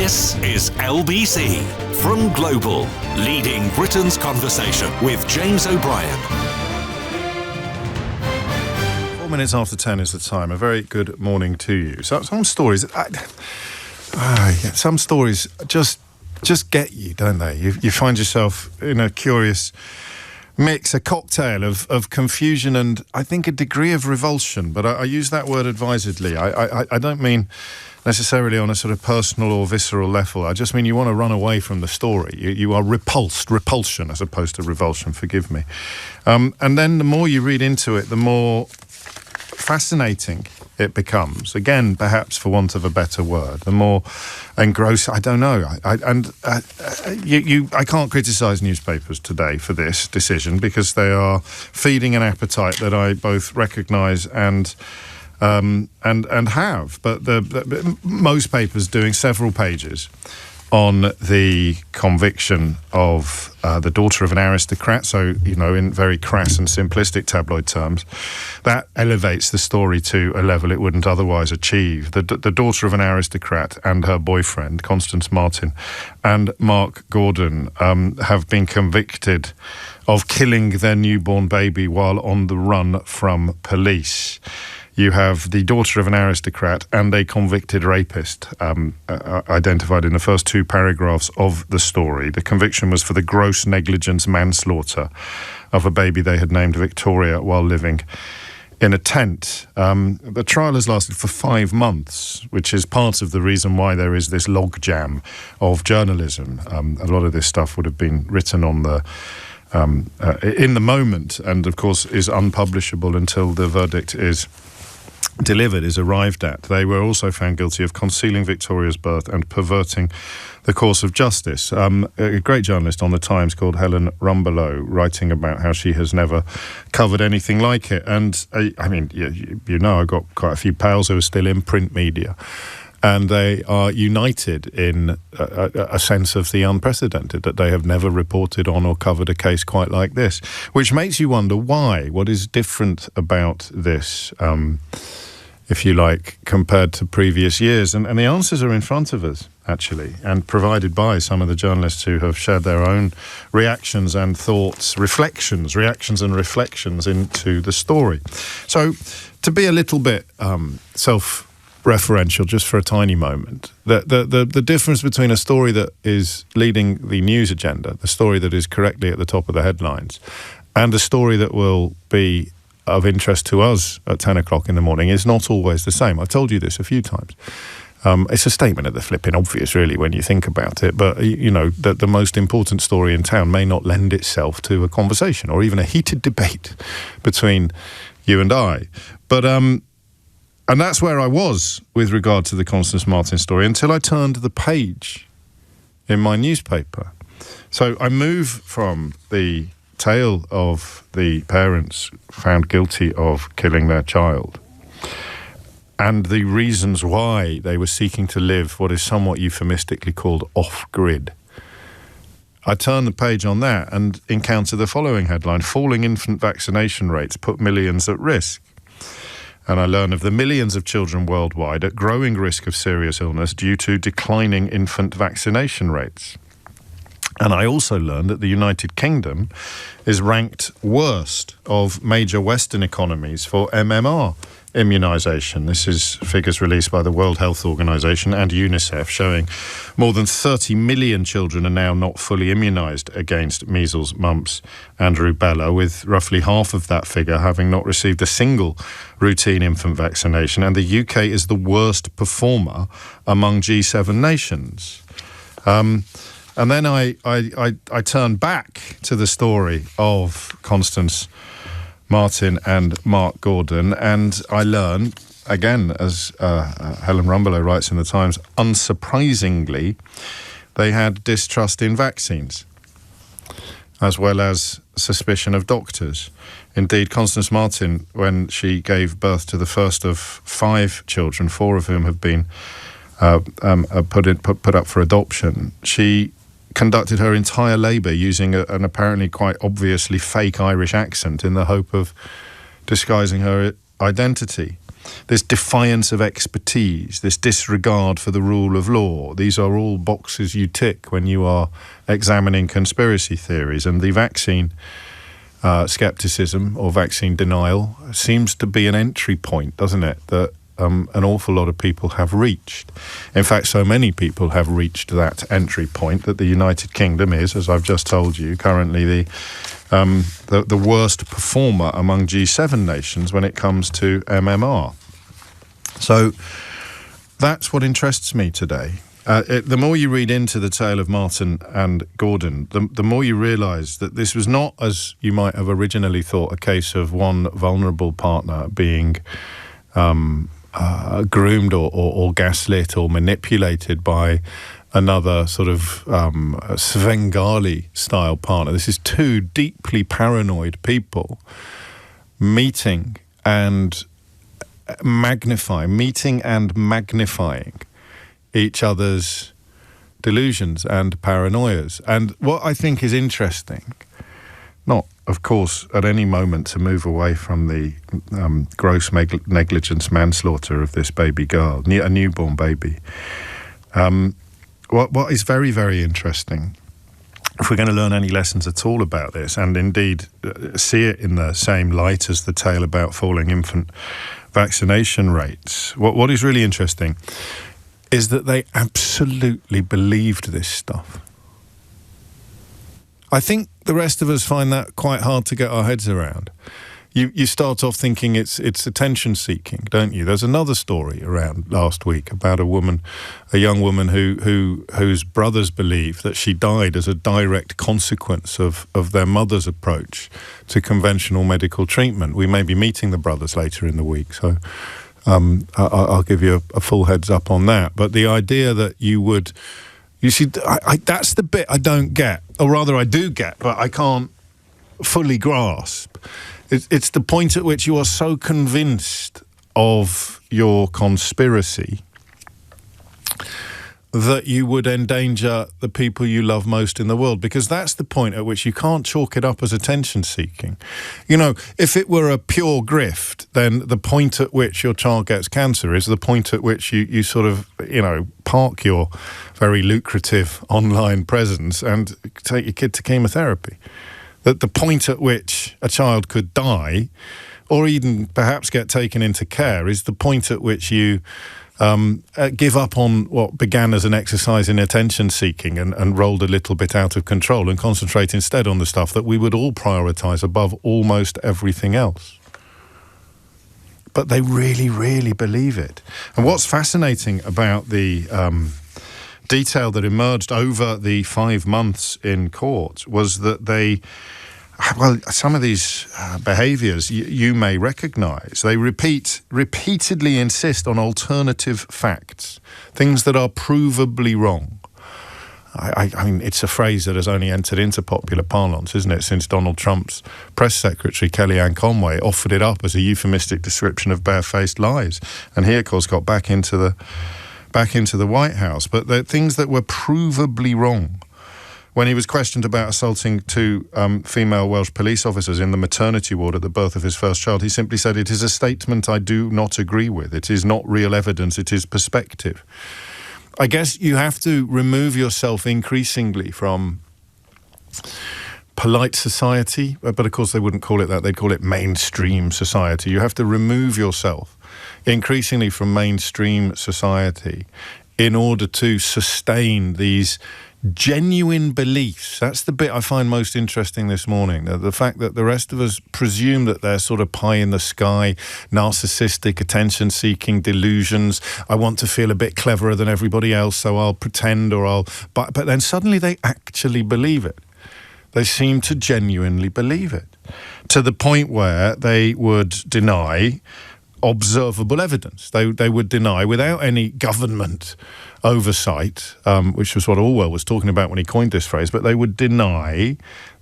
This is LBC from Global, leading Britain's conversation with James O'Brien. 4 minutes after 10 is the time. A very good morning to you. So, some stories, some stories just get you, don't they? You find yourself in a curious mix, a cocktail of confusion and I think a degree of revulsion. But I use that word advisedly. I don't mean necessarily on a sort of personal or visceral level. I just mean you want to run away from the story. You are repulsion as opposed to revulsion, forgive me. And then the more you read into it, the more fascinating it becomes. Again, perhaps for want of a better word, the more engrossing. I don't know. I can't criticise newspapers today for this decision because they are feeding an appetite that I both recognise and have. But most papers doing several pages on the conviction of the daughter of an aristocrat, so, in very crass and simplistic tabloid terms, that elevates the story to a level it wouldn't otherwise achieve. The daughter of an aristocrat and her boyfriend, Constance Martin, and Mark Gordon, have been convicted of killing their newborn baby while on the run from police. You have the daughter of an aristocrat and a convicted rapist identified in the first two paragraphs of the story. The conviction was for the gross negligence manslaughter of a baby they had named Victoria while living in a tent. The trial has lasted for 5 months, which is part of the reason why there is this logjam of journalism. A lot of this stuff would have been written on the in the moment and, of course, is unpublishable until the verdict is arrived at. They were also found guilty of concealing Victoria's birth and perverting the course of justice. A great journalist on the Times called Helen Rumbelow, writing about how she has never covered anything like it. And I've got quite a few pals who are still in print media, and they are united in a sense of the unprecedented, that they have never reported on or covered a case quite like this, which makes you wonder why. What is different about this, if you like, compared to previous years? And the answers are in front of us, actually, and provided by some of the journalists who have shared their own reactions and thoughts, reactions and reflections into the story. So, to be a little bit self-referential just for a tiny moment, the difference between a story that is leading the news agenda, the story that is correctly at the top of the headlines, and the story that will be of interest to us at 10 o'clock in the morning is not always the same. I've told you this a few times. It's a statement of the flipping obvious, really, when you think about it. But, that the most important story in town may not lend itself to a conversation or even a heated debate between you and I. But, and that's where I was with regard to the Constance Martin story until I turned the page in my newspaper. So I move from the tale of the parents found guilty of killing their child and the reasons why they were seeking to live what is somewhat euphemistically called off-grid. I turn the page on that and encounter the following headline: falling infant vaccination rates put millions at risk. And I learn of the millions of children worldwide at growing risk of serious illness due to declining infant vaccination rates. And I also learned that the United Kingdom is ranked worst of major Western economies for MMR immunisation. This is figures released by the World Health Organization and UNICEF showing more than 30 million children are now not fully immunised against measles, mumps and rubella, with roughly half of that figure having not received a single routine infant vaccination. And the UK is the worst performer among G7 nations. And then I turn back to the story of Constance Martin and Mark Gordon, and I learn, again, as Helen Rumbelow writes in the Times, unsurprisingly, they had distrust in vaccines, as well as suspicion of doctors. Indeed, Constance Martin, when she gave birth to the first of 5 children, 4 of whom have been put up for adoption, she conducted her entire labour using an apparently quite obviously fake Irish accent in the hope of disguising her identity. this defiance of expertise, this disregard for the rule of law. These are all boxes you tick when you are examining conspiracy theories. And the vaccine skepticism or vaccine denial seems to be an entry point, doesn't it, that an awful lot of people have reached. In fact, so many people have reached that entry point that the United Kingdom is, as I've just told you, currently the worst performer among G7 nations when it comes to MMR. So that's what interests me today. The more you read into the tale of Martin and Gordon, the more you realise that this was not, as you might have originally thought, a case of one vulnerable partner being groomed or gaslit or manipulated by another sort of Svengali-style partner. This is two deeply paranoid people meeting and magnifying each other's delusions and paranoias. And what I think is interesting, not, of course, at any moment to move away from the gross negligence manslaughter of this baby girl, a newborn baby. What is very, very interesting, if we're going to learn any lessons at all about this, and indeed see it in the same light as the tale about falling infant vaccination rates, what is really interesting is that they absolutely believed this stuff. I think the rest of us find that quite hard to get our heads around. You start off thinking it's attention seeking, don't you? There's another story around last week about a young woman whose brothers believe that she died as a direct consequence of their mother's approach to conventional medical treatment. We may be meeting the brothers later in the week, so I'll give you a full heads up on that. But the idea that you see, that's the bit I don't get, or rather I do get, but I can't fully grasp. It's the point at which you are so convinced of your conspiracy that you would endanger the people you love most in the world, because that's the point at which you can't chalk it up as attention seeking. You know, if it were a pure grift, then the point at which your child gets cancer is the point at which you sort of, park your very lucrative online presence and take your kid to chemotherapy. That the point at which a child could die, or even perhaps get taken into care, is the point at which you give up on what began as an exercise in attention seeking and rolled a little bit out of control and concentrate instead on the stuff that we would all prioritise above almost everything else. But they really, really believe it. And what's fascinating about the detail that emerged over the 5 months in court was that some of these behaviours you may recognise. They repeatedly insist on alternative facts, things that are provably wrong. I mean, it's a phrase that has only entered into popular parlance, isn't it, since Donald Trump's press secretary, Kellyanne Conway, offered it up as a euphemistic description of barefaced lies. And he, of course, got back into the White House. But they're things that were provably wrong. When he was questioned about assaulting 2 female Welsh police officers in the maternity ward at the birth of his first child, he simply said, "It is a statement I do not agree with. It is not real evidence, it is perspective." I guess you have to remove yourself increasingly from polite society, but of course they wouldn't call it that, they'd call it mainstream society. You have to remove yourself increasingly from mainstream society in order to sustain these genuine beliefs. That's the bit I find most interesting this morning. The fact that the rest of us presume that they're sort of pie in the sky, narcissistic, attention-seeking delusions. I want to feel a bit cleverer than everybody else, so I'll pretend but then suddenly they actually believe it. They seem to genuinely believe it, to the point where they would deny observable evidence. They would deny, without any government oversight, which was what Orwell was talking about when he coined this phrase, but they would deny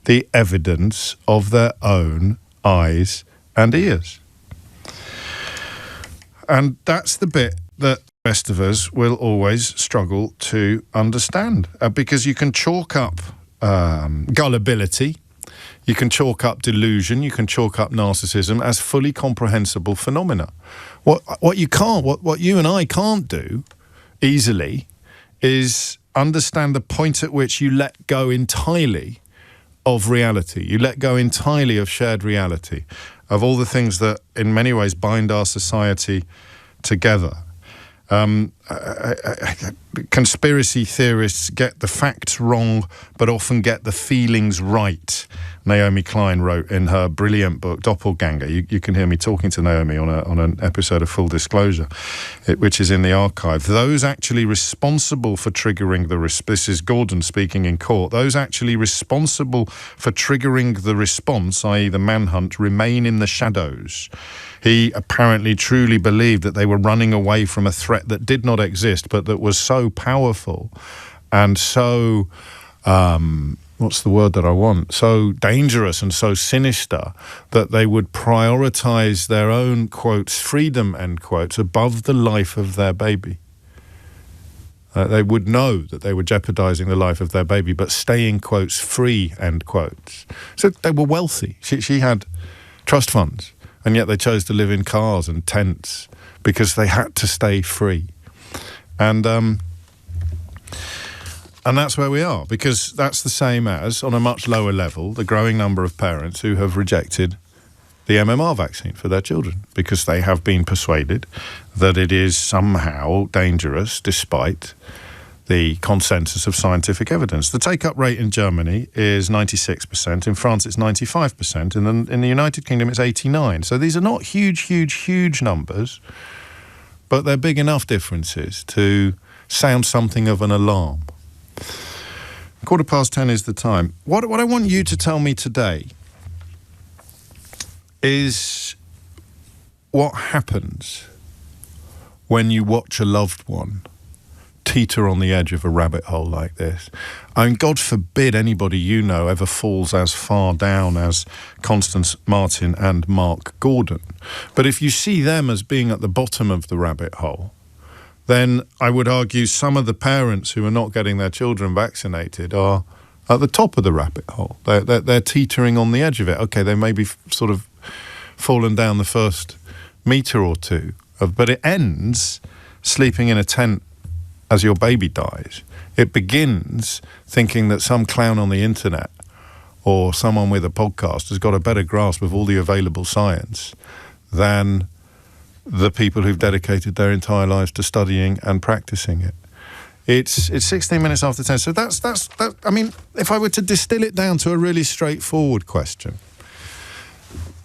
the evidence of their own eyes and ears. And that's the bit that the rest of us will always struggle to understand, because you can chalk up gullibility, You can chalk up delusion, you can chalk up narcissism as fully comprehensible phenomena. What you and I can't do easily is understand the point at which you let go entirely of reality. You let go entirely of shared reality, of all the things that in many ways bind our society together. Conspiracy theorists get the facts wrong, but often get the feelings right. Naomi Klein wrote in her brilliant book Doppelganger. You can hear me talking to Naomi on an episode of Full Disclosure, which is in the archive. Those actually responsible for triggering this is Gordon speaking in court, those actually responsible for triggering the response, i.e. the manhunt, remain in the shadows. He apparently truly believed that they were running away from a threat that did not exist, but that was so powerful and so, what's the word that I want? So dangerous and so sinister that they would prioritize their own, quotes, freedom, end quotes, above the life of their baby. They would know that they were jeopardizing the life of their baby, but staying, quotes, free, end quotes. So they were wealthy. She had trust funds. And yet they chose to live in cars and tents because they had to stay free. And that's where we are, because that's the same as, on a much lower level, the growing number of parents who have rejected the MMR vaccine for their children because they have been persuaded that it is somehow dangerous despite the consensus of scientific evidence. The take-up rate in Germany is 96%. In France, it's 95%. In the United Kingdom, it's 89%. So these are not huge numbers, but they're big enough differences to sound something of an alarm. 10:15 is the time. What I want you to tell me today is what happens when you watch a loved one teeter on the edge of a rabbit hole like this. I mean, God forbid anybody you know ever falls as far down as Constance Martin and Mark Gordon. But if you see them as being at the bottom of the rabbit hole, then I would argue some of the parents who are not getting their children vaccinated are at the top of the rabbit hole. They're teetering on the edge of it. Okay, they may be sort of fallen down the first metre or two, but it ends sleeping in a tent as your baby dies. It begins thinking that some clown on the internet or someone with a podcast has got a better grasp of all the available science than the people who've dedicated their entire lives to studying and practicing it. It's 16 minutes after 10. So that's I mean, if I were to distill it down to a really straightforward question,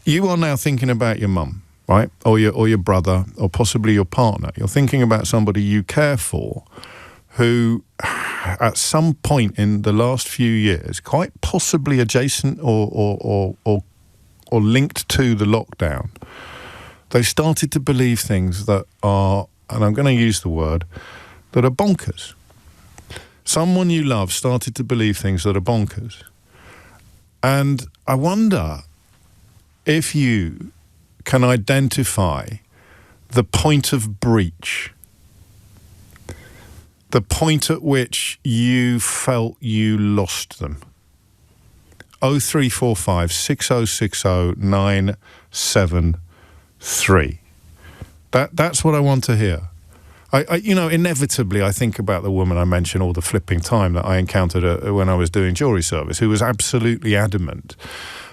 you are now thinking about your mum, right? Or your brother, or possibly your partner. You're thinking about somebody you care for who at some point in the last few years, quite possibly adjacent or linked to the lockdown, they started to believe things that are, and I'm going to use the word, that are bonkers. Someone you love started to believe things that are bonkers. And I wonder if you can identify the point of breach, the point at which you felt you lost them. 0345 6060 973. That's what I want to hear. I inevitably I think about the woman I mentioned all the flipping time that I encountered when I was doing jury service, who was absolutely adamant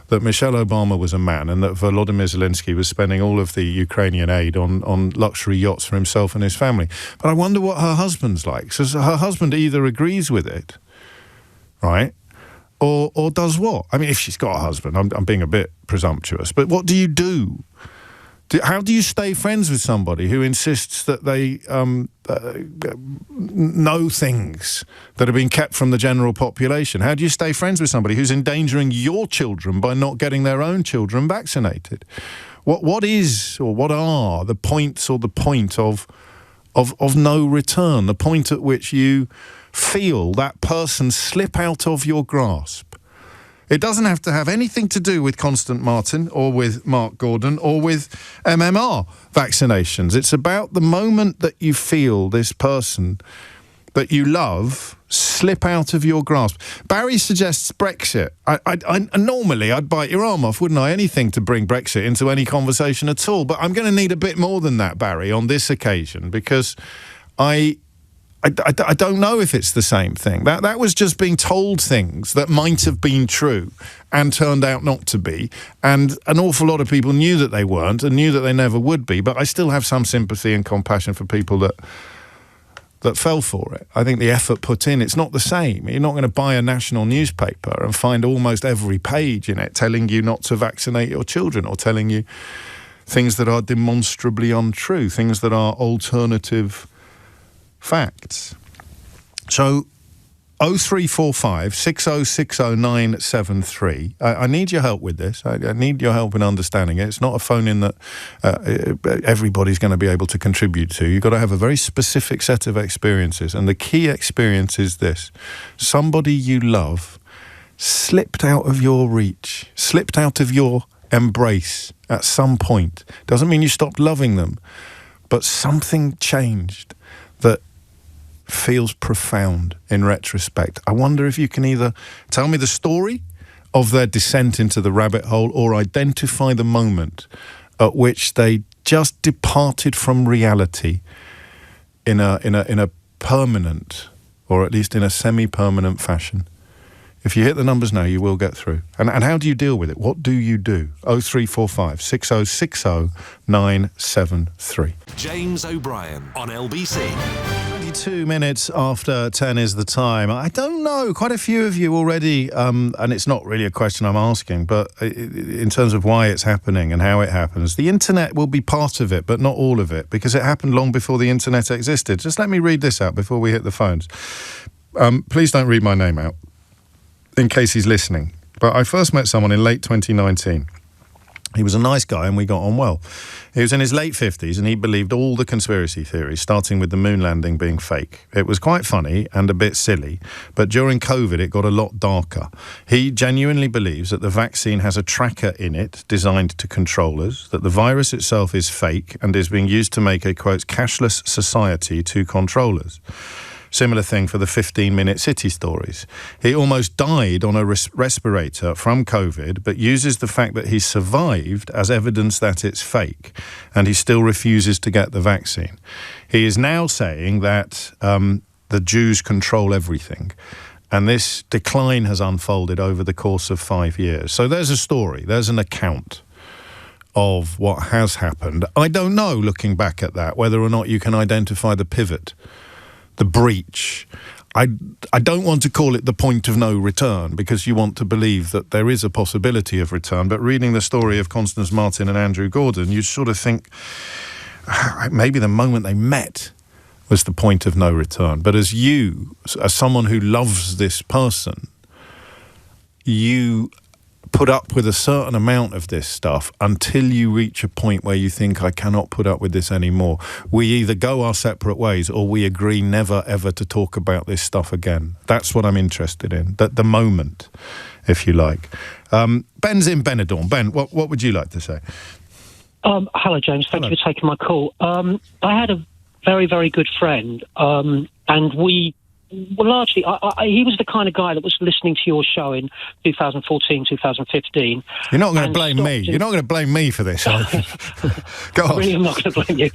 that Michelle Obama was a man and that Volodymyr Zelensky was spending all of the Ukrainian aid on luxury yachts for himself and his family. But I wonder what her husband's like. So her husband either agrees with it, right, or does what? I mean, if she's got a husband, I'm being a bit presumptuous, but what do you do? How do you stay friends with somebody who insists that they know things that are being kept from the general population? How do you stay friends with somebody who's endangering your children by not getting their own children vaccinated? What is, or what are the points or the point of no return, the point at which you feel that person slip out of your grasp? It doesn't have to have anything to do with Constance Martin or with Mark Gordon or with MMR vaccinations. It's about the moment that you feel this person that you love slip out of your grasp. Barry suggests Brexit. I normally I'd bite your arm off, wouldn't I? Anything to bring Brexit into any conversation at all. But I'm going to need a bit more than that, Barry, on this occasion, because I don't know if it's the same thing. That was just being told things that might have been true and turned out not to be. And an awful lot of people knew that they weren't and knew that they never would be. But I still have some sympathy and compassion for people that fell for it. I think the effort put in, it's not the same. You're not going to buy a national newspaper and find almost every page in it telling you not to vaccinate your children or telling you things that are demonstrably untrue, things that are alternative facts. So 0345 6060 973. I need your help with this. I need your help in understanding it. It's not a phone-in that everybody's going to be able to contribute to. You've got to have a very specific set of experiences, and the key experience is this. Somebody you love slipped out of your reach, slipped out of your embrace at some point. Doesn't mean you stopped loving them, but something changed that feels profound in retrospect. I wonder if you can either tell me the story of their descent into the rabbit hole or identify the moment at which they just departed from reality in a permanent, or at least in a semi-permanent fashion. If you hit the numbers now, you will get through. And how do you deal with it? What do you do? 0345 6060 973. James O'Brien on LBC. 22 minutes after 10 is the time. I don't know, quite a few of you already, and it's not really a question I'm asking, but in terms of why it's happening and how it happens, the internet will be part of it, but not all of it, because it happened long before the internet existed. Just let me read this out before we hit the phones. Please don't read my name out, in case he's listening. But I first met someone in late 2019. He was a nice guy and we got on well. He was in his late 50s and he believed all the conspiracy theories, starting with the moon landing being fake. It was quite funny and a bit silly, but during COVID it got a lot darker. He genuinely believes that the vaccine has a tracker in it designed to control us, that the virus itself is fake and is being used to make a, quote, cashless society to control us. Similar thing for the 15-minute city stories. He almost died on a respirator from COVID, but uses the fact that he survived as evidence that it's fake, and he still refuses to get the vaccine. He is now saying that the Jews control everything, and this decline has unfolded over the course of 5 years. So there's a story, there's an account of what has happened. I don't know, looking back at that, whether or not you can identify the pivot, the breach. I don't want to call it the point of no return, because you want to believe that there is a possibility of return. But reading the story of Constance Martin and Andrew Gordon, you sort of think maybe the moment they met was the point of no return. But as someone who loves this person, you put up with a certain amount of this stuff until you reach a point where you think, I cannot put up with this anymore. We either go our separate ways or we agree never ever to talk about this stuff again. That's what I'm interested in, the moment, if you like. Ben's in Benidorm. Ben, what would you like to say? Hello, James. Thank you for taking my call. I had a very, very good friend, and we... Well, largely, he was the kind of guy that was listening to your show in 2014, 2015. You're not going to blame me. You're not going to blame me for this, are you? Go on. Really, I'm not going to blame you.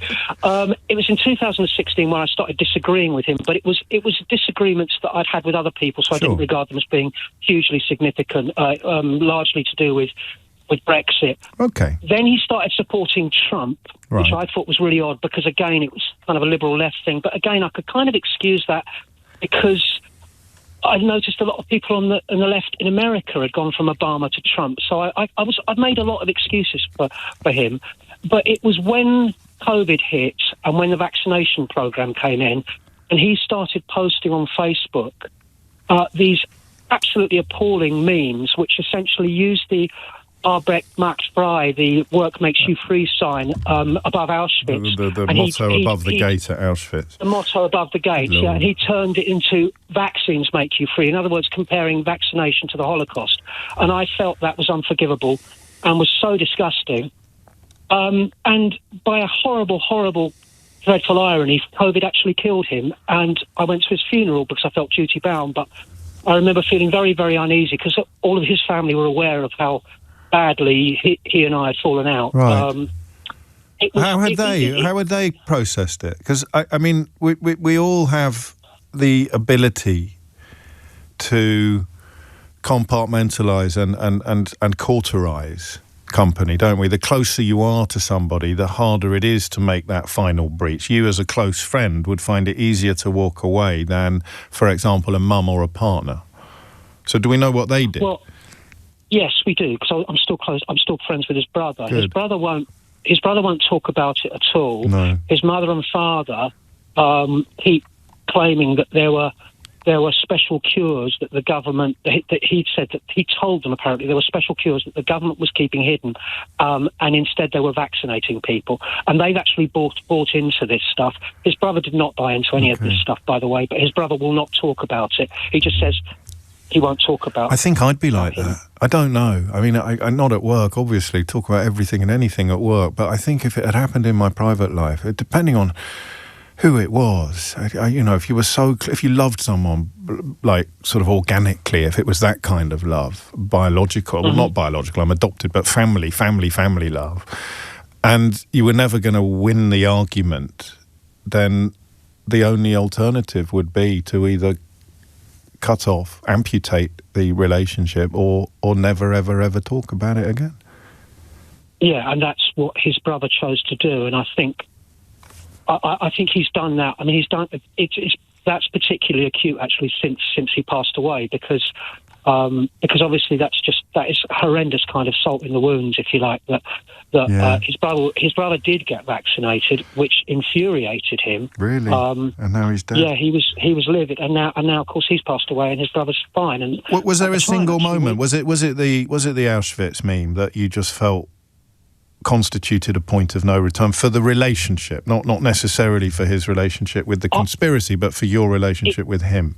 It was in 2016 when I started disagreeing with him, but it was disagreements that I'd had with other people, so I didn't regard them as being hugely significant, largely to do with Brexit. Okay. Then he started supporting Trump, which I thought was really odd, because, again, it was kind of a liberal left thing. But, again, I could kind of excuse that, because I noticed a lot of people on the left in America had gone from Obama to Trump. So I've made a lot of excuses for him. But it was when COVID hit and when the vaccination program came in, and he started posting on Facebook these absolutely appalling memes, which essentially use the Arbrecht Max Frei, the work makes you free sign above Auschwitz. The motto above the gate at Auschwitz. The motto above the gate, yeah. And he turned it into vaccines make you free. In other words, comparing vaccination to the Holocaust. And I felt that was unforgivable and was so disgusting. And by a horrible, horrible dreadful irony, COVID actually killed him, and I went to his funeral because I felt duty bound, but I remember feeling very, very uneasy because all of his family were aware of how badly he and I had fallen out. Right. How had they processed it? Because, I mean, we all have the ability to compartmentalise and cauterise company, don't we? The closer you are to somebody, the harder it is to make that final breach. You, as a close friend, would find it easier to walk away than, for example, a mum or a partner. So do we know what they did? Well, yes, we do, because I'm still close. I'm still friends with his brother. Good. His brother won't talk about it at all. No. His mother and father keep claiming that there were special cures that the government, that he'd said that he told them apparently there were special cures that the government was keeping hidden, and instead they were vaccinating people. And they've actually bought into this stuff. His brother did not buy into any of this stuff, by the way, but his brother will not talk about it. He just says he won't talk about it. I think I'd be like that. I don't know. I mean, I'm not at work, obviously, talk about everything and anything at work, but I think if it had happened in my private life, depending on who it was, if you loved someone, like, sort of organically, if it was that kind of love, biological, well, not biological, I'm adopted, but family love, and you were never going to win the argument, then the only alternative would be to either cut off, amputate the relationship, or never, ever talk about it again. Yeah, and that's what his brother chose to do, and I think he's done that. I mean, he's done that's particularly acute actually since he passed away, because obviously that is horrendous kind of salt in the wounds, if you like. His brother did get vaccinated, which infuriated him. Really, and now he's dead. Yeah, he was livid, and now of course he's passed away, and his brother's fine. And was there a single moment? Was it the Auschwitz meme that you just felt constituted a point of no return for the relationship, not necessarily for his relationship with the conspiracy, but for your relationship with him?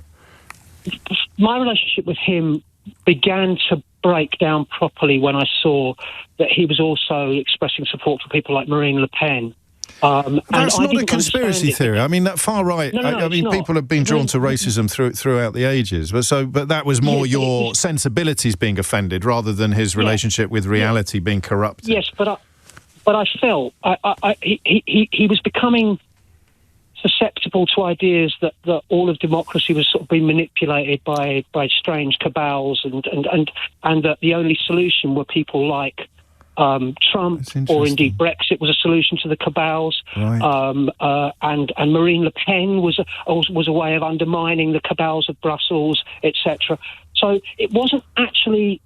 My relationship with him began to break down properly when I saw that he was also expressing support for people like Marine Le Pen. That's not a conspiracy theory. I mean, that far right. I mean, people have been drawn to racism throughout the ages, but that was more your sensibilities being offended rather than his relationship with reality being corrupted. Yes, but I felt he was becoming susceptible to ideas that all of democracy was sort of being manipulated by strange cabals, and that the only solution were people like Trump, or indeed Brexit was a solution to the cabals, right. And Marine Le Pen was a way of undermining the cabals of Brussels, etc. So it wasn't actually.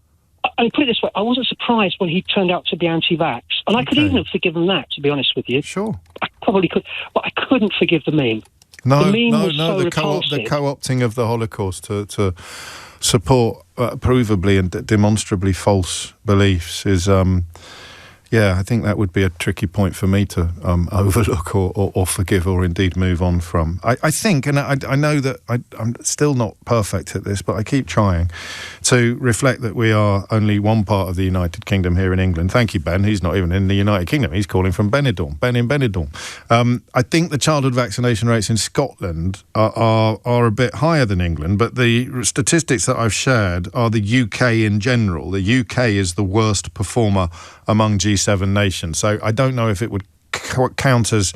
I mean, put it this way, I wasn't surprised when he turned out to be anti-vax. And I could even have forgiven that, to be honest with you. Sure. I probably could, but I couldn't forgive the meme. The co-opting of the Holocaust to support provably and demonstrably false beliefs is... I think that would be a tricky point for me to overlook or forgive or indeed move on from. I think, and I know that I'm still not perfect at this, but I keep trying to reflect that we are only one part of the United Kingdom here in England. Thank you, Ben. He's not even in the United Kingdom. He's calling from Benidorm. Ben in Benidorm. I think the childhood vaccination rates in Scotland are a bit higher than England, but the statistics that I've shared are the UK in general. The UK is the worst performer among G7 nations. So I don't know if it would count as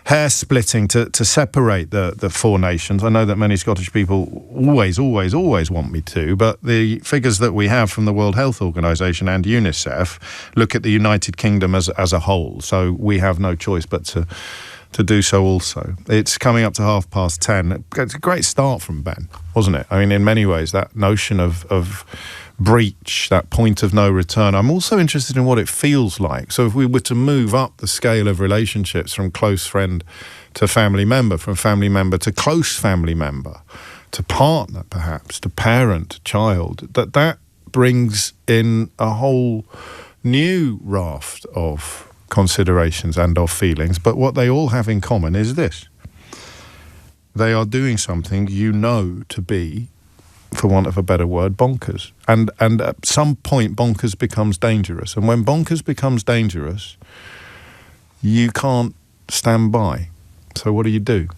hair-splitting to separate the four nations. I know that many Scottish people always want me to, but the figures that we have from the World Health Organization and UNICEF look at the United Kingdom as a whole. So we have no choice but to do so also. It's coming up to 10:30. It's a great start from Ben, wasn't it? I mean, in many ways, that notion of breach, that point of no return. I'm also interested in what it feels like. So if we were to move up the scale of relationships from close friend to family member, from family member to close family member, to partner perhaps, to parent, to child, that brings in a whole new raft of considerations and of feelings. But what they all have in common is this. They are doing something you know to be, for want of a better word, bonkers. And at some point, bonkers becomes dangerous. And when bonkers becomes dangerous, you can't stand by. So what do you do?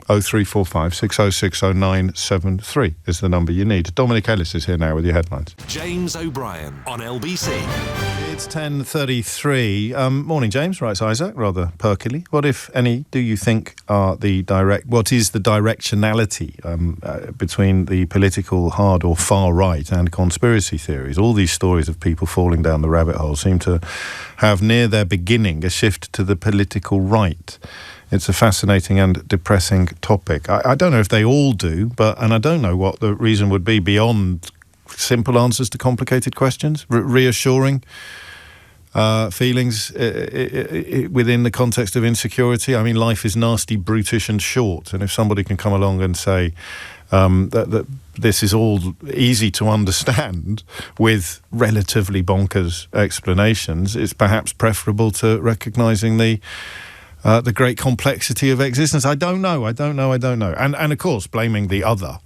0345 6060 973 is the number you need. Dominic Ellis is here now with your headlines. James O'Brien on LBC. It's 10:33. Morning, James. Right, Isaac, rather perkily. What, if any, do you think are what is the directionality between the political hard or far right and conspiracy theories? All these stories of people falling down the rabbit hole seem to have near their beginning a shift to the political right. It's a fascinating and depressing topic. I don't know if they all do, and I don't know what the reason would be beyond simple answers to complicated questions, reassuring feelings within the context of insecurity. I mean, life is nasty, brutish and short, and if somebody can come along and say that this is all easy to understand with relatively bonkers explanations, it's perhaps preferable to recognising the great complexity of existence. I don't know. And of course, blaming the other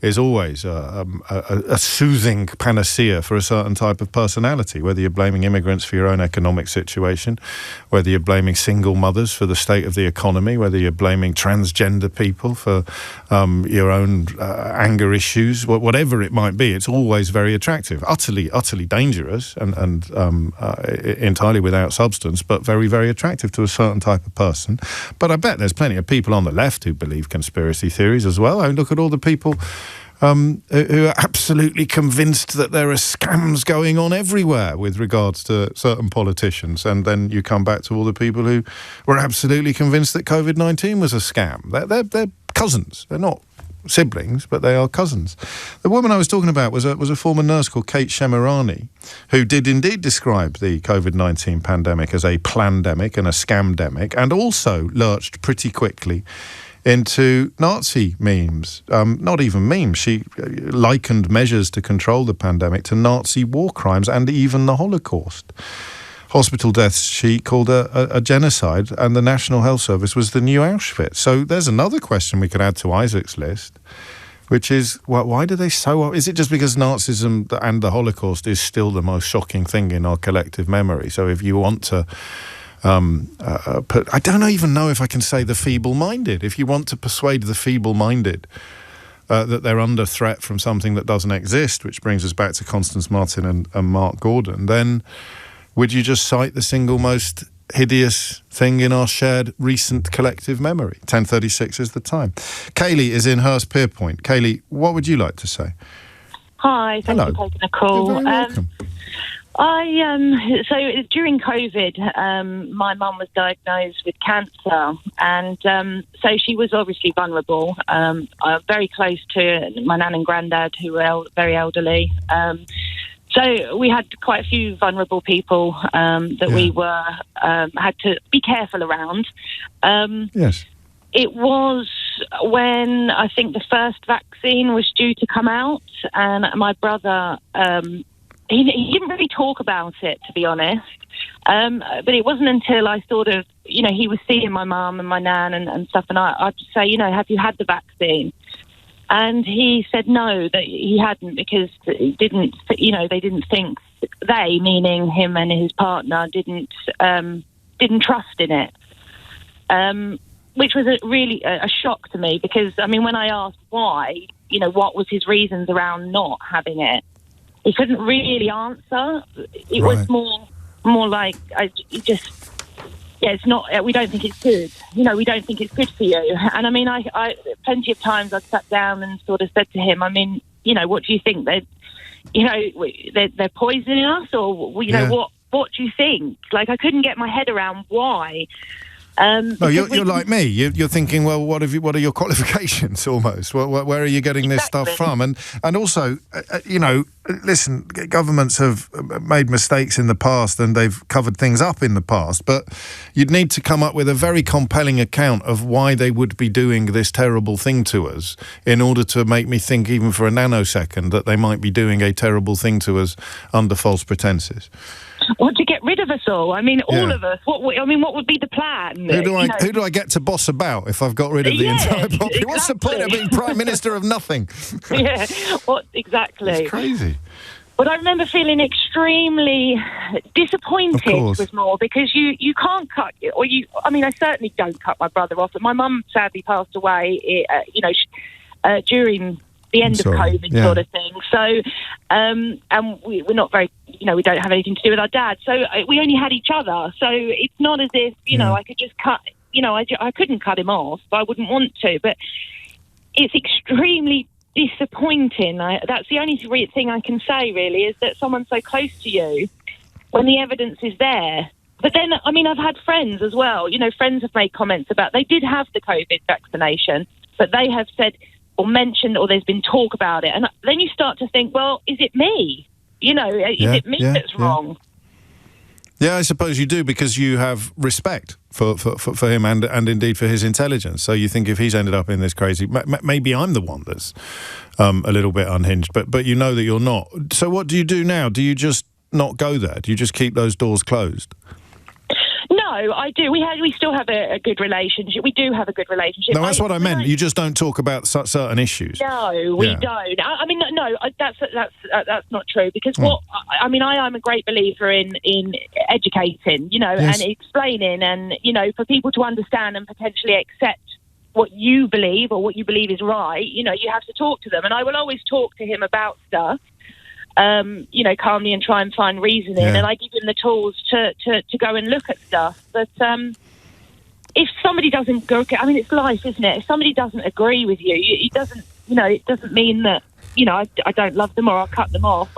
is always a soothing panacea for a certain type of personality, whether you're blaming immigrants for your own economic situation, whether you're blaming single mothers for the state of the economy, whether you're blaming transgender people for your own anger issues, whatever it might be. It's always very attractive, utterly dangerous and entirely without substance, but very, very attractive to a certain type of person. But I bet there's plenty of people on the left who believe conspiracy theories as well. I mean, look at all the people who are absolutely convinced that there are scams going on everywhere with regards to certain politicians. And then you come back to all the people who were absolutely convinced that COVID-19 was a scam. They're cousins. They're not siblings, but they are cousins. The woman I was talking about was a former nurse called Kate Shemirani, who did indeed describe the COVID-19 pandemic as a plandemic and a scamdemic, and also lurched pretty quickly into Nazi memes. Not even memes. She likened measures to control the pandemic to Nazi war crimes and even the Holocaust. Hospital deaths she called a genocide, and the National Health Service was the new Auschwitz. So there's another question we could add to Isaac's list, which is, why do they is it just because Nazism and the Holocaust is still the most shocking thing in our collective memory? So if you want to I don't even know if I can say the feeble-minded. If you want to persuade the feeble-minded that they're under threat from something that doesn't exist, which brings us back to Constance Martin and Mark Gordon, then would you just cite the single most hideous thing in our shared recent collective memory? 10:36 is the time. Kaylee is in Hurst-Pierpoint. Kaylee, what would you like to say? Hi, thanks for taking the call. You're very welcome. So during COVID, my mum was diagnosed with cancer, and so she was obviously vulnerable. I'm very close to my nan and granddad, who were very elderly. So we had quite a few vulnerable people that we were had to be careful around. Yes. It was when I think the first vaccine was due to come out, and my brother. He didn't really talk about it, to be honest. But it wasn't until I sort of, he was seeing my mum and my nan and stuff, and I'd say, have you had the vaccine? And he said no, that he hadn't, because they didn't think, they, meaning him and his partner, didn't trust in it. Which was really a shock to me, because, when I asked why, what was his reasons around not having it, he couldn't really answer. It was more like, it's not, we don't think it's good. We don't think it's good for you. And I plenty of times I've sat down and sort of said to him, what do you think? They're poisoning us, or, what do you think? Like, I couldn't get my head around why. No, you're like me. You're thinking, well, what are your qualifications? Almost. Where are you getting this stuff from? And also, listen, governments have made mistakes in the past and they've covered things up in the past. But you'd need to come up with a very compelling account of why they would be doing this terrible thing to us in order to make me think, even for a nanosecond, that they might be doing a terrible thing to us under false pretenses. Well, to get rid of us all. All of us. What would be the plan? Who do I get to boss about if I've got rid of the entire population? Exactly. What's the point of being Prime Minister of nothing? Yeah, exactly? It's crazy. But I remember feeling extremely disappointed was more because you can't cut, I certainly don't cut my brother off. But my mum sadly passed away, during the end of COVID sort of thing. So, and we're not very, we don't have anything to do with our dad. So we only had each other. So it's not as if, I could just cut, I couldn't cut him off. I wouldn't want to. But it's extremely disappointing. That's the only thing I can say, really, is that someone's so close to you when the evidence is there. But then, I've had friends as well. Friends have made comments about they did have the COVID vaccination, but they have said or mentioned, or there's been talk about it. And then you start to think, well, is it me? Is it me that's wrong? Yeah, I suppose you do, because you have respect for him and indeed for his intelligence. So you think if he's ended up in this crazy, maybe I'm the one that's a little bit unhinged, but you know that you're not. So what do you do now? Do you just not go there? Do you just keep those doors closed? No, I do. We still have a good relationship. We do have a good relationship. No, that's what I meant. You just don't talk about certain issues. No, we don't. That's not true. Because I am a great believer in educating, and explaining, and for people to understand and potentially accept what you believe or what you believe is right. You have to talk to them, and I will always talk to him about stuff. Calmly and try and find reasoning, and I give him the tools to go and look at stuff. But if somebody doesn't go, it's life, isn't it? If somebody doesn't agree with you, it doesn't mean that I don't love them or I'll cut them off.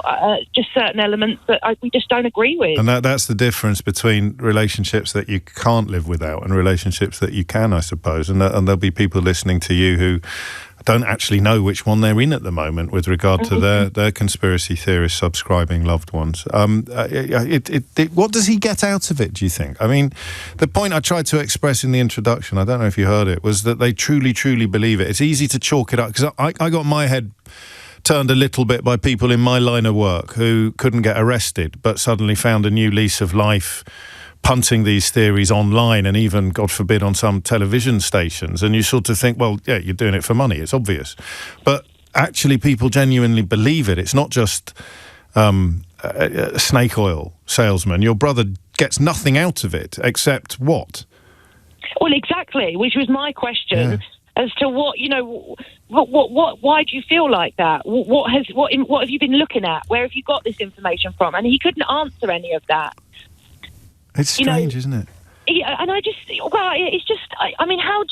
Just certain elements that we just don't agree with. And that's the difference between relationships that you can't live without and relationships that you can, I suppose. And there'll be people listening to you who don't actually know which one they're in at the moment with regard to their conspiracy theorist subscribing loved ones. What does he get out of it, do you think? The point I tried to express in the introduction, I don't know if you heard it, was that they truly, truly believe it. It's easy to chalk it up, because I got my head turned a little bit by people in my line of work who couldn't get arrested but suddenly found a new lease of life punting these theories online and even, God forbid, on some television stations. And you sort of think, well, yeah, you're doing it for money. It's obvious. But actually people genuinely believe it. It's not just a snake oil salesman. Your brother gets nothing out of it except what? Well, exactly, which was my question. Yeah. As to what why do you feel like that? What have you been looking at? Where have you got this information from? And he couldn't answer any of that. It's strange, isn't it? Yeah, and it's just. How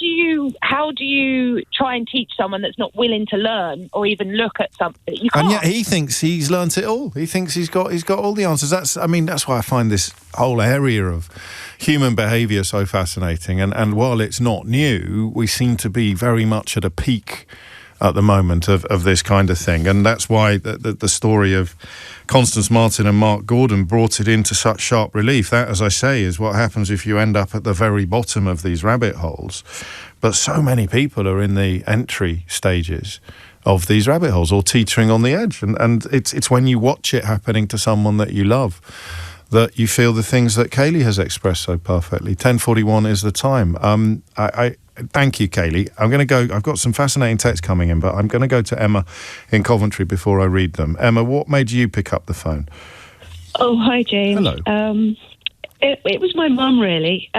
do you try and teach someone that's not willing to learn or even look at something? You can't. And yet he thinks he's learnt it all. He thinks he's got all the answers. That's why I find this whole area of human behaviour so fascinating. And while it's not new, we seem to be very much at a peak at the moment of this kind of thing. And that's why the story of Constance Martin and Mark Gordon brought it into such sharp relief. That, as I say, is what happens if you end up at the very bottom of these rabbit holes. But so many people are in the entry stages of these rabbit holes or teetering on the edge. And it's when you watch it happening to someone that you love that you feel the things that Kaylee has expressed so perfectly. 10:41 is the time. I thank you, Kaylee. I'm going to go. I've got some fascinating texts coming in, but I'm going to go to Emma in Coventry before I read them. Emma, what made you pick up the phone? Oh, hi, James. Hello. It was my mum, really.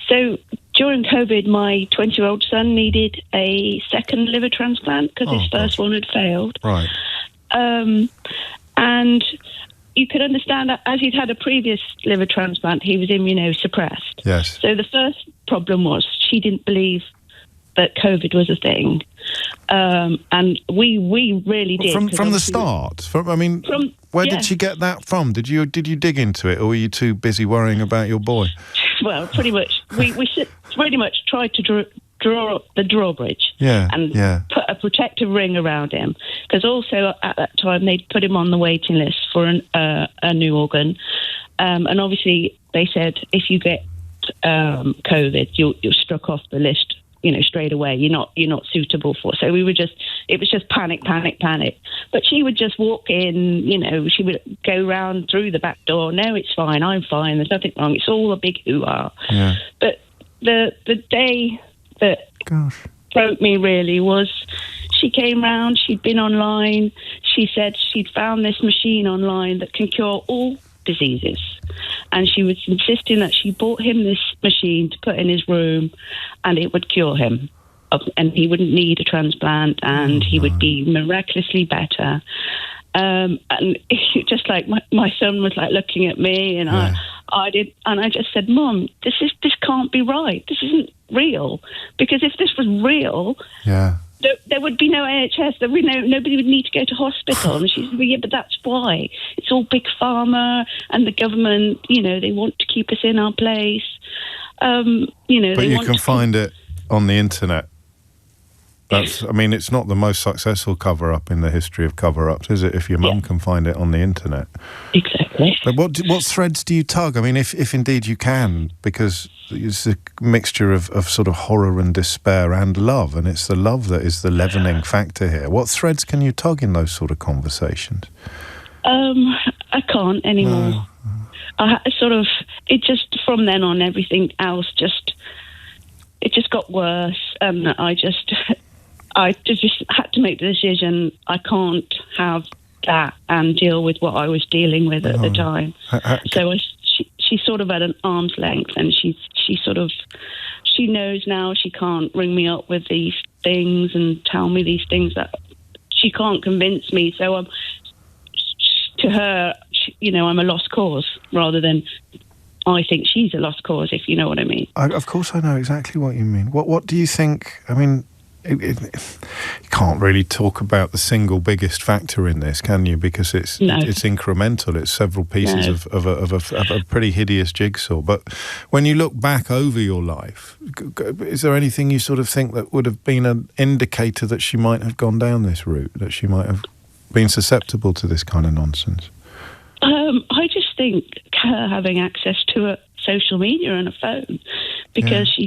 So during COVID, my 20-year-old son needed a second liver transplant because his first one had failed. Right. And you could understand that as he'd had a previous liver transplant, he was immunosuppressed. Yes. So the first problem was she didn't believe that COVID was a thing. And we really did. From the start? Where did she get that from? Did you dig into it, or were you too busy worrying about your boy? Well, pretty much. We pretty much tried to draw up the drawbridge and put a protective ring around him, because also at that time they'd put him on the waiting list for a new organ, and obviously they said if you get COVID, you're struck off the list, straight away. You're not suitable for. So it was just panic. But she would just walk in, she would go round through the back door. No, it's fine. I'm fine. There's nothing wrong. It's all a big hoo-ha. Yeah. But the day that broke me really was she came round, she'd been online. She said she'd found this machine online that can cure all diseases. And she was insisting that she bought him this machine to put in his room and it would cure him. And he wouldn't need a transplant and he would be miraculously better. And just like my son was like looking at me and I just said, Mum, this can't be right. This isn't real. Because if this was real, there would be no NHS. There would nobody would need to go to hospital. And she said, well, yeah, but that's why. It's all big pharma and the government, they want to keep us in our place. But you can find it on the internet. It's not the most successful cover-up in the history of cover-ups, is it? If your mum can find it on the internet. Exactly. But what threads do you tug? I mean, if indeed you can, because it's a mixture of sort of horror and despair and love, and it's the love that is the leavening factor here. What threads can you tug in those sort of conversations? I can't anymore. No. It just, from then on, everything else it just got worse, and I just had to make the decision. I can't have that and deal with what I was dealing with at the time. So she's sort of at an arm's length, and she knows now she can't ring me up with these things and tell me these things that she can't convince me. So to her, I'm a lost cause rather than I think she's a lost cause, if you know what I mean. Of course I know exactly what you mean. What do you think? I mean, you can't really talk about the single biggest factor in this, can you? Because it's incremental. It's several pieces of a pretty hideous jigsaw. But when you look back over your life, is there anything you sort of think that would have been an indicator that she might have gone down this route, that she might have been susceptible to this kind of nonsense? I just think her having access to a social media and a phone, because she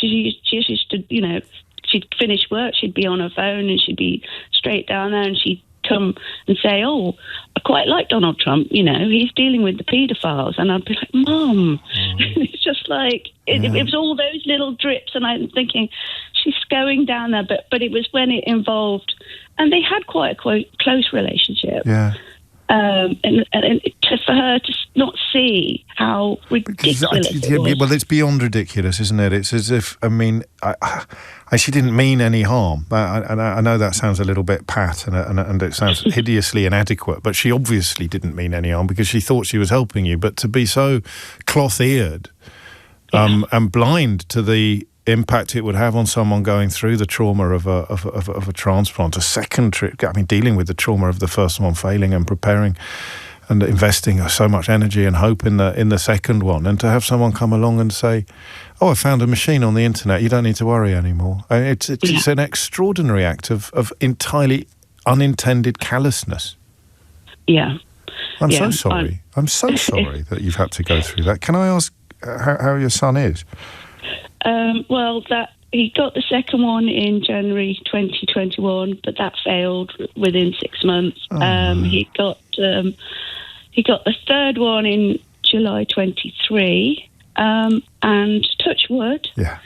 used to, she'd finish work, she'd be on her phone and she'd be straight down there and she'd come and say, oh, I quite like Donald Trump, he's dealing with the paedophiles. And I'd be like, Mum, it's just like, it was all those little drips. And I'm thinking, she's going down there. But it was when it involved, and they had quite a close relationship. Yeah. And for her to not see how ridiculous it was. Well, it's beyond ridiculous, isn't it? It's as if, she didn't mean any harm. I know that sounds a little bit pat and it sounds hideously inadequate, but she obviously didn't mean any harm because she thought she was helping you. But to be so cloth-eared and blind to the impact it would have on someone going through the trauma of a transplant, a second trip, dealing with the trauma of the first one failing and preparing and investing so much energy and hope in the second one, and to have someone come along and say, oh, I found a machine on the internet, you don't need to worry anymore. It's an extraordinary act of entirely unintended callousness. Yeah. I'm so sorry. I'm so sorry that you've had to go through that. Can I ask how your son is? He got the second one in January 2021, but that failed within 6 months. He got the third one in July 23, and touch wood. Yeah.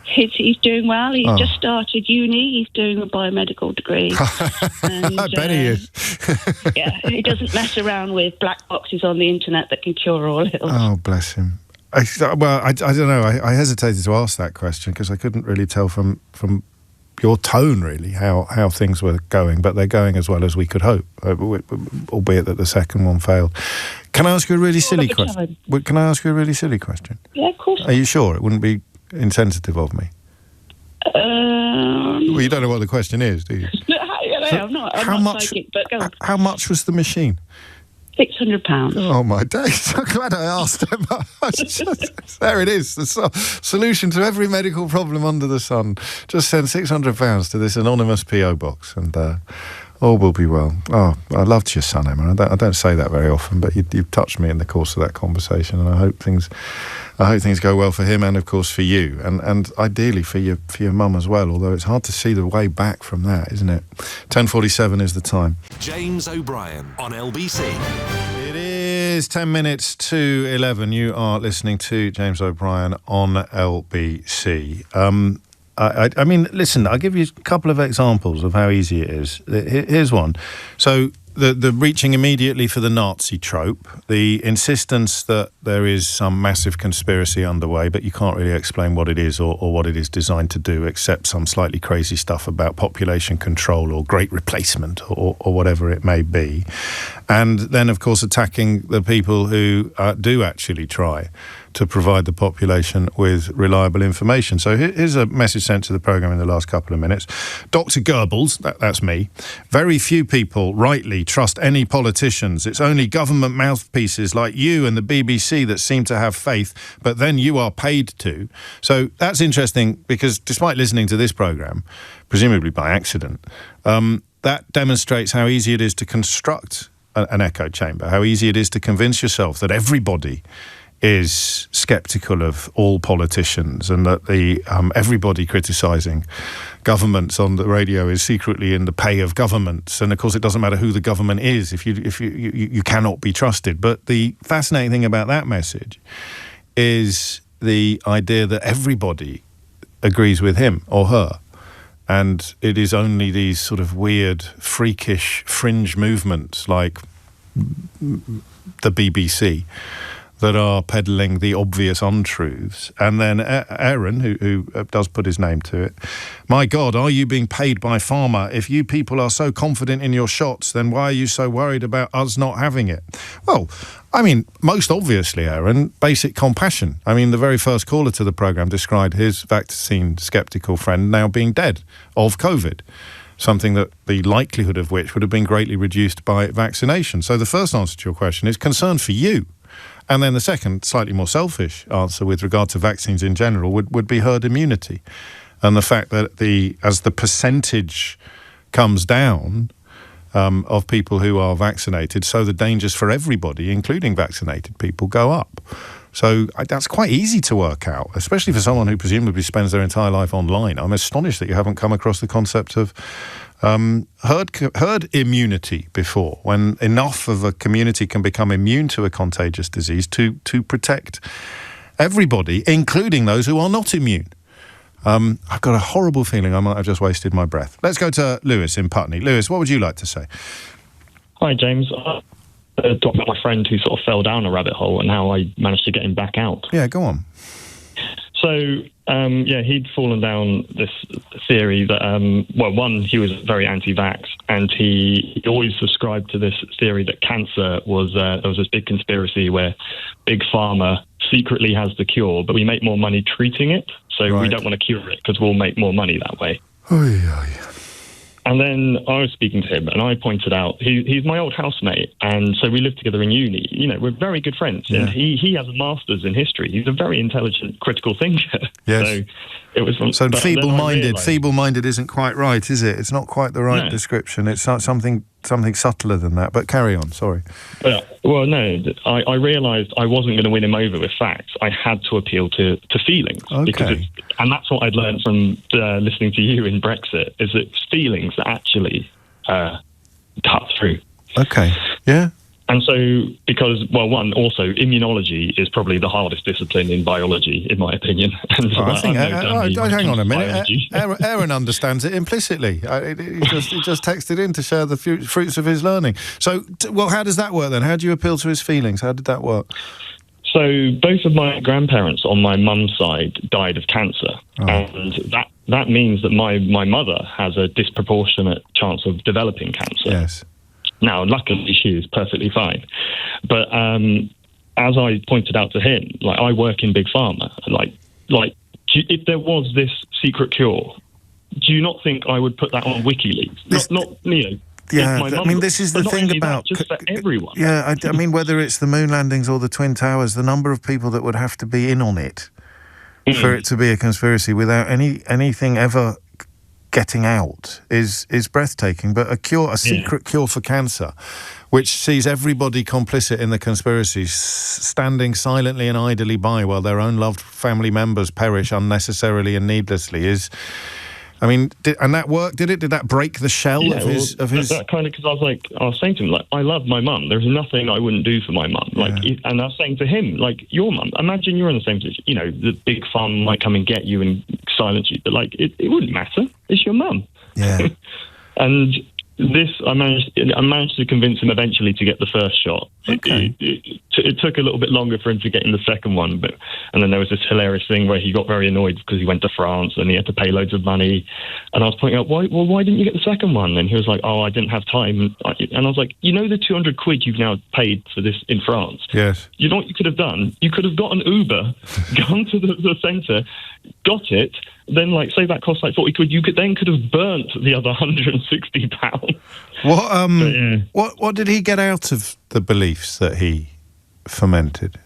He's doing well. He's just started uni. He's doing a biomedical degree. And, I bet he is. He doesn't mess around with black boxes on the internet that can cure all ills. Oh, bless him. I don't know. I hesitated to ask that question because I couldn't really tell from your tone, really, how things were going. But they're going as well as we could hope, albeit that the second one failed. Can I ask you a really silly question? Can I ask you a really silly question? Yeah, of course. Are you sure? It wouldn't be insensitive of me? Well, you don't know what the question is, do you? No, I'm not psychic, but go on. How much was the machine? £600. Oh, my days. I'm glad I asked him. There it is. The solution to every medical problem under the sun. Just send £600 to this anonymous P.O. box and all will be well. Oh, I loved your son, Emma. I don't say that very often, but you've touched me in the course of that conversation, and I hope things go well for him and, of course, for you, and ideally for your mum as well, although it's hard to see the way back from that, isn't it? 10:47 is the time. James O'Brien on LBC. It is 10 minutes to 11. You are listening to James O'Brien on LBC. I mean, listen, I'll give you a couple of examples of how easy it is. Here's one. So the reaching immediately for the Nazi trope, the insistence that there is some massive conspiracy underway, but you can't really explain what it is or what it is designed to do, except some slightly crazy stuff about population control or great replacement or whatever it may be. And then, of course, attacking the people who do actually try to provide the population with reliable information. So here's a message sent to the programme in the last couple of minutes. Dr. Goebbels, that's me, very few people rightly trust any politicians. It's only government mouthpieces like you and the BBC that seem to have faith, but then you are paid to. So that's interesting because despite listening to this programme, presumably by accident, that demonstrates how easy it is to construct an echo chamber, how easy it is to convince yourself that everybody is sceptical of all politicians and that everybody criticising governments on the radio is secretly in the pay of governments. And of course, it doesn't matter who the government is if you cannot be trusted. But the fascinating thing about that message is the idea that everybody agrees with him or her. And it is only these sort of weird, freakish fringe movements like the BBC that are peddling the obvious untruths. And then Aaron, who does put his name to it, my God, are you being paid by pharma? If you people are so confident in your shots, then why are you so worried about us not having it? Well, I mean, most obviously, Aaron, basic compassion. I mean, the very first caller to the programme described his vaccine sceptical friend now being dead of COVID, something that the likelihood of which would have been greatly reduced by vaccination. So the first answer to your question is concern for you. And then the second, slightly more selfish answer with regard to vaccines in general would be herd immunity. And the fact that as the percentage comes down of people who are vaccinated, so the dangers for everybody, including vaccinated people, go up. So that's quite easy to work out, especially for someone who presumably spends their entire life online. I'm astonished that you haven't come across the concept of herd immunity before, when enough of a community can become immune to a contagious disease to protect everybody, including those who are not immune. I've got a horrible feeling I might have just wasted my breath. Let's go to Lewis in Putney. Lewis, what would you like to say? Hi, James. Talk about my friend who sort of fell down a rabbit hole and how I managed to get him back out. Yeah, go on. So, he'd fallen down this theory that, one, he was very anti-vax, and he always subscribed to this theory that cancer was, there was this big conspiracy where Big Pharma secretly has the cure, but we make more money treating it, so we don't want to cure it because we'll make more money that way. And then I was speaking to him, and I pointed out he's my old housemate, and so we lived together in uni. You know, we're very good friends, and he has a master's in history. He's a very intelligent, critical thinker. Yes. So it was feeble-minded. Feeble-minded isn't quite right, is it? It's not quite the right description. It's something subtler than that. But carry on. Sorry. Well, no. I realised I wasn't going to win him over with facts. I had to appeal to feelings, and that's what I'd learned from listening to you in Brexit. Is that feelings that actually cut through. Okay. Yeah. And so, because, also immunology is probably the hardest discipline in biology, in my opinion. And hang on a minute. Aaron understands it implicitly. He just texted in to share the fruits of his learning. So, how does that work then? How do you appeal to his feelings? How did that work? So, both of my grandparents on my mum's side died of cancer. Oh. And that means that my mother has a disproportionate chance of developing cancer. Yes. Now, luckily, she is perfectly fine. But as I pointed out to him, I work in Big Pharma. If there was this secret cure, do you not think I would put that on WikiLeaks? Yeah, I mean, this is the thing about... just for everyone. Yeah, I mean, whether it's the moon landings or the Twin Towers, the number of people that would have to be in on it for it to be a conspiracy without anything ever getting out is breathtaking. But a secret cure for cancer, which sees everybody complicit in the conspiracy, standing silently and idly by while their own loved family members perish unnecessarily and needlessly, is... I mean, and that worked, did it? Did that break the shell of his... That kind of, because I was saying to him, like, I love my mum. There's nothing I wouldn't do for my mum. Like, and I was saying to him, like, your mum, imagine you're in the same position, you know, the big farm might come and get you and silence you, but, like, it wouldn't matter. It's your mum. Yeah. And I managed to convince him eventually to get the first shot. Okay. It took a little bit longer for him to get in the second one, and then there was this hilarious thing where he got very annoyed because he went to France and he had to pay loads of money. And I was pointing out, why didn't you get the second one? And he was like, I didn't have time. And I was like, you know the 200 quid you've now paid for this in France? Yes. You know what you could have done? You could have got an Uber, gone to the centre, got it, then, like, say that cost like 40 quid, you could have burnt the other £160. What did he get out of the beliefs that he fomented?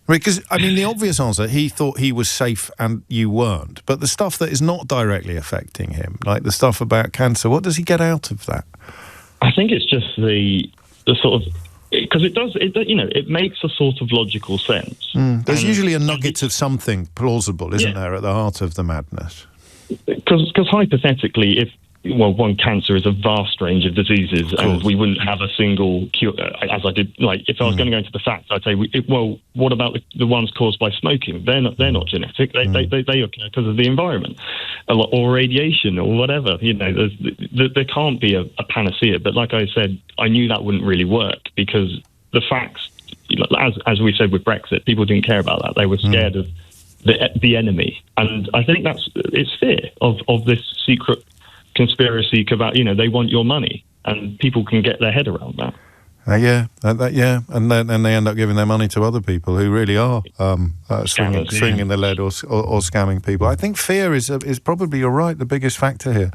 Because, I mean, the obvious answer, he thought he was safe and you weren't. But the stuff that is not directly affecting him, like the stuff about cancer, what does he get out of that? I think it's just the sort of... Because it makes a sort of logical sense. There's usually a nugget of something plausible, isn't there, at the heart of the madness? Because hypothetically, one, cancer is a vast range of diseases, and we wouldn't have a single cure. As I did, like, if I was going to go into the facts, I'd say, what about the ones caused by smoking? They're not genetic. They occur because of the environment, or radiation, or whatever. You know, there can't be a panacea. But like I said, I knew that wouldn't really work because the facts, as we said with Brexit, people didn't care about that. They were scared of the enemy, and I think it's fear of this secret conspiracy about, you know, they want your money, and people can get their head around that. And then they end up giving their money to other people who really are swinging the lead or scamming people. I think fear is probably, you're right, the biggest factor here.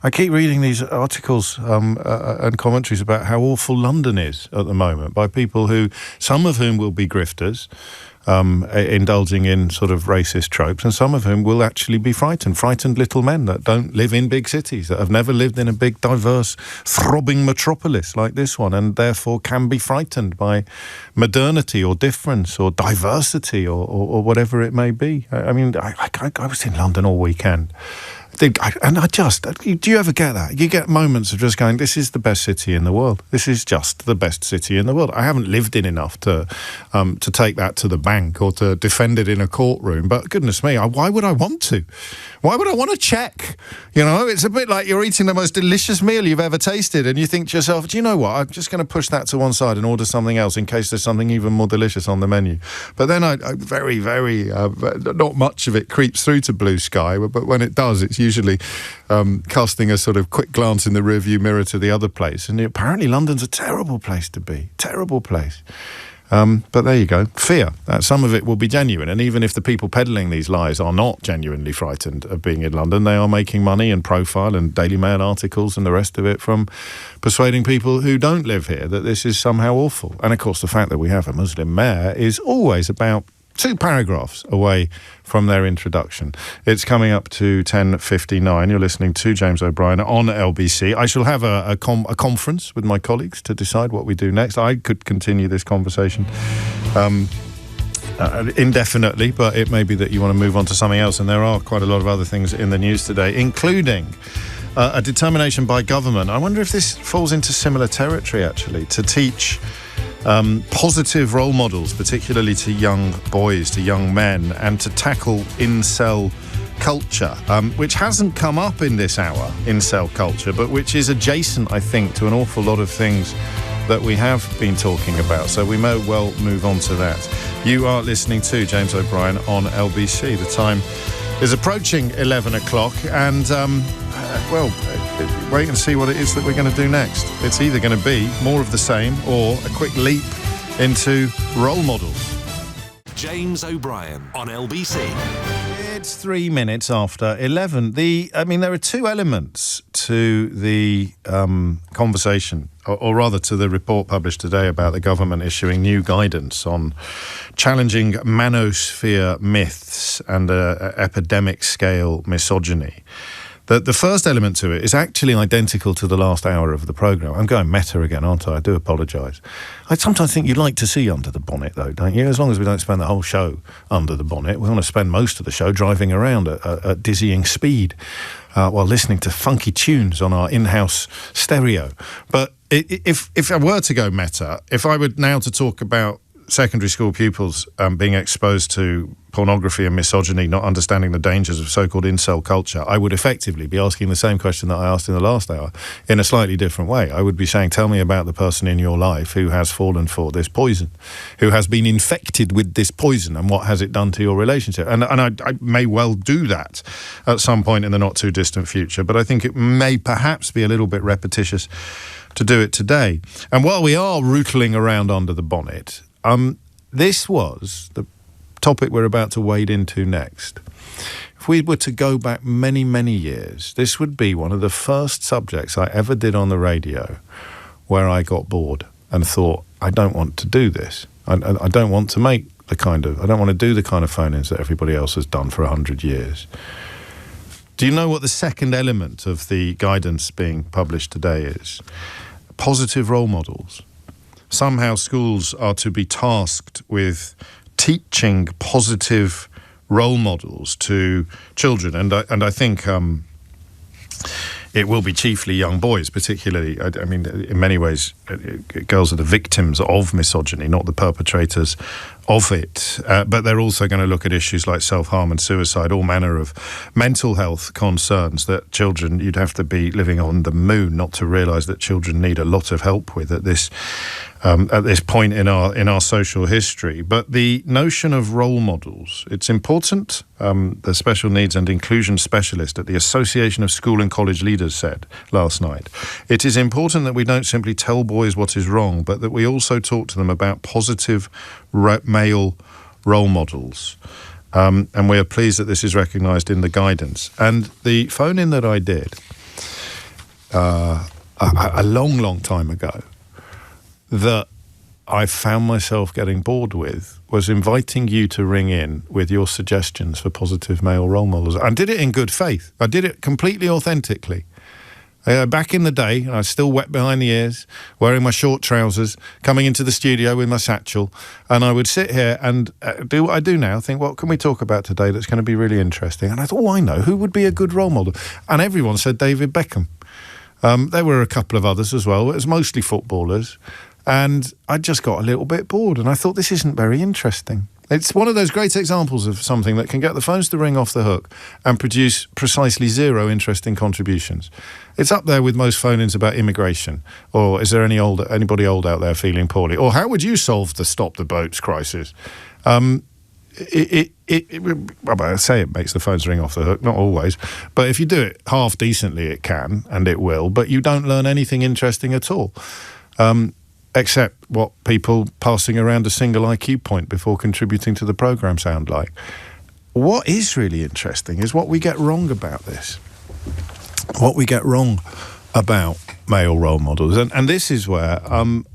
I keep reading these articles and commentaries about how awful London is at the moment by people who, some of whom will be grifters, indulging in sort of racist tropes, and some of whom will actually be frightened little men that don't live in big cities, that have never lived in a big, diverse, throbbing metropolis like this one, and therefore can be frightened by modernity or difference or diversity or whatever it may be. I mean, I was in London all weekend. Do you ever get that? You get moments of just going, this is the best city in the world. This is just the best city in the world. I haven't lived in enough to take that to the bank or to defend it in a courtroom, but goodness me, why would I want to? Why would I want to check? You know, it's a bit like you're eating the most delicious meal you've ever tasted and you think to yourself, do you know what? I'm just going to push that to one side and order something else in case there's something even more delicious on the menu. But then I very, very, not much of it creeps through to blue sky, but when it does, it's usually casting a sort of quick glance in the rearview mirror to the other place. And apparently London's a terrible place to be. Terrible place. But there you go. Fear. Some of it will be genuine. And even if the people peddling these lies are not genuinely frightened of being in London, they are making money and profile and Daily Mail articles and the rest of it from persuading people who don't live here that this is somehow awful. And of course, the fact that we have a Muslim mayor is always about 2 paragraphs away from their introduction. It's coming up to 10:59. You're listening to James O'Brien on LBC. I shall have a conference with my colleagues to decide what we do next. I could continue this conversation indefinitely, but it may be that you want to move on to something else, and there are quite a lot of other things in the news today, including a determination by government. I wonder if this falls into similar territory, actually, to teach positive role models, particularly to young boys, to young men, and to tackle incel culture, which hasn't come up in this hour, incel culture, but which is adjacent, I think, to an awful lot of things that we have been talking about. So we may well move on to that. You are listening to James O'Brien on LBC. The time is approaching 11 o'clock, and wait and see what it is that we're going to do next. It's either going to be more of the same or a quick leap into role models. James O'Brien on LBC. It's 3 minutes after 11. There are 2 elements to the conversation, or rather to the report published today about the government issuing new guidance on challenging manosphere myths and epidemic-scale misogyny. The first element to it is actually identical to the last hour of the programme. I'm going meta again, aren't I? I do apologise. I sometimes think you'd like to see Under the Bonnet, though, don't you? As long as we don't spend the whole show under the bonnet. We want to spend most of the show driving around at dizzying speed while listening to funky tunes on our in-house stereo. But if I were to go meta, if I were now to talk about secondary school pupils being exposed to pornography and misogyny, not understanding the dangers of so-called incel culture, I would effectively be asking the same question that I asked in the last hour in a slightly different way. I would be saying, tell me about the person in your life who has fallen for this poison, who has been infected with this poison, and what has it done to your relationship? And I may well do that at some point in the not-too-distant future, but I think it may perhaps be a little bit repetitious to do it today. And while we are rootling around under the bonnet, this was the topic we're about to wade into next. If we were to go back many, many years, this would be one of the first subjects I ever did on the radio where I got bored and thought, I don't want to do this. I don't want to make I don't want to do the kind of phone-ins that everybody else has done for 100 years. Do you know what the second element of the guidance being published today is? Positive role models. Somehow schools are to be tasked with teaching positive role models to children, and I think it will be chiefly young boys, particularly. I mean, in many ways, girls are the victims of misogyny, not the perpetrators of it. But they're also going to look at issues like self-harm and suicide, all manner of mental health concerns that children, you'd have to be living on the moon not to realise that children need a lot of help with at this point in our social history. But the notion of role models, it's important. The special needs and inclusion specialist at the Association of School and College Leaders said last night, it is important that we don't simply tell boys what is wrong, but that we also talk to them about positive male role models. And we are pleased that this is recognised in the guidance. And the phone-in that I did a long, long time ago, that I found myself getting bored with, was inviting you to ring in with your suggestions for positive male role models. I did it in good faith. I did it completely authentically. Back in the day, I was still wet behind the ears, wearing my short trousers, coming into the studio with my satchel, and I would sit here and do what I do now, think, what can we talk about today that's going to be really interesting? And I thought, I know, who would be a good role model? And everyone said David Beckham. There were a couple of others as well. It was mostly footballers. And I just got a little bit bored, and I thought, this isn't very interesting. It's one of those great examples of something that can get the phones to ring off the hook and produce precisely zero interesting contributions. It's up there with most phone-ins about immigration, or is there anybody old out there feeling poorly, or how would you solve the stop the boats crisis? I say it makes the phones ring off the hook, not always, but if you do it half decently, it can, and it will, but you don't learn anything interesting at all. Except what people passing around a single IQ point before contributing to the programme sound like. What is really interesting is what we get wrong about this. What we get wrong about male role models. And this is where I'm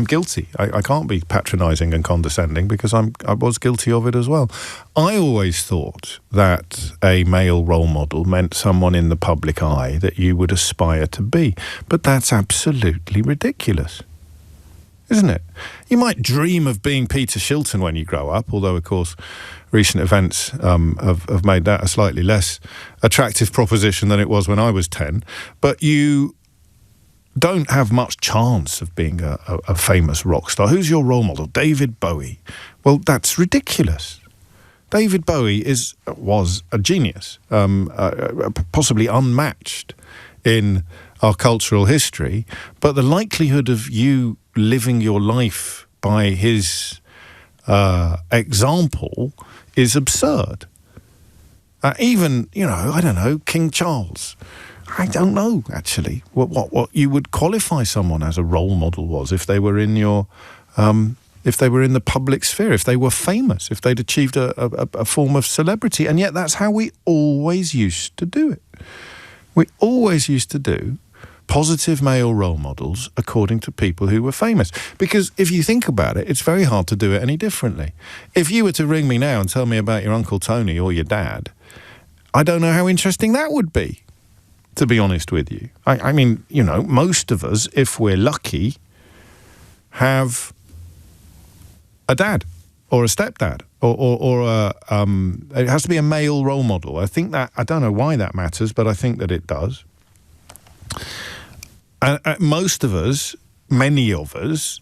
guilty. I can't be patronising and condescending because I was guilty of it as well. I always thought that a male role model meant someone in the public eye that you would aspire to be. But that's absolutely ridiculous, isn't it? You might dream of being Peter Shilton when you grow up, although, of course, recent events have made that a slightly less attractive proposition than it was when I was 10. But you don't have much chance of being a famous rock star. Who's your role model? David Bowie. Well, that's ridiculous. David Bowie was a genius, possibly unmatched in our cultural history, but the likelihood of you living your life by his example is absurd. Even, I don't know, King Charles. I don't know, actually, what you would qualify someone as a role model was if they were in if they were in the public sphere, if they were famous, if they'd achieved a form of celebrity. And yet that's how we always used to do it. We always used to do positive male role models according to people who were famous. Because if you think about it, it's very hard to do it any differently. If you were to ring me now and tell me about your Uncle Tony or your dad, I don't know how interesting that would be. to be honest with you. I mean, you know, most of us, if we're lucky, have a dad or a stepdad or it has to be a male role model. I think that, I don't know why that matters, but I think that it does. Most of us, many of us,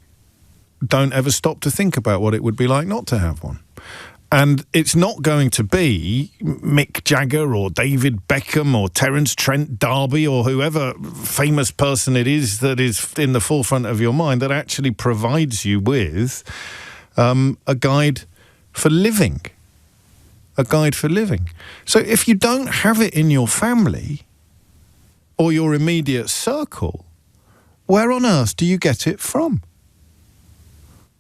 don't ever stop to think about what it would be like not to have one. And it's not going to be Mick Jagger or David Beckham or Terence Trent D'Arby or whoever famous person it is that is in the forefront of your mind that actually provides you with a guide for living. A guide for living. So if you don't have it in your family or your immediate circle, where on earth do you get it from?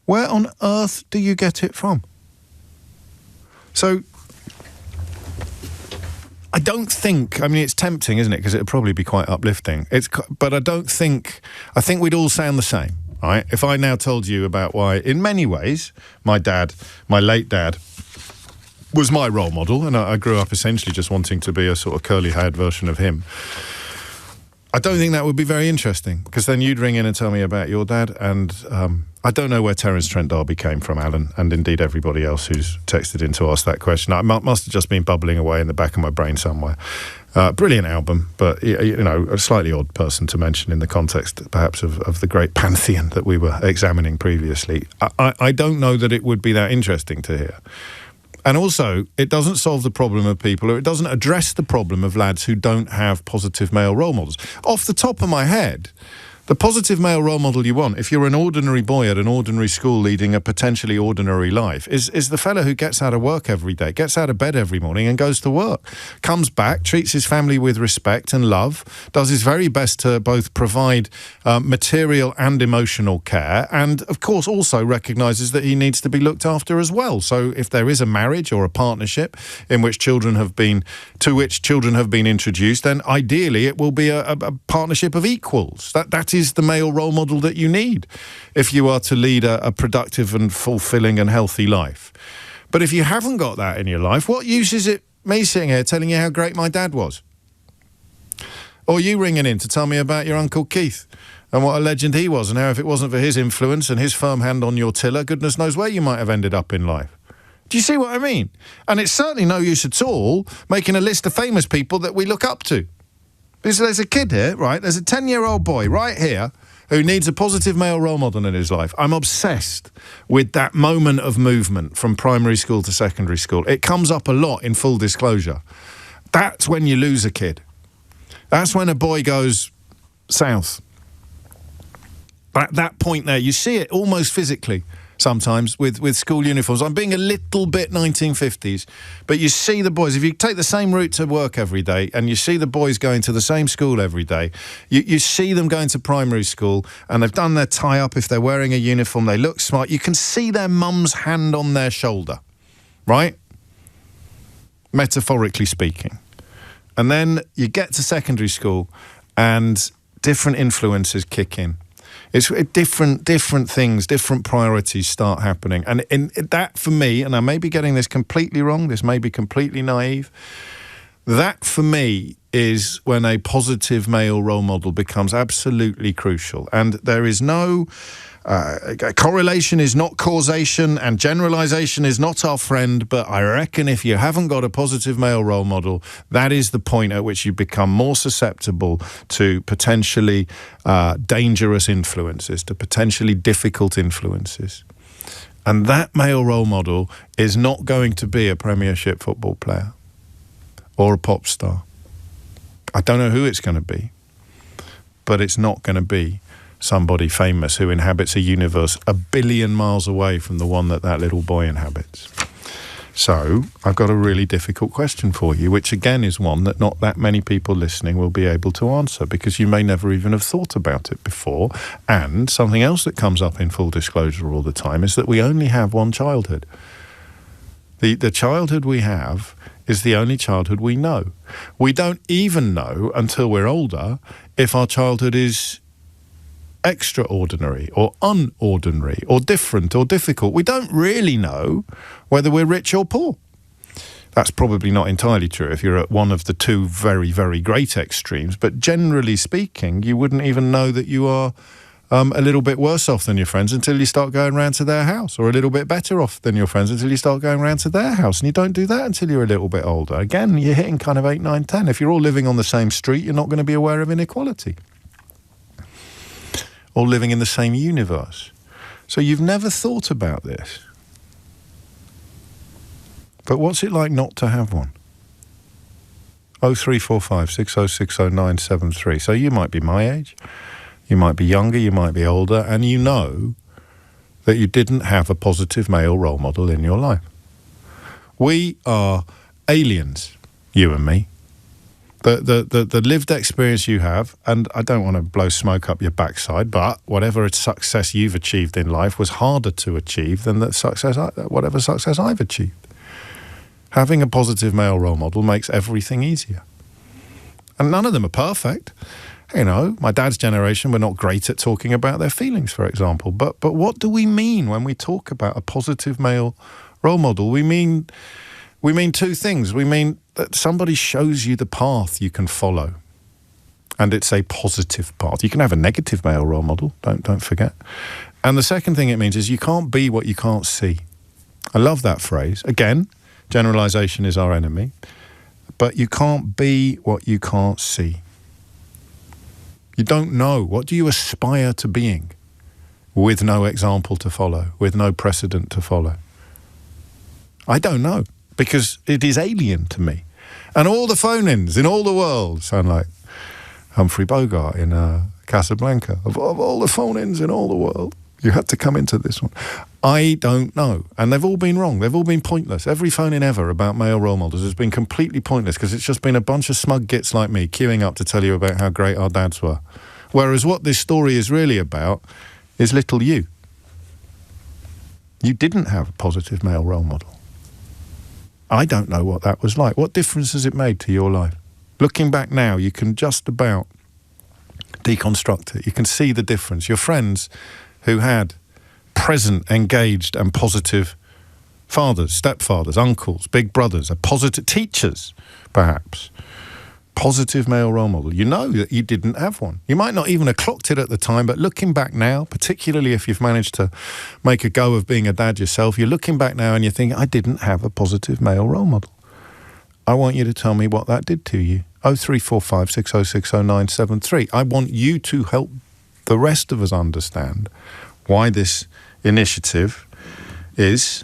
Where on earth do you get it from? So, I don't think, I mean, it's tempting, isn't it? Because it would probably be quite uplifting. But I think we'd all sound the same, right? If I now told you about why, in many ways, my late dad, was my role model, and I grew up essentially just wanting to be a sort of curly-haired version of him. I don't think that would be very interesting, because then you'd ring in and tell me about your dad, and I don't know where Terence Trent D'Arby came from, Alan, and indeed everybody else who's texted in to ask that question. I must have just been bubbling away in the back of my brain somewhere. Brilliant album, but, you know, a slightly odd person to mention in the context, perhaps, of the great pantheon that we were examining previously. I don't know that it would be that interesting to hear. And also, it doesn't solve the problem of people, or it doesn't address the problem of lads who don't have positive male role models. Off the top of my head, the positive male role model you want, if you're an ordinary boy at an ordinary school leading a potentially ordinary life, is the fella who gets out of work every day, gets out of bed every morning and goes to work, comes back, treats his family with respect and love, does his very best to both provide material and emotional care, and of course also recognises that he needs to be looked after as well. So if there is a marriage or a partnership in which children have been introduced, then ideally it will be a partnership of equals. That is the male role model that you need if you are to lead a productive and fulfilling and healthy life. But if you haven't got that in your life, what use is it me sitting here telling you how great my dad was? Or you ringing in to tell me about your Uncle Keith and what a legend he was, and how if it wasn't for his influence and his firm hand on your tiller, goodness knows where you might have ended up in life. Do you see what I mean? And it's certainly no use at all making a list of famous people that we look up to. Because there's a kid here, right? There's a 10-year-old boy right here who needs a positive male role model in his life. I'm obsessed with that moment of movement from primary school to secondary school. It comes up a lot in full disclosure. That's when you lose a kid. That's when a boy goes south. At that point there, you see it almost physically sometimes with school uniforms. I'm being a little bit 1950s, but you see the boys. If you take the same route to work every day and you see the boys going to the same school every day, you see them going to primary school and they've done their tie-up. If they're wearing a uniform, they look smart. You can see their mum's hand on their shoulder, right? Metaphorically speaking. And then you get to secondary school and different influences kick in. It's different things, different priorities start happening. And in that, for me, and I may be getting this completely wrong, this may be completely naive, that for me is when a positive male role model becomes absolutely crucial. And there is no... correlation is not causation, and generalization is not our friend, but I reckon if you haven't got a positive male role model, that is the point at which you become more susceptible to potentially dangerous influences, to potentially difficult influences. And that male role model is not going to be a Premiership football player or a pop star. I don't know who it's going to be, but it's not going to be somebody famous who inhabits a universe 1 billion miles away from the one that little boy inhabits. So I've got a really difficult question for you, which again is one that not that many people listening will be able to answer, because you may never even have thought about it before. And something else that comes up in full disclosure all the time is that we only have one childhood. The childhood we have is the only childhood we know. We don't even know until we're older if our childhood is extraordinary or unordinary or different or difficult. We don't really know whether we're rich or poor. That's probably not entirely true if you're at one of the two very, very great extremes. But generally speaking, you wouldn't even know that you are a little bit worse off than your friends until you start going round to their house, or a little bit better off than your friends until you start going round to their house. And you don't do that until you're a little bit older. Again, you're hitting kind of 8, 9, 10. If you're all living on the same street, you're not going to be aware of inequality. Or living in the same universe. So you've never thought about this. But what's it like not to have one? 0345 6060 973. So you might be my age, you might be younger, you might be older, and you know that you didn't have a positive male role model in your life. We are aliens, you and me. The lived experience you have, and I don't want to blow smoke up your backside, but whatever success you've achieved in life was harder to achieve than whatever success I've achieved. Having a positive male role model makes everything easier. And none of them are perfect. You know, my dad's generation were not great at talking about their feelings, for example. But what do we mean when we talk about a positive male role model? We mean two things. We mean that somebody shows you the path you can follow. And it's a positive path. You can have a negative male role model, don't forget. And the second thing it means is you can't be what you can't see. I love that phrase. Again, generalization is our enemy, but you can't be what you can't see. You don't know. What do you aspire to being with no example to follow, with no precedent to follow? I don't know, because it is alien to me. And all the phone-ins in all the world sound like Humphrey Bogart in Casablanca. Of all the phone-ins in all the world, you had to come into this one. I don't know. And they've all been wrong. They've all been pointless. Every phone-in ever about male role models has been completely pointless because it's just been a bunch of smug gits like me queuing up to tell you about how great our dads were. Whereas what this story is really about is little you. You didn't have a positive male role model. I don't know what that was like. What difference has it made to your life? Looking back now, you can just about deconstruct it. You can see the difference. Your friends who had present, engaged and positive fathers, stepfathers, uncles, big brothers, positive teachers, perhaps. Positive male role model. You know that you didn't have one. You might not even have clocked it at the time, but looking back now, particularly if you've managed to make a go of being a dad yourself, you're looking back now and you're thinking, I didn't have a positive male role model. I want you to tell me what that did to you. 0345 6060 973. I want you to help the rest of us understand why this initiative is,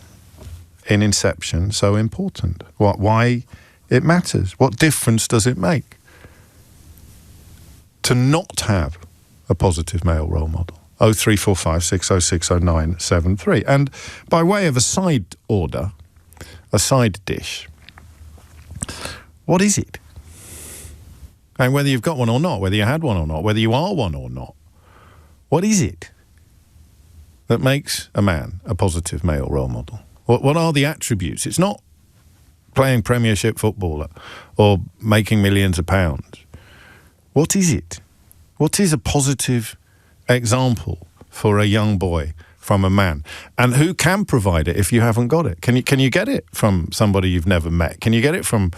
in inception, so important. Why it matters. What difference does it make to not have a positive male role model? 0345 6060 973. And by way of a side order, a side dish, what is it? And whether you've got one or not, whether you had one or not, whether you are one or not, what is it that makes a man a positive male role model? What are the attributes? It's not playing Premiership footballer or making millions of pounds. What is it? What is a positive example for a young boy from a man? And who can provide it if you haven't got it? Can you get it from somebody you've never met? Can you get it from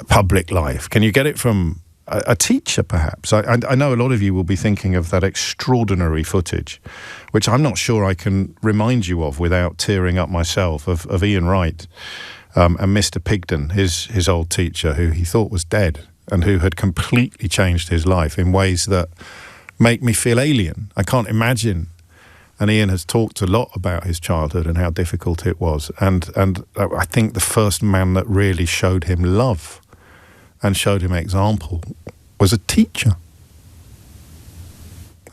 public life? Can you get it from a teacher, perhaps? I know a lot of you will be thinking of that extraordinary footage, which I'm not sure I can remind you of without tearing up myself, of Ian Wright and Mr. Pigden, his old teacher, who he thought was dead and who had completely changed his life in ways that make me feel alien. I can't imagine. And Ian has talked a lot about his childhood and how difficult it was. And I think the first man that really showed him love and showed him example was a teacher.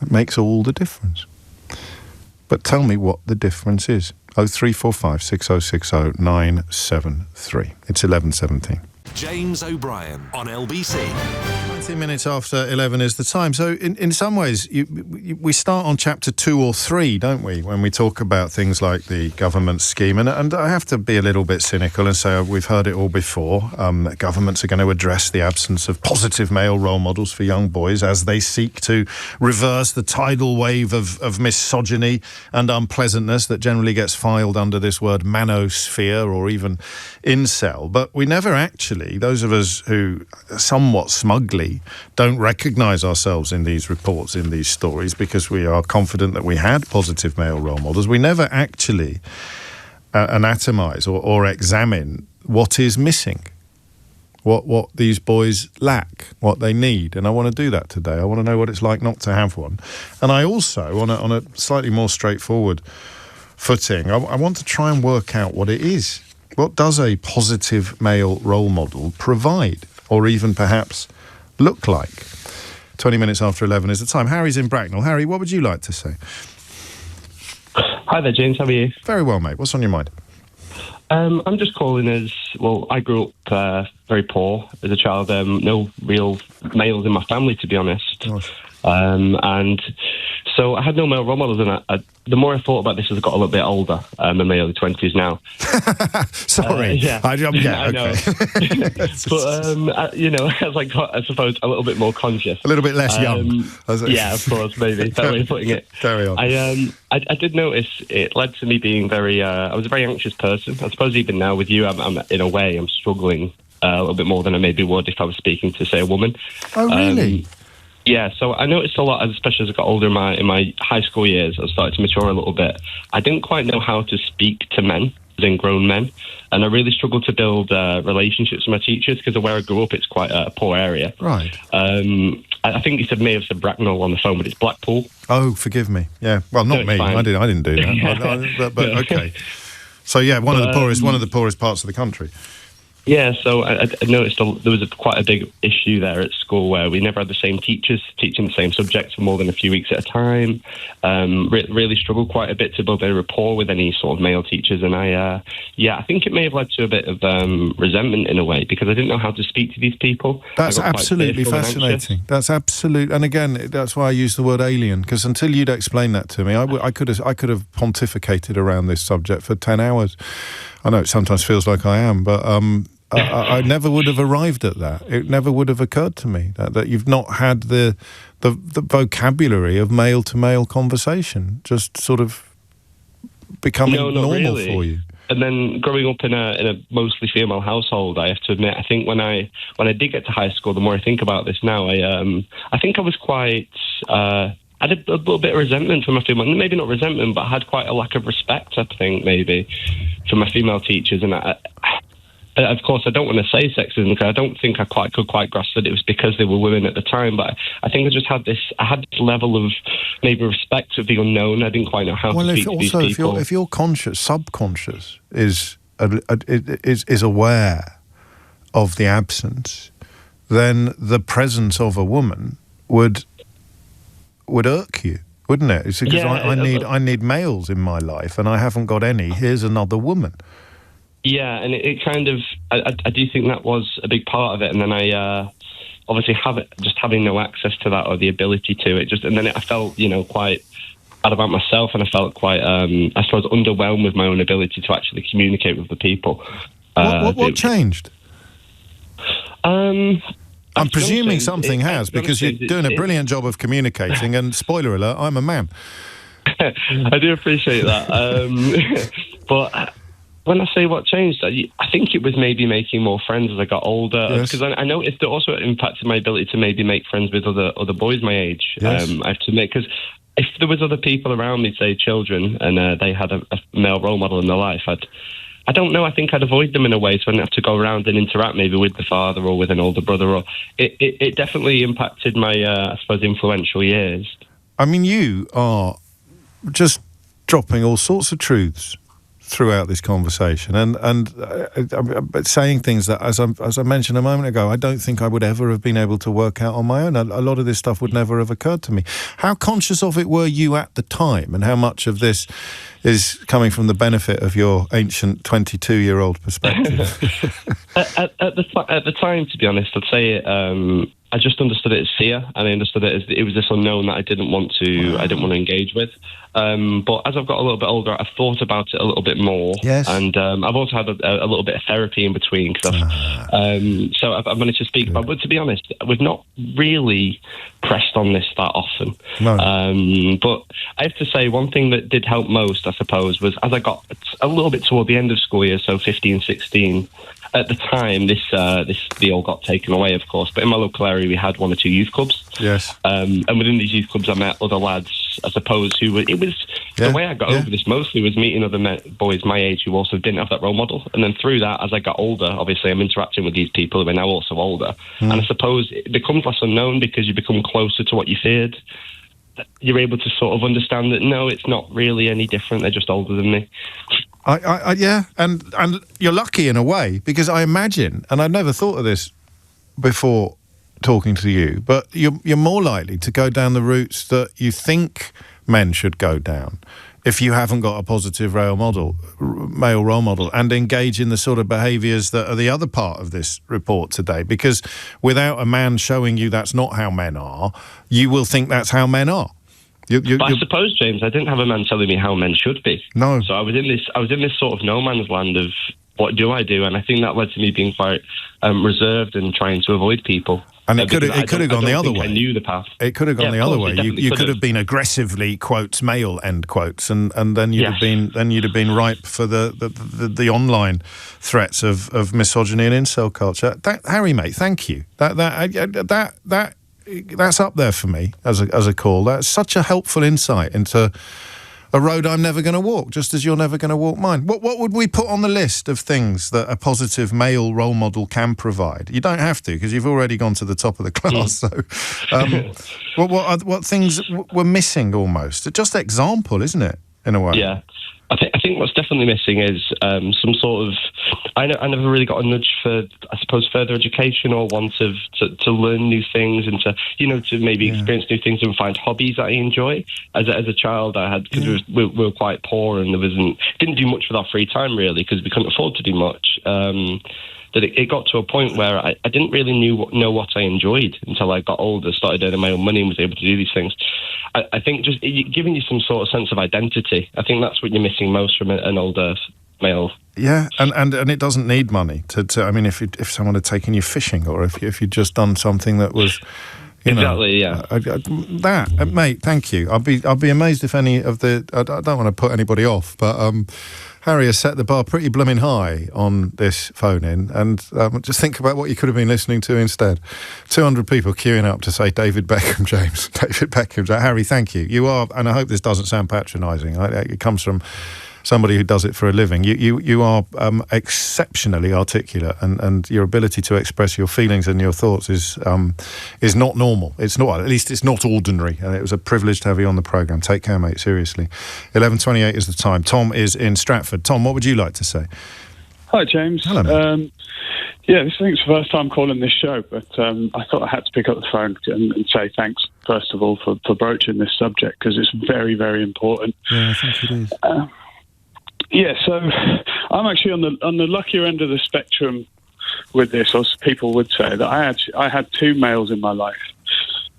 It makes all the difference. But tell me what the difference is. 0345 6060 973. It's 11:17. James O'Brien on LBC. 15 minutes after 11 is the time. So in some ways, we start on chapter 2 or 3, don't we, when we talk about things like the government scheme. And I have to be a little bit cynical and say we've heard it all before. Governments are going to address the absence of positive male role models for young boys as they seek to reverse the tidal wave of misogyny and unpleasantness that generally gets filed under this word manosphere or even incel. But we never actually, those of us who somewhat smugly don't recognise ourselves in these reports, in these stories, because we are confident that we had positive male role models, we never actually anatomise or examine what is missing, what these boys lack, what they need. And I want to do that today. I want to know what it's like not to have one. And I also, on a slightly more straightforward footing, I want to try and work out what it is. What does a positive male role model provide, or even perhaps look like? 20 minutes after 11 is the time. Harry's in Bracknell. Harry, what would you like to say? Hi there, James. How are you? Very well, mate. What's on your mind? I'm just calling as, well, I grew up very poor as a child. No real males in my family, to be honest. And so I had no male role models, and the more I thought about this as I got a little bit older, I'm in my early 20s now. Sorry. Yeah. I know. But, as I got, I suppose, a little bit more conscious. A little bit less young. Yeah, of course, maybe. That way of putting it. Carry on. I did notice it led to me being I was a very anxious person. I suppose even now with you, I'm in a way, I'm struggling a little bit more than I maybe would if I was speaking to, say, a woman. Oh, really? Yeah, so I noticed a lot, especially as I got older in my high school years, I started to mature a little bit. I didn't quite know how to speak to men, as in grown men, and I really struggled to build relationships with my teachers because of where I grew up. It's quite a poor area. Right. I think you may have said Bracknell on the phone, but it's Blackpool. Oh, forgive me. Yeah, well, not me. Fine. I didn't do that. but okay. So yeah, one of the poorest parts of the country. Yeah, so I noticed there was quite a big issue there at school where we never had the same teachers teaching the same subjects for more than a few weeks at a time. Really struggled quite a bit to build a rapport with any sort of male teachers, and I think it may have led to a bit of resentment in a way because I didn't know how to speak to these people. That's absolutely fascinating. That's absolute, and again, that's why I use the word alien, because until you'd explained that to me, I could have pontificated around this subject for 10 hours. I know it sometimes feels like I am, but I never would have arrived at that. It never would have occurred to me that you've not had the vocabulary of male-to-male conversation just sort of becoming normal really. For you. And then growing up in a mostly female household, I have to admit, I think when I did get to high school, the more I think about this now, I think I was quite... I had a little bit of resentment for my female, maybe not resentment, but I had quite a lack of respect, I think, maybe, for my female teachers. And of course, I don't want to say sexism because I don't think I could quite grasp that it was because they were women at the time. But I think I just had this level of maybe respect of the unknown. I didn't quite know how to speak to these people. If your subconscious is aware of the absence, then the presence of a woman would irk you, wouldn't it? It's because I need males in my life and I haven't got any. Here's another woman. Yeah, and it kind of, I do think that was a big part of it. And then I obviously having no access to that or the ability to it, and then I felt, quite bad about myself, and I felt quite, I suppose, underwhelmed with my own ability to actually communicate with the people. What changed? I'm presuming something has, because you're doing a brilliant job of communicating, and spoiler alert, I'm a man. I do appreciate that. But when I say what changed, I think it was maybe making more friends as I got older, because I noticed it also impacted my ability to maybe make friends with other boys my age. Yes. I have to admit, because if there was other people around me, say children, and they had a male role model in their life, I don't know, I think I'd avoid them in a way, so I didn't have to go around and interact maybe with the father or with an older brother. Or it definitely impacted my, I suppose, influential years. I mean, you are just dropping all sorts of truths throughout this conversation, and saying things that, as I mentioned a moment ago, I don't think I would ever have been able to work out on my own. A lot of this stuff would never have occurred to me. How conscious of it were you at the time, and how much of this is coming from the benefit of your ancient 22-year-old perspective? At the time, to be honest, I'd say I just understood it as fear, and I understood it as it was this unknown that I didn't want to engage with. But as I've got a little bit older, I've thought about it a little bit more. Yes. And I've also had a little bit of therapy in between, so I've managed to speak about. But to be honest, we've not really pressed on this that often. No. But I have to say, one thing that did help most, I suppose, was as I got a little bit toward the end of school year, so 15, 16. At the time, this deal got taken away, of course. But in my local area, we had 1 or 2 youth clubs. Yes. And within these youth clubs, I met other lads, I suppose, the way I got over this mostly was meeting other boys my age who also didn't have that role model. And then through that, as I got older, obviously I'm interacting with these people who are now also older. And I suppose it becomes less unknown because you become closer to what you feared. You're able to sort of understand that, no, it's not really any different. They're just older than me. Yeah, and you're lucky in a way, because I imagine, and I've never thought of this before talking to you, but you're more likely to go down the routes that you think men should go down if you haven't got a positive male role model, and engage in the sort of behaviours that are the other part of this report today. Because without a man showing you that's not how men are, you will think that's how men are. But I suppose, James, I didn't have a man telling me how men should be. No. So I was in this sort of no man's land of what do I do, and I think that led to me being quite reserved and trying to avoid people. And it could have gone the other way. I knew the path. It could have gone the other way. You could have been aggressively quotes male end quotes, and then you'd have been ripe for the online threats of misogyny and incel culture. Harry, mate, thank you. That's up there for me as a call. That's such a helpful insight into a road I'm never going to walk, just as you're never going to walk mine. What would we put on the list of things that a positive male role model can provide? You don't have to, because you've already gone to the top of the class. So, what things were missing almost? Just example, isn't it, in a way? Yeah. I think what's definitely missing is some sort of... I never really got a nudge for, I suppose, further education or want to learn new things and to maybe experience new things and find hobbies that I enjoy. As a child, I had, because we were quite poor and didn't do much with our free time really, because we couldn't afford to do much. That it got to a point where I didn't really know what I enjoyed until I got older, started earning my own money and was able to do these things. I think just giving you some sort of sense of identity, I think that's what you're missing most from an older male. Yeah, and it doesn't need money to I mean, if someone had taken you fishing, or if you'd just done something that was... Exactly, yeah. Mate, thank you. I'd be amazed if any of the... I don't want to put anybody off, but Harry has set the bar pretty blooming high on this phone-in, and just think about what you could have been listening to instead. 200 people queuing up to say David Beckham, James. David Beckham. Harry, thank you. You are, and I hope this doesn't sound patronising, it comes from somebody who does it for a living. You are exceptionally articulate, and your ability to express your feelings and your thoughts is not normal. It's not, at least it's not ordinary, and it was a privilege to have you on the programme. Take care, mate, seriously. 11:28 is the time. Tom is in Stratford. Tom, what would you like to say? Hi, James. Hello, mate. Yeah, this is the first time calling this show, but I thought I had to pick up the phone and say thanks, first of all, for broaching this subject, because it's very, very important. Yeah, I think it is. Yeah, so I'm actually on the luckier end of the spectrum with this, or people would say that I had 2 males in my life,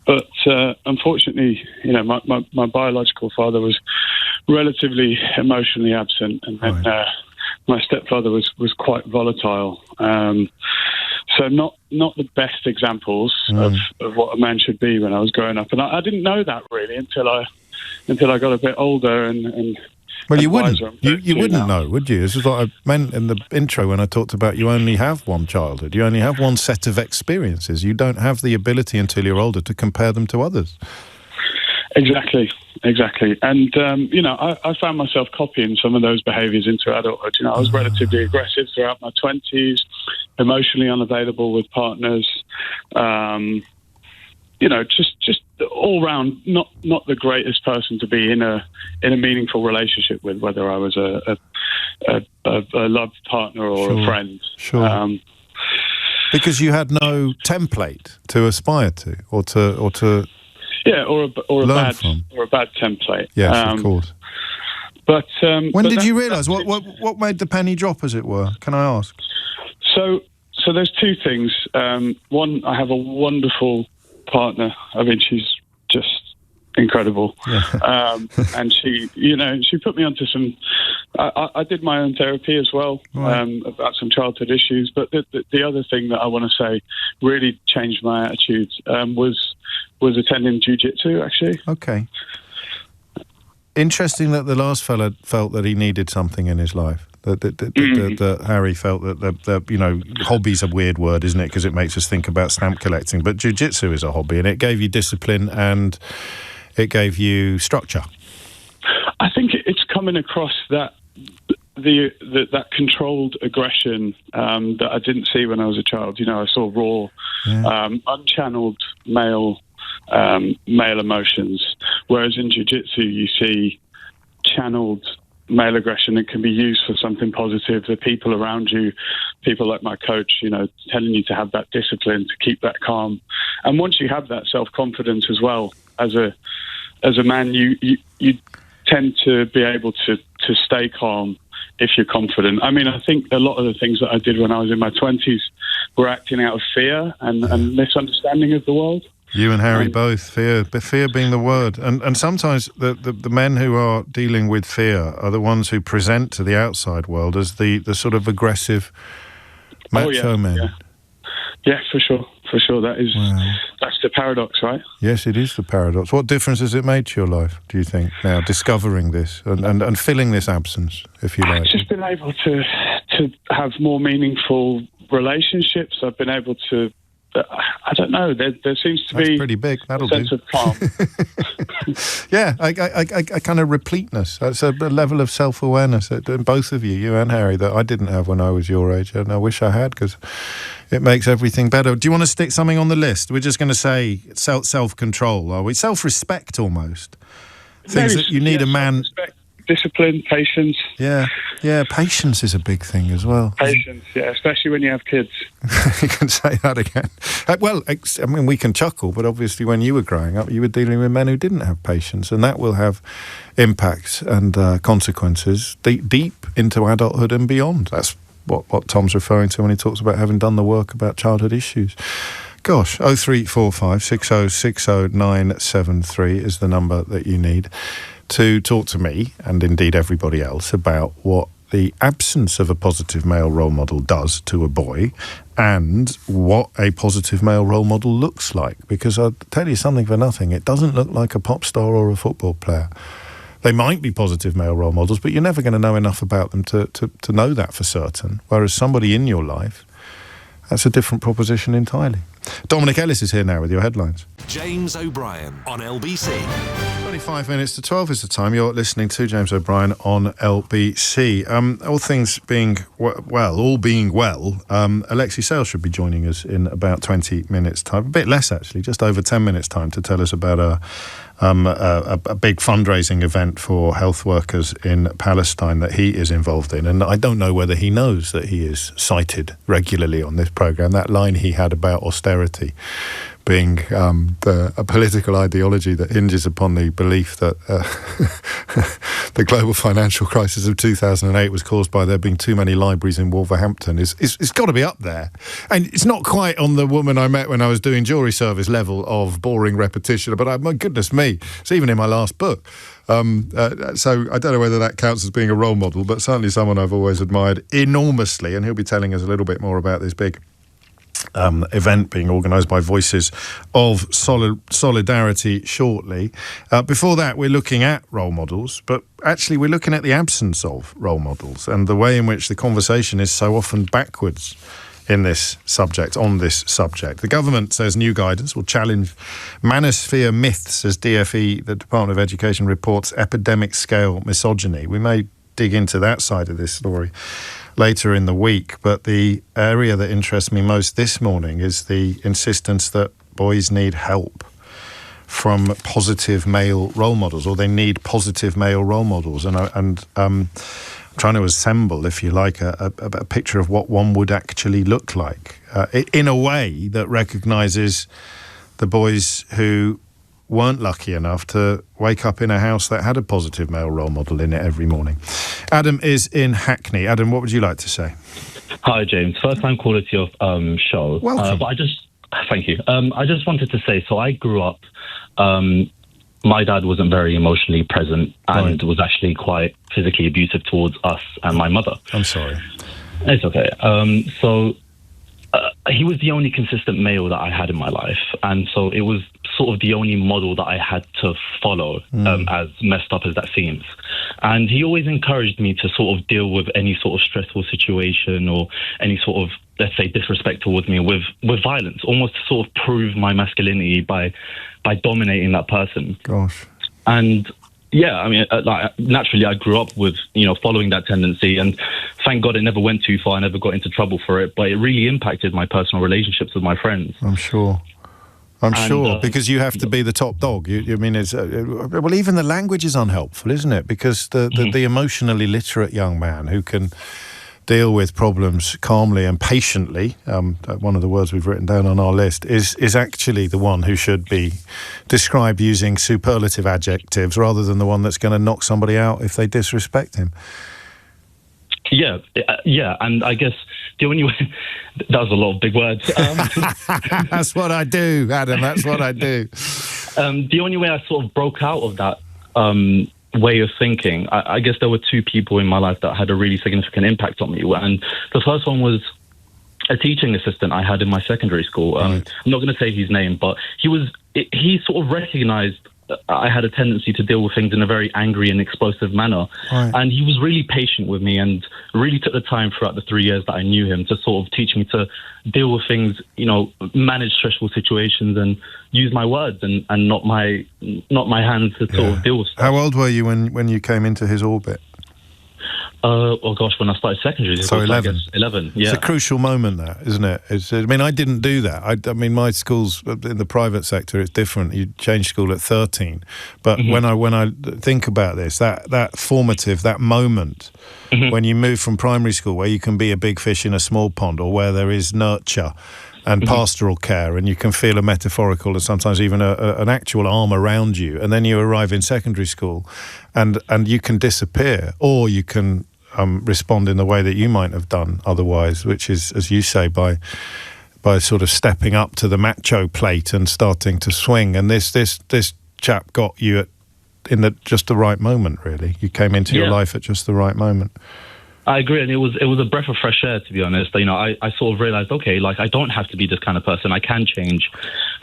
but unfortunately, my biological father was relatively emotionally absent, and then my stepfather was quite volatile. So not the best examples of what a man should be when I was growing up, and I didn't know that really until I got a bit older and. Well, you wouldn't. You wouldn't know, would you? This is what I meant in the intro when I talked about you only have one childhood. You only have one set of experiences. You don't have the ability until you're older to compare them to others. Exactly. And, I found myself copying some of those behaviours into adulthood. I was relatively aggressive throughout my 20s, emotionally unavailable with partners, just all round not the greatest person to be in a meaningful relationship with, whether I was a love partner or a friend. Sure. Because you had no template to aspire to, or to or a bad template. Yes, of course. But when did you realise? What made the penny drop, as it were? Can I ask? So So there's two things. One, I have a wonderful partner. I mean, she's just incredible. Yeah. And she put me onto some... I did my own therapy as well, right. About some childhood issues. But the other thing that I want to say really changed my attitude was attending jiu-jitsu, actually. Okay. Interesting that the last fella felt that he needed something in his life. That Harry felt that hobby's a weird word, isn't it? Because it makes us think about stamp collecting. But jiu-jitsu is a hobby, and it gave you discipline and it gave you structure. I think it's coming across that that controlled aggression that I didn't see when I was a child. I saw raw, unchanneled male emotions, whereas in jiu-jitsu you see channeled male aggression that can be used for something positive. The people around you, people like my coach, telling you to have that discipline, to keep that calm. And once you have that self-confidence as well, as a man, you tend to be able to stay calm if you're confident. I mean, I think a lot of the things that I did when I was in my 20s were acting out of fear and misunderstanding of the world. You and Harry both, fear being the word. And sometimes the men who are dealing with fear are the ones who present to the outside world as the sort of aggressive macho men. Yeah, for sure. For sure. That's the paradox, right? Yes, it is the paradox. What difference has it made to your life, do you think, now, discovering this and filling this absence, if you like? I've just been able to have more meaningful relationships. I've been able to... I don't know. There seems to be pretty big. That'll a sense of calm. Yeah, I kind of repleteness. That's a level of self-awareness that both of you and Harry, that I didn't have when I was your age, and I wish I had, because it makes everything better. Do you want to stick something on the list? We're just going to say self-control, are we? Self-respect, almost. Things that you need a man... Discipline, patience. Yeah, patience is a big thing as well. Patience, yeah, especially when you have kids. You can say that again. Well, I mean, we can chuckle, but obviously when you were growing up, you were dealing with men who didn't have patience, and that will have impacts and consequences deep into adulthood and beyond. That's what Tom's referring to when he talks about having done the work about childhood issues. Gosh, 0345 6060 973 is the number that you need to talk to me, and indeed everybody else, about what the absence of a positive male role model does to a boy and what a positive male role model looks like. Because I'll tell you something for nothing, it doesn't look like a pop star or a football player. They might be positive male role models, but you're never going to know enough about them to know that for certain. Whereas somebody in your life, that's a different proposition entirely. Dominic Ellis is here now with your headlines. James O'Brien on LBC. 25 minutes to 12 is the time. You're listening to James O'Brien on LBC. All things being well, Alexei Sayle should be joining us in about 20 minutes' time. A bit less, actually, just over 10 minutes' time, to tell us about a big fundraising event for health workers in Palestine that he is involved in. And I don't know whether he knows that he is cited regularly on this programme. That line he had about austerity being a political ideology that hinges upon the belief that the global financial crisis of 2008 was caused by there being too many libraries in Wolverhampton it's got to be up there. And it's not quite on the woman I met when I was doing jury service level of boring repetition, but my goodness me, it's even in my last book. So I don't know whether that counts as being a role model, but certainly someone I've always admired enormously, and he'll be telling us a little bit more about this big event being organised by Voices of Solidarity shortly. Before that, we're looking at role models, but actually we're looking at the absence of role models and the way in which the conversation is so often backwards on this subject. The government says new guidance will challenge manosphere myths as DFE, the Department of Education, reports epidemic-scale misogyny. We may dig into that side of this story later in the week, but the area that interests me most this morning is the insistence that boys need help from positive male role models, or they need positive male role models. And I'm trying to assemble, if you like, a picture of what one would actually look like in a way that recognises the boys who weren't lucky enough to wake up in a house that had a positive male role model in it every morning. Adam is in Hackney. Adam, what would you like to say? Hi, James. First time caller to your show. Welcome. Thank you. I just wanted to say, so I grew up, my dad wasn't very emotionally present and was actually quite physically abusive towards us and my mother. I'm sorry. It's okay. He was the only consistent male that I had in my life. And so it was sort of the only model that I had to follow, as messed up as that seems. And he always encouraged me to sort of deal with any sort of stressful situation or any sort of, let's say, disrespect towards me with violence, almost to sort of prove my masculinity by dominating that person. Gosh. And yeah, I mean, naturally, I grew up with, following that tendency, and thank God it never went too far. I never got into trouble for it, but it really impacted my personal relationships with my friends. I'm sure, because you have to be the top dog. You mean, well, even the language is unhelpful, isn't it? Because the emotionally literate young man who can deal with problems calmly and patiently, one of the words we've written down on our list, is actually the one who should be described using superlative adjectives rather than the one that's going to knock somebody out if they disrespect him. Yeah, and I guess the only way... That was a lot of big words. That's what I do, Adam, that's what I do. The only way I sort of broke out of that way of thinking, I guess there were two people in my life that had a really significant impact on me. And the first one was a teaching assistant I had in my secondary school. I'm not going to say his name, but he sort of recognized I had a tendency to deal with things in a very angry and explosive manner. Right. And he was really patient with me and really took the time throughout the 3 years that I knew him to sort of teach me to deal with things, manage stressful situations and use my words and not my hands to sort of deal with stuff. How old were you when you came into his orbit? Oh gosh, when I started secondary, so 11. 11. Yeah, it's a crucial moment, that, isn't it? I didn't do that. I mean, my schools in the private sector, it's different. You change school at 13, but when I think about this, that formative, that moment when you move from primary school, where you can be a big fish in a small pond, or where there is nurture and pastoral care, and you can feel a metaphorical and sometimes even an actual arm around you, and then you arrive in secondary school, and you can disappear, or you can respond in the way that you might have done otherwise, which is, as you say, by sort of stepping up to the macho plate and starting to swing. And this chap got you in just the right moment. Really, you came into your life at just the right moment. I agree, and it was a breath of fresh air, to be honest. I sort of realized, okay, I don't have to be this kind of person. I can change.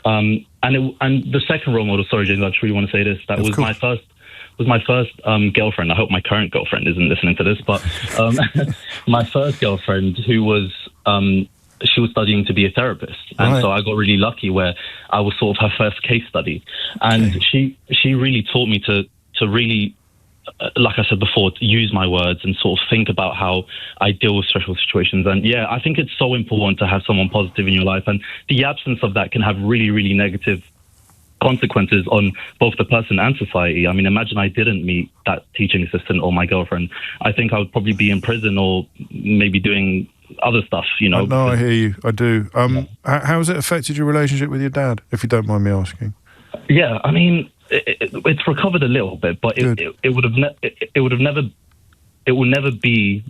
And the second role model, sorry, James, I just really want to say this. That was my first girlfriend. I hope my current girlfriend isn't listening to this, but my first girlfriend, who was she was studying to be a therapist, and so I got really lucky where I was sort of her first case study, and she really taught me to really, like I said before, to use my words and sort of think about how I deal with stressful situations. And yeah, I think it's so important to have someone positive in your life, and the absence of that can have really, really negative consequences on both the person and society. I mean, imagine I didn't meet that teaching assistant or my girlfriend. I think I would probably be in prison or maybe doing other stuff, No, I hear you. I do. How has it affected your relationship with your dad, if you don't mind me asking? Yeah, I mean, it's recovered a little bit, but it will never be.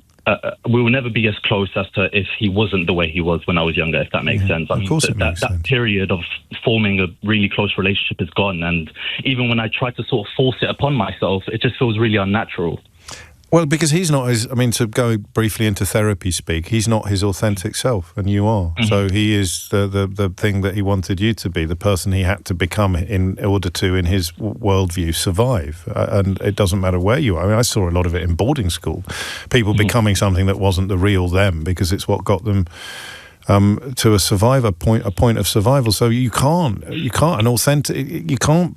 We will never be as close as to if he wasn't the way he was when I was younger, if that makes sense. I mean, that period of forming a really close relationship is gone. And even when I try to sort of force it upon myself, it just feels really unnatural. Well, because he's not to go briefly into therapy speak, he's not his authentic self, and you are. Mm-hmm. So he is the thing that he wanted you to be, the person he had to become in order to, in his worldview, survive. And it doesn't matter where you are. I mean, I saw a lot of it in boarding school, people becoming something that wasn't the real them because it's what got them to a point of survival. So you can't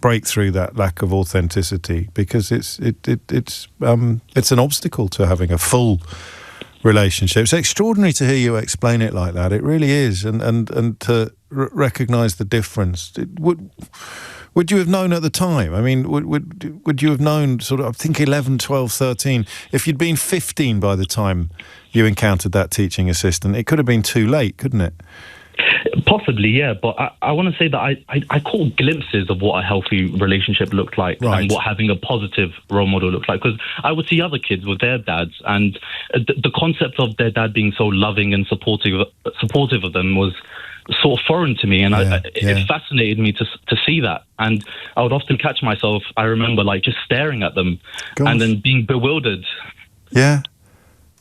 break through that lack of authenticity because it's an obstacle to having a full relationship. It's extraordinary to hear you explain it like that. It really is, and to recognise the difference. Would you have known at the time? I mean, would you have known sort of, I think 11, 12, 13, if you'd been 15 by the time you encountered that teaching assistant, it could have been too late, couldn't it? Possibly, yeah. But I want to say that I caught glimpses of what a healthy relationship looked like and what having a positive role model looked like. Because I would see other kids with their dads, and the concept of their dad being so loving and supportive of them was sort of foreign to me, and it fascinated me to see that. And I would often catch myself, I remember, like, just staring at them and then being bewildered.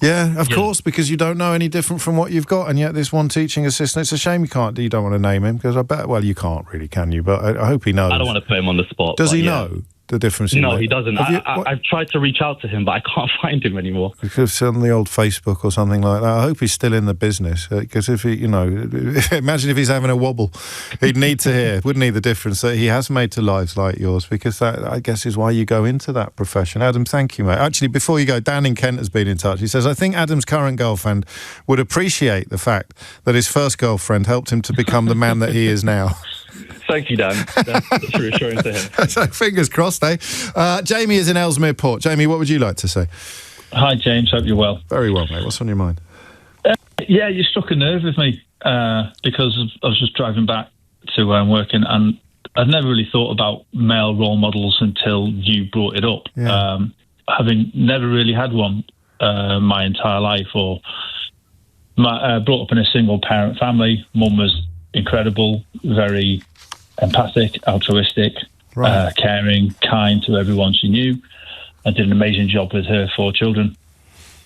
Yeah, of course, because you don't know any different from what you've got, and yet this one teaching assistant, it's a shame you don't want to name him, because I bet, well, you can't really, can you? But I hope he knows. I don't want to put him on the spot. Does he know the difference? No, he doesn't. I've tried to reach out to him, but I can't find him anymore. Because it's on the old Facebook or something like that. I hope he's still in the business, because if he, imagine if he's having a wobble, he'd need to hear, wouldn't he, the difference that he has made to lives like yours, because that, I guess, is why you go into that profession. Adam, thank you, mate. Actually, before you go, Dan in Kent has been in touch. He says, I think Adam's current girlfriend would appreciate the fact that his first girlfriend helped him to become the man that he is now. Thank you, Dan. That's reassuring to him. So, fingers crossed, eh? Jamie is in Ellesmere Port. Jamie, what would you like to say? Hi, James. Hope you're well. Very well, mate. What's on your mind? Yeah, you struck a nerve with me because I was just driving back to where I'm working, and I'd never really thought about male role models until you brought it up. Yeah. Having never really had one my entire life, or brought up in a single-parent family. Mum was incredible, very empathic, altruistic, caring, kind to everyone she knew. I did an amazing job with her 4 children.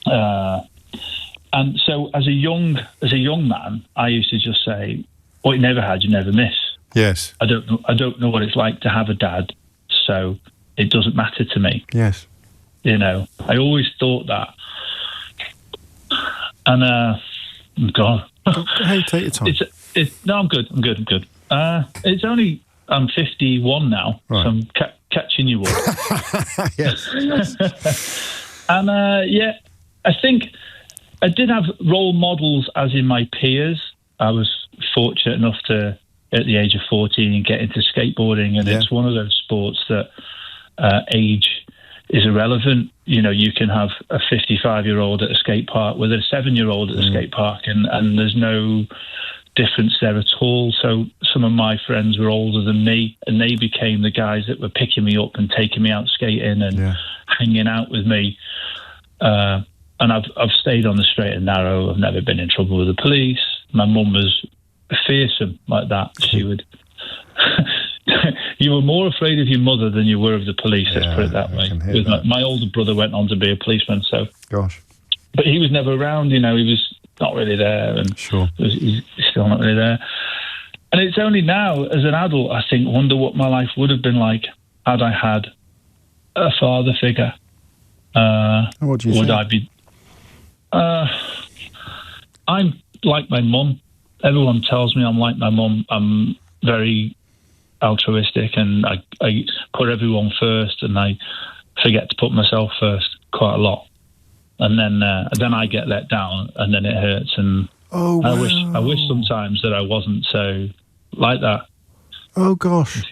And so as a young man, I used to just say, what you never had, you never miss. Yes. I don't know what it's like to have a dad, so it doesn't matter to me. Yes. I always thought that. And God. Hey, take your time. No, I'm good. It's only, I'm 51 now, so I'm catching you up. Yes. And I think I did have role models as in my peers. I was fortunate enough to, at the age of 14, get into skateboarding, and it's one of those sports that age is irrelevant. You can have a 55-year-old at a skate park with a 7-year-old at the skate park, and there's no difference there at all. So some of my friends were older than me, and they became the guys that were picking me up and taking me out skating and hanging out with me. And I've stayed on the straight and narrow. I've never been in trouble with the police. My mum was fearsome like that. She would... You were more afraid of your mother than you were of the police, let's put it that way. My older brother went on to be a policeman, so... Gosh. But he was never around, he was not really there, and he's still not really there. And it's only now, as an adult, I wonder what my life would have been like had I had a father figure. What do you think? Would I be... I'm like my mum. Everyone tells me I'm like my mum. I'm very altruistic, and I put everyone first, and I forget to put myself first quite a lot. And then I get let down, and then it hurts. And I wish sometimes that I wasn't so like that. Oh gosh,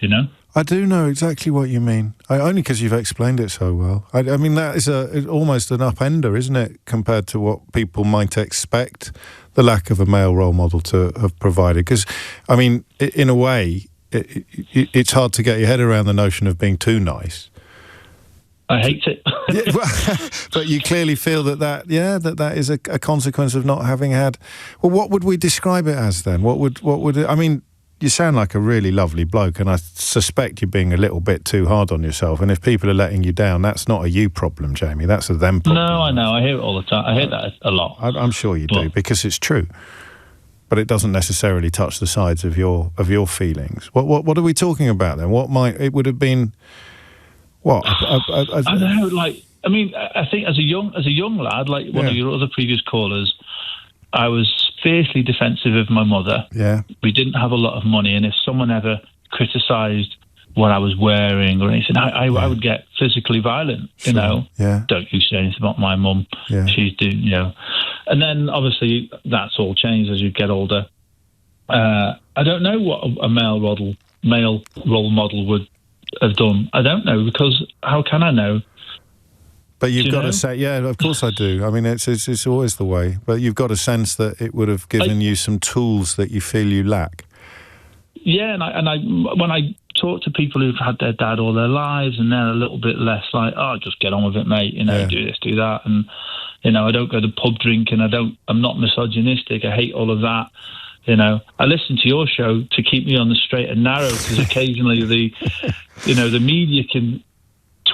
I do know exactly what you mean. Only because you've explained it so well. I mean, that is almost an upender, isn't it, compared to what people might expect the lack of a male role model to have provided? Because, I mean, in a way, it's hard to get your head around the notion of being too nice. I hate it. But you clearly feel that is a consequence of not having had... Well, what would we describe it as then? What would it... I mean, you sound like a really lovely bloke, and I suspect you're being a little bit too hard on yourself. And if people are letting you down, that's not a you problem, Jamie. That's a them problem. No, I know. I hear it all the time. I hear that a lot. I'm sure you do, because it's true. But it doesn't necessarily touch the sides of your feelings. What are we talking about then? It would have been... What? I don't know. I think as a young lad, like one of your other previous callers, I was fiercely defensive of my mother. Yeah. We didn't have a lot of money, and if someone ever criticised what I was wearing or anything, I would get physically violent. Sure. Yeah. Don't you say anything about my mum? Yeah. She's doing, And then obviously that's all changed as you get older. I don't know what a male role model would have done. I don't know, because how can I know? But you've got to say, yeah, of course I do. I mean, it's always the way. But you've got a sense that it would have given you some tools that you feel you lack. Yeah, and I when I talk to people who've had their dad all their lives, and they're a little bit less like, oh, just get on with it, mate. You know, do this, do that, and you know, I don't go to pub drinking. I'm not misogynistic. I hate all of that. You know, I listen to your show to keep me on the straight and narrow, because occasionally the media can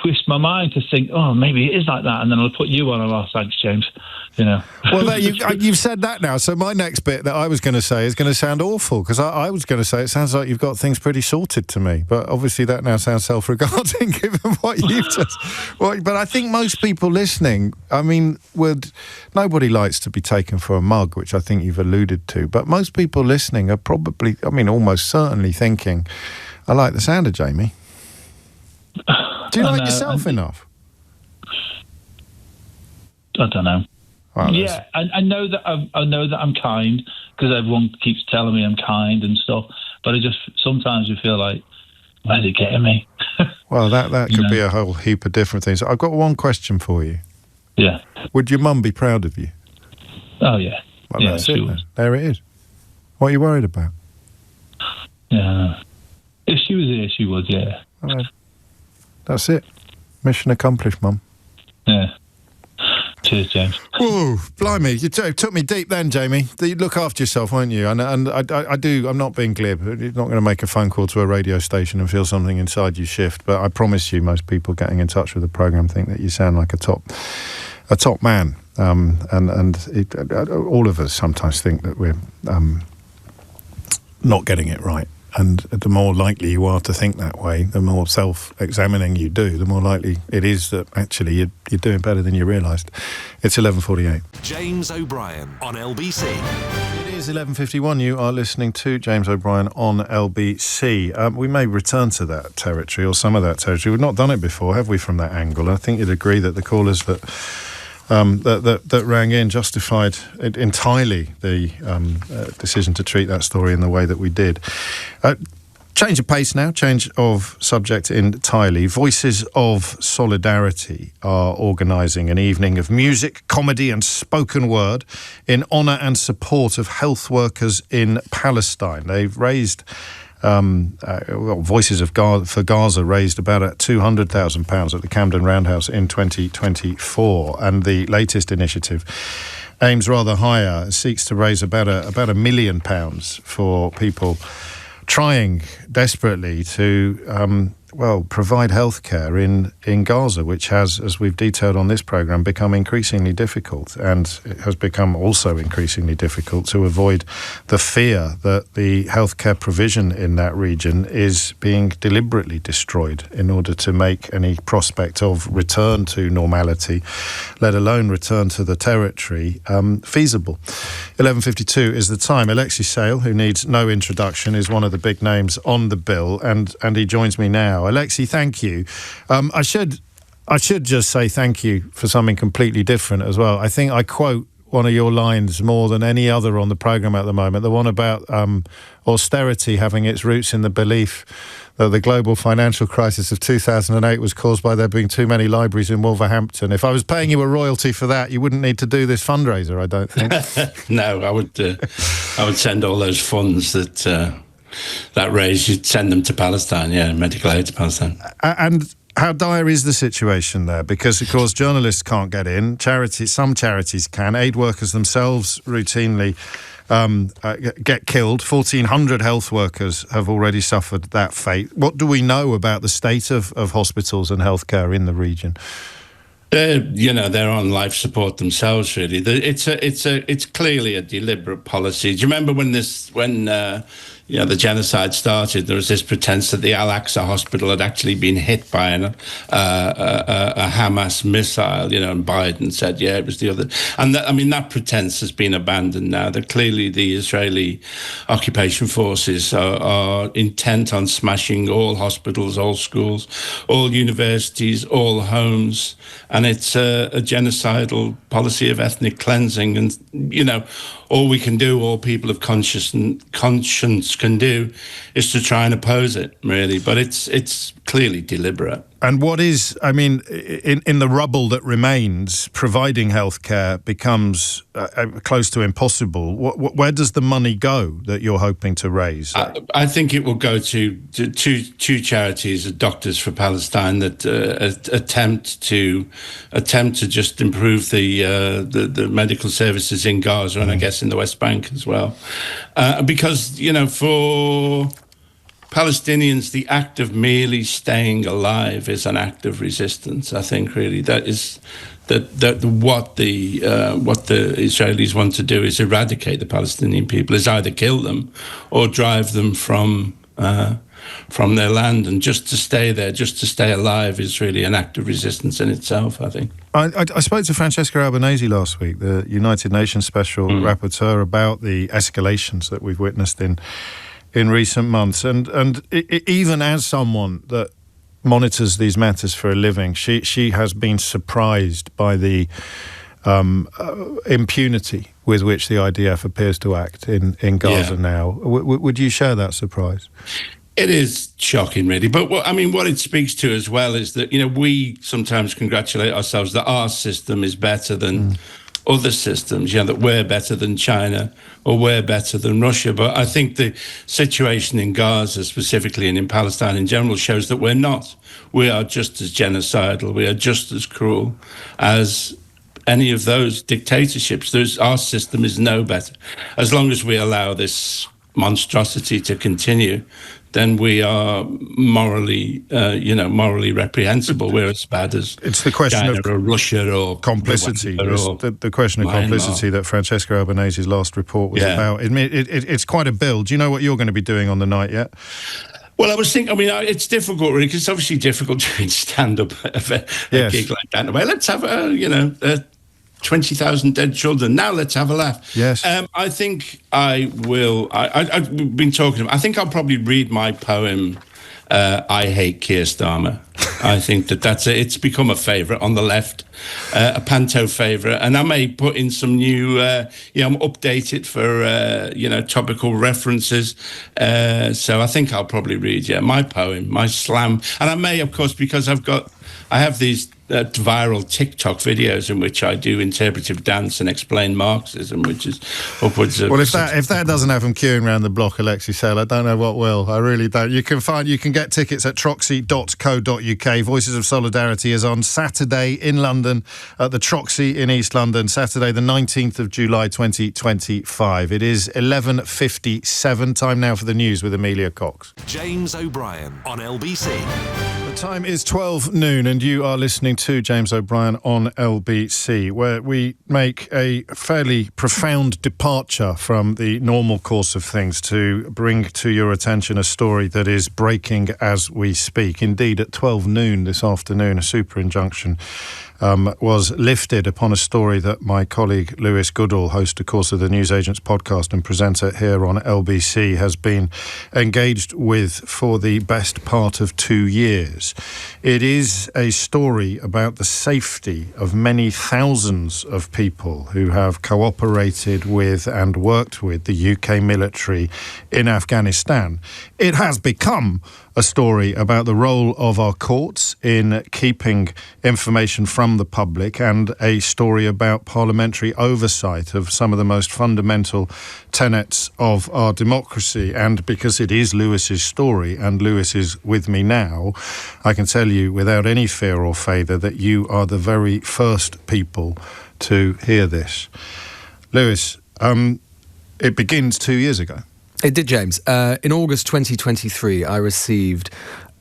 twist my mind to think, oh, maybe it is like that, and then I'll put you on. Oh, thanks, James. You know. Well, you've said that now. So my next bit that I was going to say is going to sound awful, because I was going to say it sounds like you've got things pretty sorted to me, but obviously that now sounds self-regarding given what you've just. But I think most people listening, I mean, nobody likes to be taken for a mug, which I think you've alluded to. But most people listening are probably, I mean, almost certainly thinking, I like the sound of Jamie. Do you like yourself enough? I don't know. Well, yeah, I know that I'm kind, because everyone keeps telling me I'm kind and stuff. But I just sometimes you feel like, where's it getting me? Well, that could be a whole heap of different things. I've got one question for you. Yeah. Would your mum be proud of you? Oh yeah. Well, yeah, that's it. Then. There it is. What are you worried about? Yeah. If she was here, she would. Yeah. Well, that's it. Mission accomplished, Mum. Yeah. Cheers, James. Whoa, blimey. You took me deep then, Jamie. You look after yourself, won't you? And I do. I'm not being glib. You're not going to make a phone call to a radio station and feel something inside you shift. But I promise you, most people getting in touch with the programme think that you sound like a top man. All of us sometimes think that we're not getting it right. And the more likely you are to think that way, the more self-examining you do, the more likely it is that actually you're doing better than you realised. It's 11:48. James O'Brien on LBC. It is 11:51. You are listening to James O'Brien on LBC. We may return to that territory, or some of that territory. We've not done it before, have we, from that angle? I think you'd agree that the callers that rang in justified entirely the decision to treat that story in the way that we did. Change of pace now, change of subject entirely. Voices of Solidarity are organising an evening of music, comedy and spoken word in honour and support of health workers in Palestine. They've raised... Voices for Gaza raised about £200,000 at the Camden Roundhouse in 2024, and the latest initiative aims rather higher, seeks to raise about £1 million for people trying desperately to provide healthcare in Gaza, which has, as we've detailed on this programme, become increasingly difficult, and it has become also increasingly difficult to avoid the fear that the healthcare provision in that region is being deliberately destroyed in order to make any prospect of return to normality, let alone return to the territory, feasible. 11:52 is the time. Alexei Sayle, who needs no introduction, is one of the big names on the bill, and he joins me now. Alexei, thank you. I should just say thank you for something completely different as well. I think I quote one of your lines more than any other on the programme at the moment, the one about austerity having its roots in the belief that the global financial crisis of 2008 was caused by there being too many libraries in Wolverhampton. If I was paying you a royalty for that, you wouldn't need to do this fundraiser, I don't think. No, I would send all those funds that raised, you'd send them to Palestine, medical aid to Palestine. And how dire is the situation there? Because, of course, journalists can't get in. Some charities can. Aid workers themselves routinely get killed. 1,400 health workers have already suffered that fate. What do we know about the state of hospitals and healthcare in the region? They're on life support themselves, really. It's clearly a deliberate policy. Do you remember when the genocide started? There was this pretense that the Al-Aqsa hospital had actually been hit by a Hamas missile, and Biden said, it was the other. And that pretense has been abandoned now. That clearly the Israeli occupation forces are intent on smashing all hospitals, all schools, all universities, all homes. And it's a genocidal policy of ethnic cleansing. And, all we can do, all people of conscience can do, is to try and oppose it, really. But it's clearly deliberate. And what is, I mean, in the rubble that remains, providing healthcare becomes close to impossible. Where does the money go that you're hoping to raise? I think it will go to two charities, Doctors for Palestine, that attempt to just improve the medical services in Gaza and I guess in the West Bank as well, because for Palestinians, the act of merely staying alive is an act of resistance. I think really that is that what the Israelis want to do is eradicate the Palestinian people, is either kill them or drive them from their land, and just to stay there, just to stay alive, is really an act of resistance in itself, I think. I spoke to Francesca Albanese last week, the United Nations Special Rapporteur, about the escalations that we've witnessed in recent months, and even as someone that monitors these matters for a living, she has been surprised by the impunity with which the IDF appears to act in Gaza now. Would you share that surprise? It is shocking, really. But what it speaks to as well is that we sometimes congratulate ourselves that our system is better than other systems, that we're better than China or we're better than Russia. But I think the situation in Gaza specifically and in Palestine in general shows that we're not. We are just as genocidal, we are just as cruel as any of those dictatorships. Our system is no better. As long as we allow this monstrosity to continue, then we are morally reprehensible. We're as bad as it's the question China of or Russia or complicity. The question of complicity that Francesca Albanese's last report was about. It's quite a build. Do you know what you're going to be doing on the night yet? Well, I was thinking, it's difficult, really, because it's obviously difficult doing stand-up at a gig like that. Well, let's have 20,000 dead children. Now let's have a laugh. Yes. I think I will. I've been talking about. I think I'll probably read my poem, I Hate Keir Starmer. I think that's it's become a favourite on the left, a panto favourite, and I may put in some new, update it for topical references. So I think I'll probably read my poem, my slam, and I may, of course, because I have these viral TikTok videos in which I do interpretive dance and explain Marxism, which is upwards of... Well, if that doesn't have them queuing around the block, Alexei Sayle, I don't know what will. I really don't. You can get tickets at troxy.co.uk. Voices of Solidarity is on Saturday in London at the Troxy in East London, Saturday the 19th of July 2025. It is 11:57. Time now for the news with Amelia Cox. James O'Brien on LBC. The time is 12 noon and you are listening to James O'Brien on LBC, where we make a fairly profound departure from the normal course of things to bring to your attention a story that is breaking as we speak. Indeed, at 12 noon this afternoon, a super injunction was lifted upon a story that my colleague Lewis Goodall, host of course of the Newsagents podcast and presenter here on LBC, has been engaged with for the best part of 2 years. It is a story about the safety of many thousands of people who have cooperated with and worked with the UK military in Afghanistan. It has become a story about the role of our courts in keeping information from the public, and a story about parliamentary oversight of some of the most fundamental tenets of our democracy. And because it is Lewis's story, and Lewis is with me now, I can tell you without any fear or favour that you are the very first people to hear this. Lewis, it begins 2 years ago. It did, James. In August 2023, I received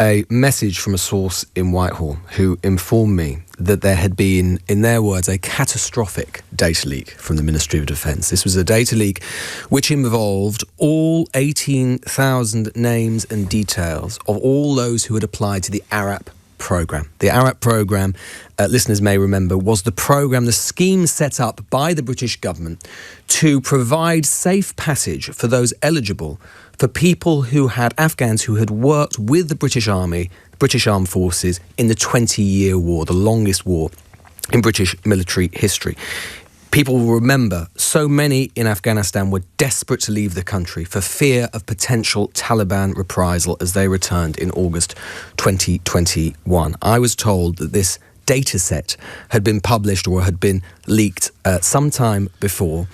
a message from a source in Whitehall who informed me that there had been, in their words, a catastrophic data leak from the Ministry of Defence. This was a data leak which involved all 18,000 names and details of all those who had applied to the ARAP programme. The ARAP programme, listeners may remember, was the programme, the scheme set up by the British government to provide safe passage for those eligible, for people who had, Afghans who had worked with the British Army, British Armed Forces in the 20-year war, the longest war in British military history. People will remember so many in Afghanistan were desperate to leave the country for fear of potential Taliban reprisal as they returned in August 2021. I was told that this data set had been published or had been leaked sometime before,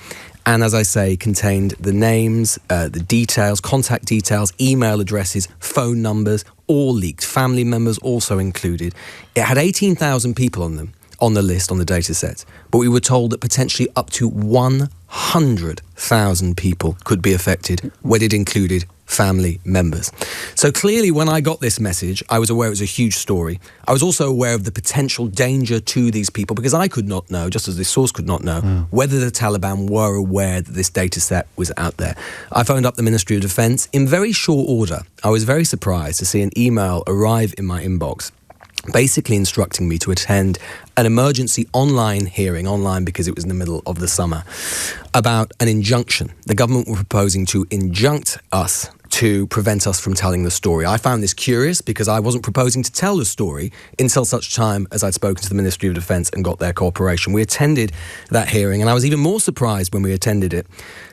and as I say, contained the names, the details, contact details, email addresses, phone numbers, all leaked, family members also included. It had 18,000 people on them, on the list, on the data set, but we were told that potentially up to 100,000 people could be affected when it included family members. So clearly when I got this message, I was aware it was a huge story. I was also aware of the potential danger to these people because I could not know, just as this source could not know, whether the Taliban were aware that this data set was out there. I phoned up the Ministry of Defence. In very short order, I was very surprised to see an email arrive in my inbox basically instructing me to attend an emergency online hearing, online because it was in the middle of the summer, about an injunction. The government were proposing to injunct us to prevent us from telling the story. I found this curious because I wasn't proposing to tell the story until such time as I'd spoken to the Ministry of Defence and got their cooperation. We attended that hearing, and I was even more surprised when we attended it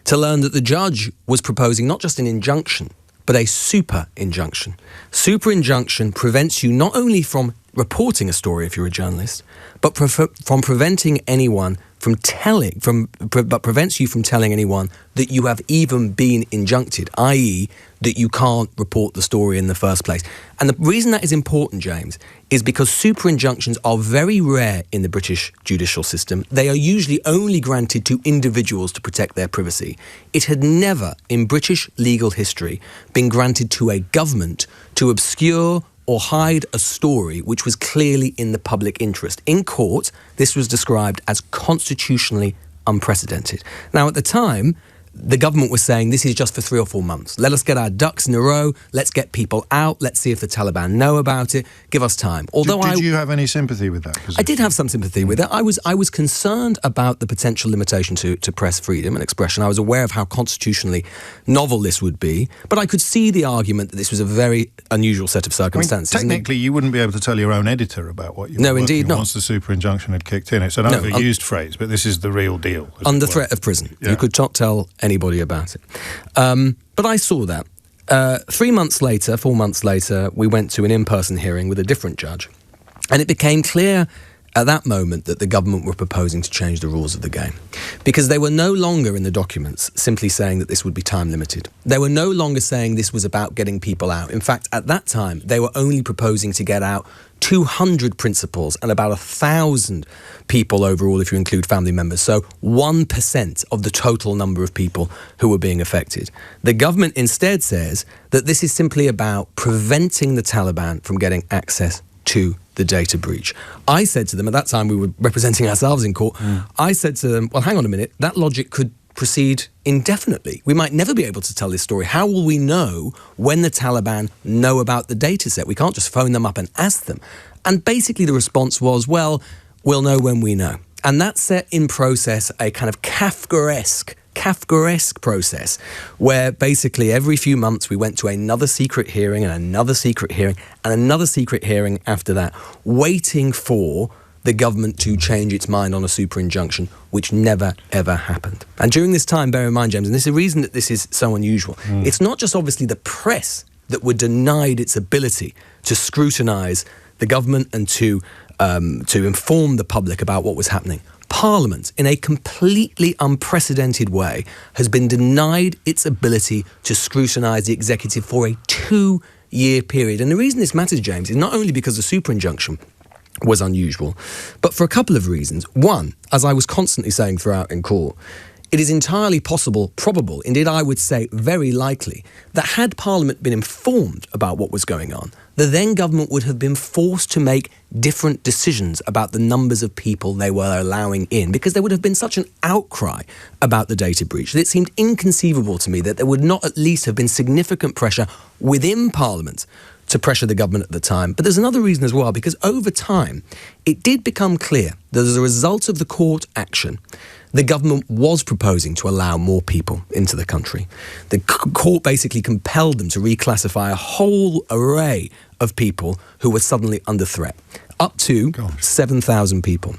to learn that the judge was proposing not just an injunction, but a super injunction. Super injunction prevents you not only from reporting a story if you're a journalist, but from preventing anyone from telling, but prevents you from telling anyone that you have even been injuncted, i.e. that you can't report the story in the first place. And the reason that is important, James, is because super injunctions are very rare in the British judicial system. They are usually only granted to individuals to protect their privacy. It had never, in British legal history, been granted to a government to obscure or hide a story which was clearly in the public interest. In court, this was described as constitutionally unprecedented. Now, at the time, the government was saying this is just for 3 or 4 months. Let us get our ducks in a row. Let's get people out. Let's see if the Taliban know about it. Give us time. Although did you have any sympathy with that position? I did have some sympathy with it. I was concerned about the potential limitation to press freedom and expression. I was aware of how constitutionally novel this would be, but I could see the argument that this was a very unusual set of circumstances. I mean, technically, you wouldn't be able to tell your own editor about what you were indeed not. Once the super injunction had kicked in. It's an overused phrase, but this is the real deal. Under threat of prison. Yeah. You could not tell anybody about it. But I saw that. 4 months later, we went to an in-person hearing with a different judge. And it became clear at that moment that the government were proposing to change the rules of the game. Because they were no longer in the documents simply saying that this would be time limited. They were no longer saying this was about getting people out. In fact, at that time, they were only proposing to get out 200 principals and about 1,000 people overall if you include family members. So 1% of the total number of people who were being affected. The government instead says that this is simply about preventing the Taliban from getting access to the data breach. I said to them, at that time we were representing ourselves in court, I said to them, well, hang on a minute, that logic could proceed indefinitely. We might never be able to tell this story. How will we know when the Taliban know about the data set? We can't just phone them up and ask them. And basically the response was, well, we'll know when we know. And that set in process a kind of Kafkaesque process where basically every few months we went to another secret hearing and another secret hearing and another secret hearing after that, waiting for the government to change its mind on a super injunction, which never, ever happened. And during this time, bear in mind, James, and this is the reason that this is so unusual, it's not just obviously the press that were denied its ability to scrutinise the government and to inform the public about what was happening. Parliament, in a completely unprecedented way, has been denied its ability to scrutinise the executive for a 2-year period. And the reason this matters, James, is not only because the super injunction was unusual, but for a couple of reasons. One, as I was constantly saying throughout in court, it is entirely possible, probable, indeed I would say very likely, that had Parliament been informed about what was going on, the then government would have been forced to make different decisions about the numbers of people they were allowing in, because there would have been such an outcry about the data breach that it seemed inconceivable to me that there would not at least have been significant pressure within Parliament to pressure the government at the time. But there's another reason as well, because over time, it did become clear that as a result of the court action, the government was proposing to allow more people into the country. The court basically compelled them to reclassify a whole array of people who were suddenly under threat, up to 7,000 people.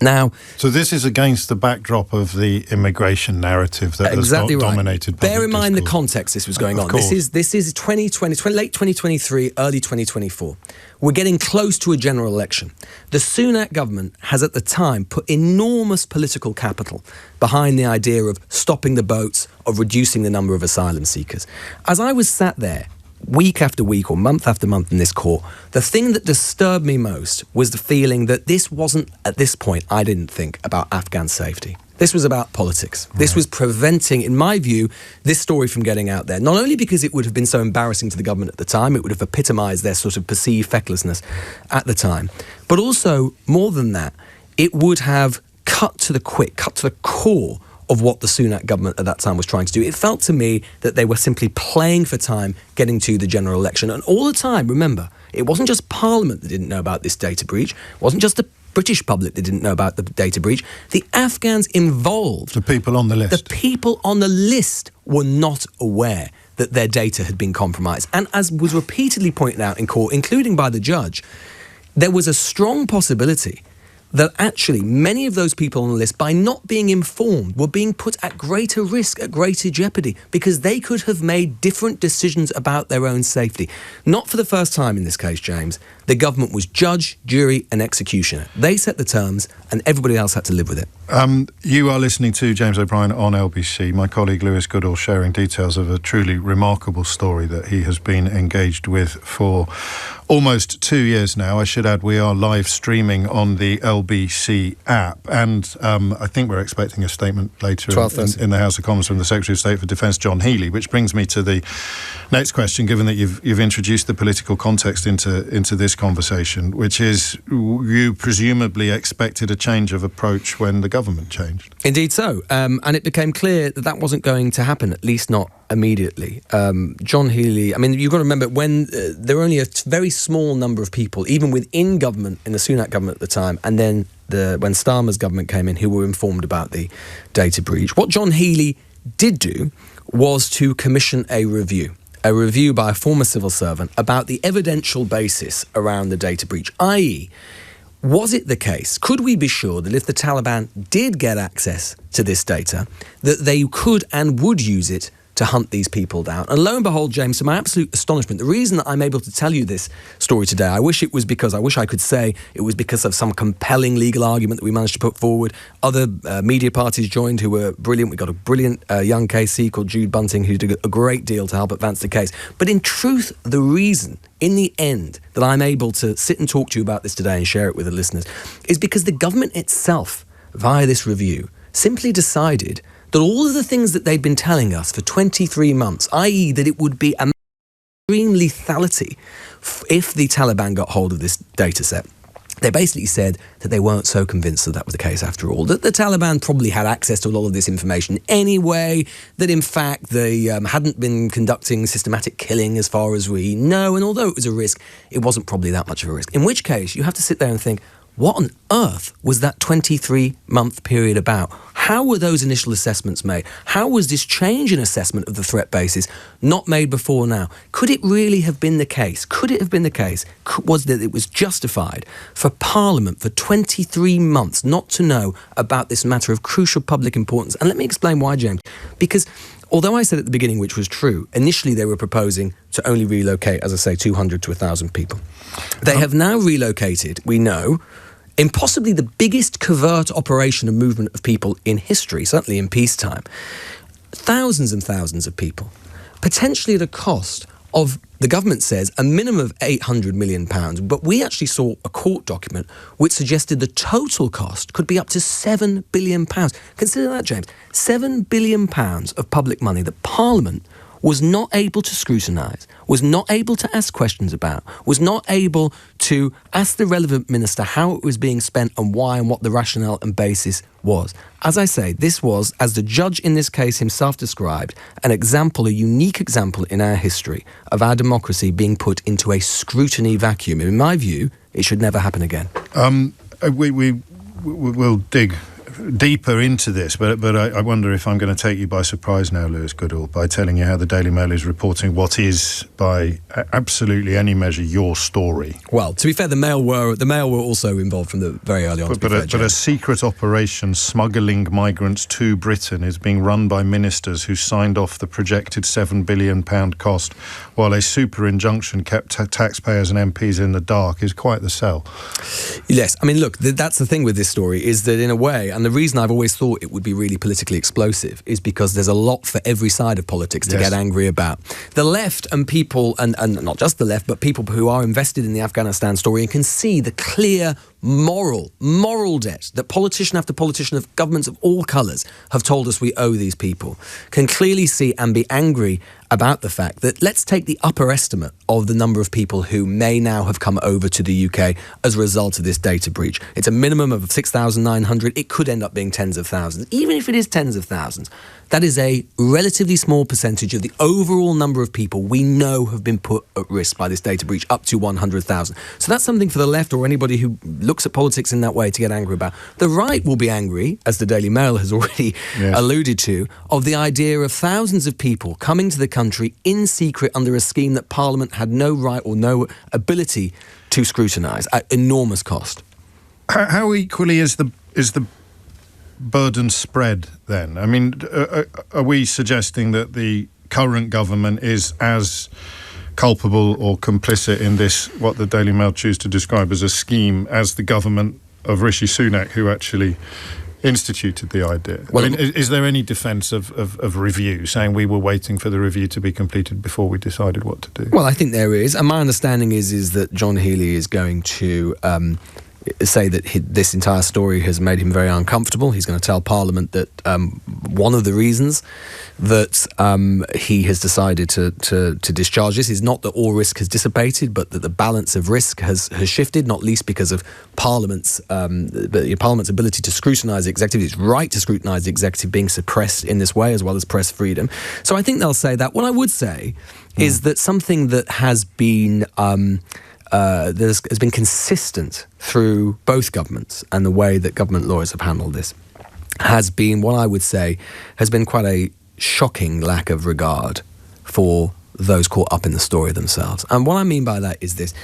Now, so this is against the backdrop of the immigration narrative that has dominated public Bear in mind discourse. the context this was going on. Course. This is 2020, late 2023, early 2024. We're getting close to a general election. The Sunak government has at the time put enormous political capital behind the idea of stopping the boats, of reducing the number of asylum seekers. As I was sat there, week after week or month after month in this court, the thing that disturbed me most was the feeling that this wasn't, at this point, I didn't think, about Afghan safety. This was about politics. Right. This was preventing, in my view, this story from getting out there. Not only because it would have been so embarrassing to the government at the time, it would have epitomised their sort of perceived fecklessness at the time, but also, more than that, it would have cut to the core of what the Sunak government at that time was trying to do. It felt to me that they were simply playing for time getting to the general election. And all the time, remember, it wasn't just Parliament that didn't know about this data breach. It wasn't just the British public that didn't know about the data breach. The Afghans involved... The people on the list. The people on the list were not aware that their data had been compromised. And as was repeatedly pointed out in court, including by the judge, there was a strong possibility that actually many of those people on the list, by not being informed, were being put at greater risk, at greater jeopardy, because they could have made different decisions about their own safety. Not for the first time in this case, James. The government was judge, jury and executioner. They set the terms and everybody else had to live with it. You are listening to James O'Brien on LBC. My colleague Lewis Goodall sharing details of a truly remarkable story that he has been engaged with for almost 2 years now. I should add we are live streaming on the LBC app, and I think we're expecting a statement later in the House of Commons from the Secretary of State for Defence, John Healey, which brings me to the next question, given that you've introduced the political context into this conversation, which is you presumably expected a change of approach when the government changed. Indeed so, and it became clear that that wasn't going to happen, at least not immediately. John Healey, I mean, you've got to remember when there were only a very small number of people, even within government, in the Sunak government at the time, and then when Starmer's government came in, who were informed about the data breach. What John Healey did do was to commission a review by a former civil servant about the evidential basis around the data breach, i.e., was it the case, could we be sure that if the Taliban did get access to this data, that they could and would use it to hunt these people down? And lo and behold, James, to my absolute astonishment, the reason that I'm able to tell you this story today, I wish I could say it was because of some compelling legal argument that we managed to put forward. Other media parties joined who were brilliant. We got a brilliant young KC called Jude Bunting who did a great deal to help advance the case. But in truth, the reason, in the end, that I'm able to sit and talk to you about this today and share it with the listeners is because the government itself, via this review, simply decided that all of the things that they'd been telling us for 23 months, i.e. that it would be a extreme lethality if the Taliban got hold of this data set, they basically said that they weren't so convinced that that was the case after all, that the Taliban probably had access to a lot of this information anyway, that in fact they hadn't been conducting systematic killing as far as we know, and although it was a risk, it wasn't probably that much of a risk. In which case, you have to sit there and think, what on earth was that 23-month period about? How were those initial assessments made? How was this change in assessment of the threat basis not made before now? Could it really have been the case? Was that it was justified for Parliament for 23 months not to know about this matter of crucial public importance? And let me explain why, James. Because although I said at the beginning, which was true, initially they were proposing to only relocate, as I say, 200 to 1,000 people. They have now relocated, we know, in possibly the biggest covert operation and movement of people in history, certainly in peacetime, thousands and thousands of people, potentially at a cost of, the government says, a minimum of £800 million, but we actually saw a court document which suggested the total cost could be up to £7 billion. Consider that, James. £7 billion of public money that Parliament was not able to scrutinise, was not able to ask questions about, was not able to ask the relevant minister how it was being spent and why and what the rationale and basis was. As I say, this was, as the judge in this case himself described, an example, a unique example in our history of our democracy being put into a scrutiny vacuum. In my view, it should never happen again. We'll dig deeper into this, but I wonder if I'm going to take you by surprise now, Lewis Goodall, by telling you how the Daily Mail is reporting what is, by absolutely any measure, your story. Well, to be fair, the Mail were also involved from the very early on. But a secret operation smuggling migrants to Britain is being run by ministers who signed off the projected £7 billion cost, while a super injunction kept taxpayers and MPs in the dark, is quite the sell. Yes, I mean, look, that's the thing with this story, is that in a way, and the reason I've always thought it would be really politically explosive is because there's a lot for every side of politics to get angry about. The left and people, and not just the left, but people who are invested in the Afghanistan story and can see the clear moral debt that politician after politician of governments of all colours have told us we owe these people, can clearly see and be angry about the fact that, let's take the upper estimate of the number of people who may now have come over to the UK as a result of this data breach. It's a minimum of 6,900. It could end up being tens of thousands. Even if it is tens of thousands, that is a relatively small percentage of the overall number of people we know have been put at risk by this data breach, up to 100,000. So that's something for the left or anybody who looks at politics in that way to get angry about. The right will be angry, as the Daily Mail has already alluded to, of the idea of thousands of people coming to the country in secret under a scheme that Parliament had no right or no ability to scrutinise at enormous cost. How equally is the burden spread then? I mean, are we suggesting that the current government is as culpable or complicit in this, what the Daily Mail choose to describe as a scheme, as the government of Rishi Sunak, who actually instituted the idea? Well, I mean, is there any defence of review, saying we were waiting for the review to be completed before we decided what to do? Well, I think there is, and my understanding is that John Healey is going to say that this entire story has made him very uncomfortable. He's going to tell Parliament that one of the reasons that he has decided to discharge this is not that all risk has dissipated, but that the balance of risk has shifted, not least because of Parliament's ability to scrutinise the executive, its right to scrutinise the executive being suppressed in this way, as well as press freedom. So I think they'll say that. What I would say is that something that has been has been consistent through both governments and the way that government lawyers have handled this has been, what I would say, has been quite a shocking lack of regard for those caught up in the story themselves. And what I mean by that is this,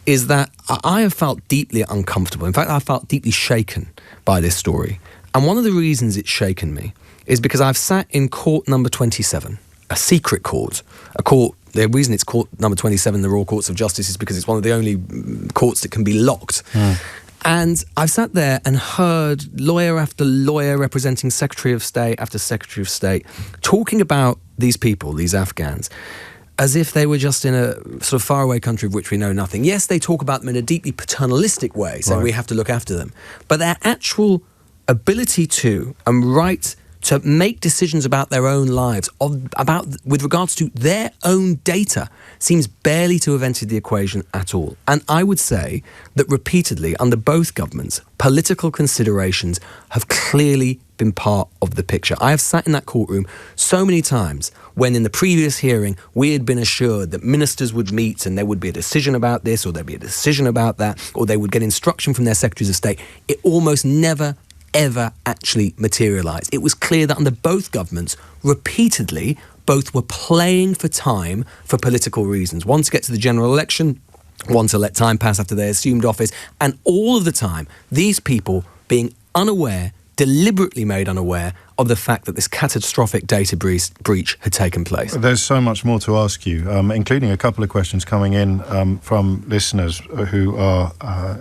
is that I have felt deeply uncomfortable. In fact, I felt deeply shaken by this story. And one of the reasons it's shaken me is because I've sat in court number 27, a secret court, a court. The reason it's court number 27, the Royal Courts of Justice, is because it's one of the only courts that can be locked. And I've sat there and heard lawyer after lawyer representing Secretary of State after Secretary of State talking about these people, these Afghans, as if they were just in a sort of faraway country of which we know nothing. Yes, they talk about them in a deeply paternalistic way, saying we have to look after them. But their actual ability to and right to make decisions about their own lives, with regards to their own data, seems barely to have entered the equation at all. And I would say that repeatedly, under both governments, political considerations have clearly been part of the picture. I have sat in that courtroom so many times when in the previous hearing we had been assured that ministers would meet and there would be a decision about this, or there'd be a decision about that, or they would get instruction from their secretaries of state. It almost never ever actually materialised. It was clear that under both governments, repeatedly, both were playing for time for political reasons. One to get to the general election, one to let time pass after they assumed office, and all of the time, these people being unaware, deliberately made unaware of the fact that this catastrophic data breach had taken place. There's so much more to ask you, including a couple of questions coming in from listeners who are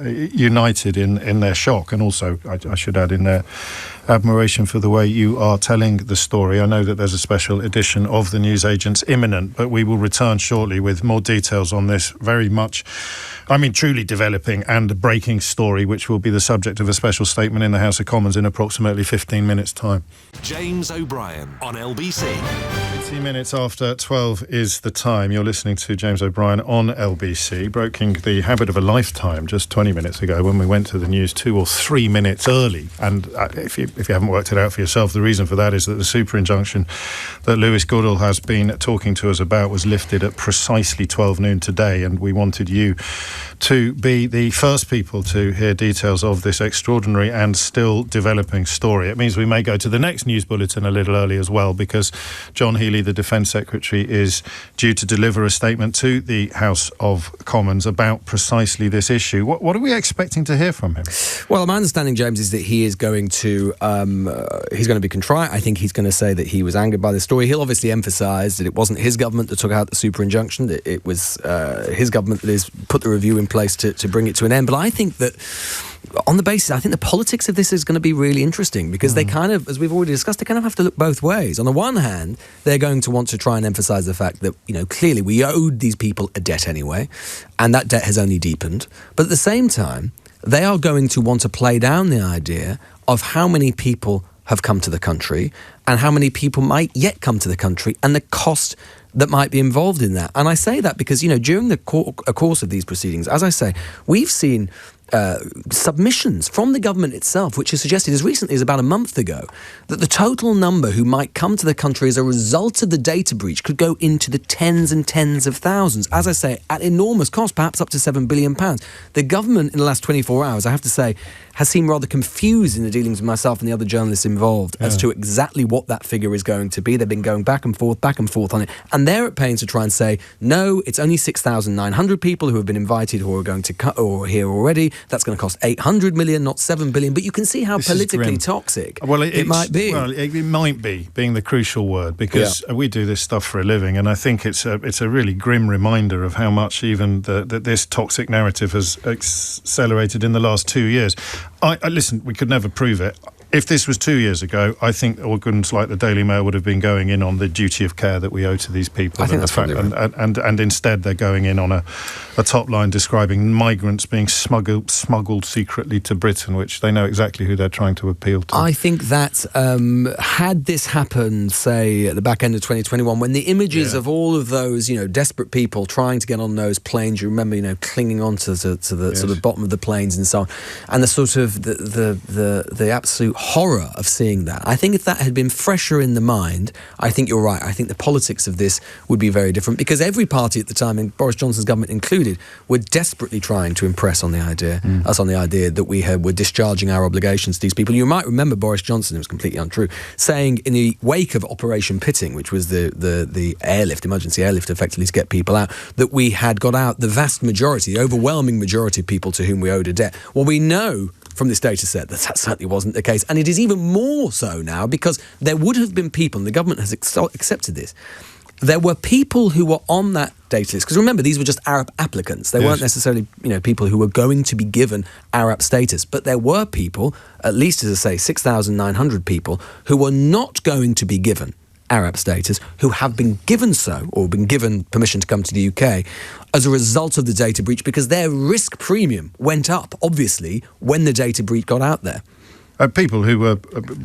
united in their shock, and also, I should add, in their admiration for the way you are telling the story. I know that there's a special edition of The Newsagents imminent, but we will return shortly with more details on this very much, truly developing and breaking story, which will be the subject of a special statement in the House of Commons in approximately 15 minutes' time. James O'Brien on LBC. 20 minutes after 12 is the time. You're listening to James O'Brien on LBC, breaking the habit of a lifetime just 20 minutes ago when we went to the news 2 or 3 minutes early. And if you haven't worked it out for yourself, the reason for that is that the super injunction that Lewis Goodall has been talking to us about was lifted at precisely 12 noon today, and we wanted you to be the first people to hear details of this extraordinary and still developing story. It means we may go to the next news bulletin a little early as well, because John Healey, the Defence Secretary, is due to deliver a statement to the House of Commons about precisely this issue. What are we expecting to hear from him? Well, my understanding, James, is that he is going to be contrite. I think he's going to say that he was angered by the story. He'll obviously emphasise that it wasn't his government that took out the super injunction, that it was his government that has put the review in place to bring it to an end. But I think that on the basis, I think the politics of this is going to be really interesting, because they kind of, as we've already discussed, they kind of have to look both ways. On the one hand, they're going to want to try and emphasise the fact that, clearly we owed these people a debt anyway, and that debt has only deepened. But at the same time, they are going to want to play down the idea of how many people have come to the country and how many people might yet come to the country and the cost that might be involved in that. And I say that because, during the course of these proceedings, as I say, we've seen submissions from the government itself, which has suggested as recently as about a month ago that the total number who might come to the country as a result of the data breach could go into the tens and tens of thousands. As I say, at enormous cost, perhaps up to £7 billion. The government in the last 24 hours, I have to say, has seemed rather confused in the dealings with myself and the other journalists involved as to exactly what that figure is going to be. They've been going back and forth on it. And they're at pains to try and say, no, it's only 6,900 people who have been invited who are going to cut or are here already. That's going to cost 800 million, not 7 billion. But you can see how politically toxic it might be. Well, it might be, being the crucial word, because we do this stuff for a living, and I think it's a really grim reminder of how much even this toxic narrative has accelerated in the last 2 years. I listen, we could never prove it. If this was 2 years ago, I think organs like the Daily Mail would have been going in on the duty of care that we owe to these people. I think that's probably right. And instead they're going in on a top line describing migrants being smuggled secretly to Britain, which they know exactly who they're trying to appeal to. I think that had this happened, say, at the back end of 2021, when the images of all of those, desperate people trying to get on those planes, you remember, clinging on to the sort of bottom of the planes and so on, and the sort of the absolute horror of seeing that. I think if that had been fresher in the mind, I think you're right. I think the politics of this would be very different, because every party at the time, and Boris Johnson's government included, were desperately trying to impress on the idea, us on the idea that were discharging our obligations to these people. You might remember Boris Johnson, it was completely untrue, saying in the wake of Operation Pitting, which was the airlift, emergency airlift effectively to get people out, that we had got out the vast majority, the overwhelming majority of people to whom we owed a debt. Well, we know from this data set that certainly wasn't the case. And it is even more so now, because there would have been people, and the government has accepted this, there were people who were on that data list. Because remember, these were just Arab applicants. They weren't necessarily, people who were going to be given Arab status. But there were people, at least, as I say, 6,900 people, who were not going to be given Arab status, who have been given so, or been given permission to come to the UK as a result of the data breach, because their risk premium went up, obviously, when the data breach got out there. People who were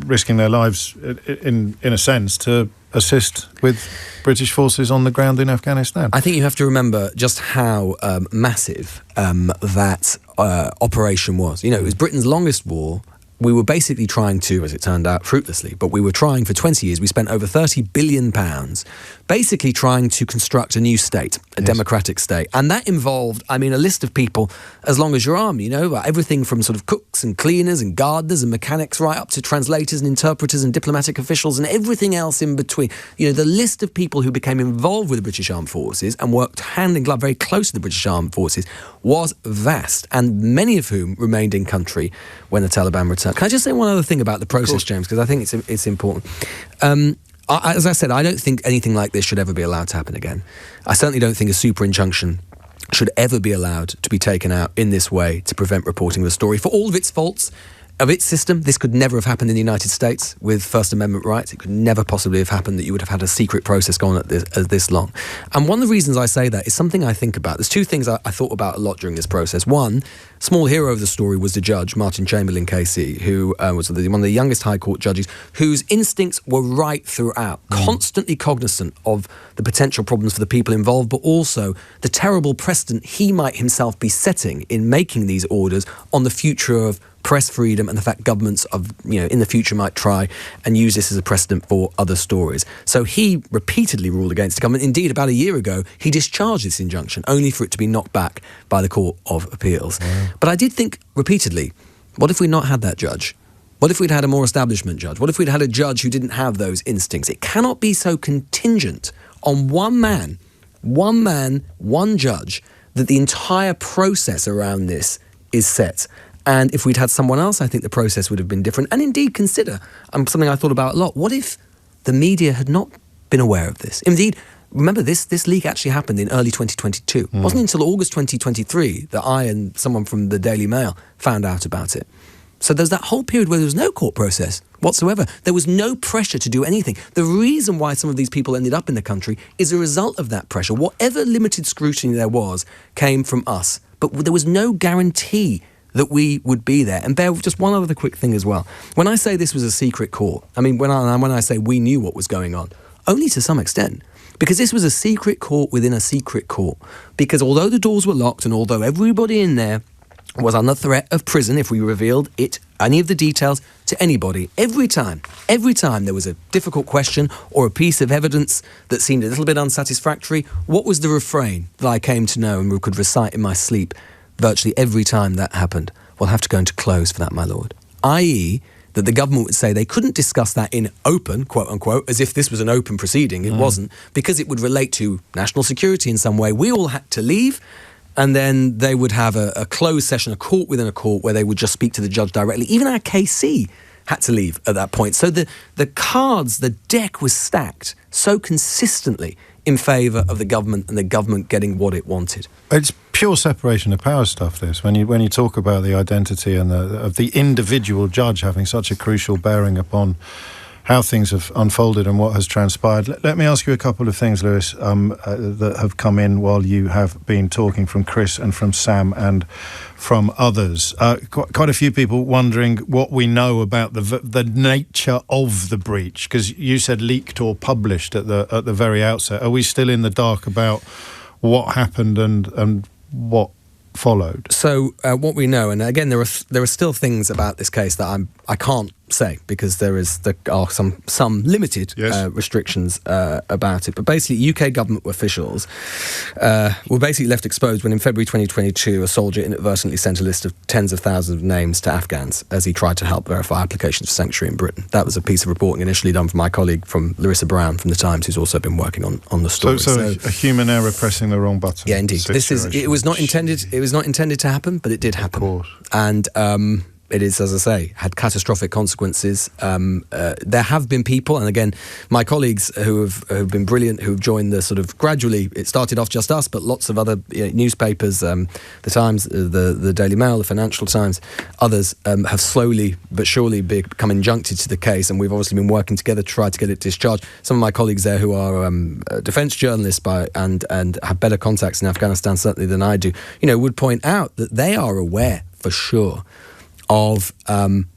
risking their lives, in a sense, to assist with British forces on the ground in Afghanistan. I think you have to remember just how massive that operation was. It was Britain's longest war. We were basically trying to, as it turned out, fruitlessly, but we were trying for 20 years. We spent over £30 billion basically trying to construct a new state, a democratic state. And that involved, a list of people as long as your arm, everything from sort of cooks and cleaners and gardeners and mechanics right up to translators and interpreters and diplomatic officials and everything else in between. The list of people who became involved with the British Armed Forces and worked hand in glove very close to the British Armed Forces was vast, and many of whom remained in country when the Taliban returned. Can I just say one other thing about the process, James, because I think it's important. As I said, I don't think anything like this should ever be allowed to happen again. I certainly don't think a super injunction should ever be allowed to be taken out in this way to prevent reporting the story. For all of its faults, of its system. This could never have happened in the United States with First Amendment rights. It could never possibly have happened that you would have had a secret process going on this long. And one of the reasons I say that is something I think about. There's two things I thought about a lot during this process. One, small hero of the story was the judge, Martin Chamberlain KC, who was one of the youngest High Court judges, whose instincts were right throughout, constantly cognizant of the potential problems for the people involved, but also the terrible precedent he might himself be setting in making these orders on the future of press freedom and the fact governments in the future might try and use this as a precedent for other stories. So he repeatedly ruled against the government. Indeed, about a year ago, he discharged this injunction, only for it to be knocked back by the Court of Appeals. But I did think repeatedly, what if we'd not had that judge? What if we'd had a more establishment judge? What if we'd had a judge who didn't have those instincts? It cannot be so contingent on one man, one judge, that the entire process around this is set. And if we'd had someone else, I think the process would have been different. And indeed, consider, something I thought about a lot, what if the media had not been aware of this? Indeed, remember, this leak actually happened in early 2022. It wasn't until August 2023 that I and someone from the Daily Mail found out about it. So there's that whole period where there was no court process whatsoever. There was no pressure to do anything. The reason why some of these people ended up in the country is a result of that pressure. Whatever limited scrutiny there was came from us. But there was no guarantee that we would be there. And bear with just one other quick thing as well. When I say this was a secret court, when I say we knew what was going on, only to some extent. Because this was a secret court within a secret court. Because although the doors were locked and although everybody in there was under threat of prison if we revealed any of the details to anybody, every time there was a difficult question or a piece of evidence that seemed a little bit unsatisfactory, what was the refrain that I came to know and could recite in my sleep virtually every time that happened? We'll have to go into close for that, my lord. I.e., that the government would say they couldn't discuss that in open, quote unquote, as if this was an open proceeding. It wasn't, because it would relate to national security in some way. We all had to leave, and then they would have a closed session, a court within a court, where they would just speak to the judge directly. Even our KC had to leave at that point. So the deck was stacked so consistently in favour of the government and the government getting what it wanted. It's pure separation of power stuff, this. When you talk about the identity and of the individual judge having such a crucial bearing upon how things have unfolded and what has transpired. Let me ask you a couple of things, Lewis, that have come in while you have been talking, from Chris and from Sam and from others. Quite a few people wondering what we know about the nature of the breach, because you said leaked or published at the very outset. Are we still in the dark about what happened and what followed? So what we know, and again, there are still things about this case that I can't say, because there are some limited restrictions about it. But basically, UK government officials were basically left exposed when in February 2022 a soldier inadvertently sent a list of tens of thousands of names to Afghans as he tried to help verify applications for sanctuary in Britain. That was a piece of reporting initially done from my colleague from Larissa Brown from The Times, who's also been working on the story. So a human error pressing the wrong button. Yeah, indeed. It was not intended to happen, but it did happen. Of course. And it is, as I say, had catastrophic consequences. There have been people, and again, my colleagues who have been brilliant, who have joined the sort of gradually, it started off just us, but lots of other newspapers, The Times, the Daily Mail, the Financial Times, others have slowly but surely become injuncted to the case, and we've obviously been working together to try to get it discharged. Some of my colleagues there who are defence journalists and have better contacts in Afghanistan certainly than I do, would point out that they are aware for sure of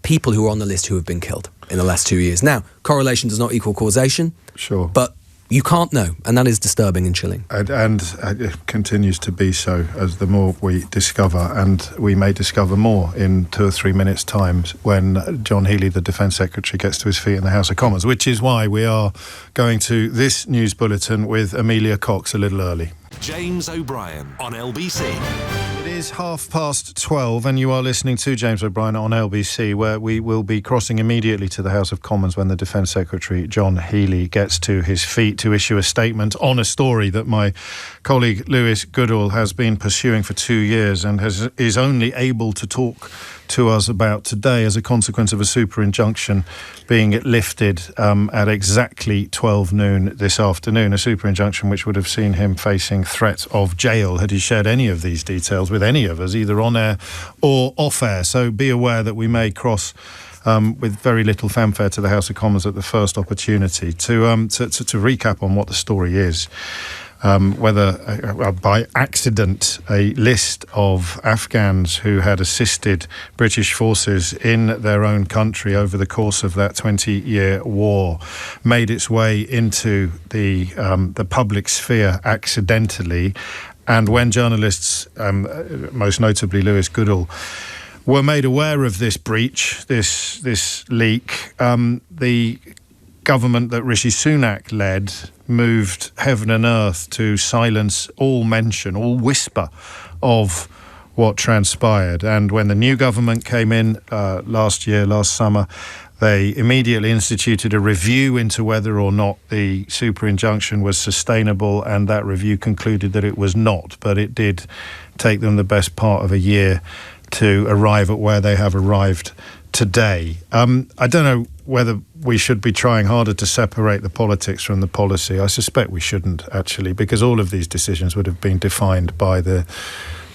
people who are on the list who have been killed in the last 2 years. Now, correlation does not equal causation. Sure. But you can't know, and that is disturbing and chilling. And it continues to be so as the more we discover, and we may discover more in 2 or 3 minutes' time when John Healey, the Defence Secretary, gets to his feet in the House of Commons, which is why we are going to this news bulletin with Amelia Cox a little early. James O'Brien on LBC. It is 12:30 and you are listening to James O'Brien on LBC, where we will be crossing immediately to the House of Commons when the Defence Secretary John Healey gets to his feet to issue a statement on a story that my colleague Lewis Goodall has been pursuing for 2 years and is only able to talk to us about today as a consequence of a super injunction being lifted at exactly 12 noon this afternoon, a super injunction which would have seen him facing threat of jail had he shared any of these details with any of us, either on air or off air. So be aware that we may cross with very little fanfare to the House of Commons at the first opportunity to recap on what the story is. Whether by accident a list of Afghans who had assisted British forces in their own country over the course of that 20-year war made its way into the public sphere accidentally, and when journalists, most notably Lewis Goodall, were made aware of this breach, this leak, the government that Rishi Sunak led moved heaven and earth to silence all mention, all whisper of what transpired. And when the new government came in last summer, they immediately instituted a review into whether or not the super injunction was sustainable, and that review concluded that it was not, but it did take them the best part of a year to arrive at where they have arrived today. I don't know whether we should be trying harder to separate the politics from the policy. I suspect we shouldn't, actually, because all of these decisions would have been defined by the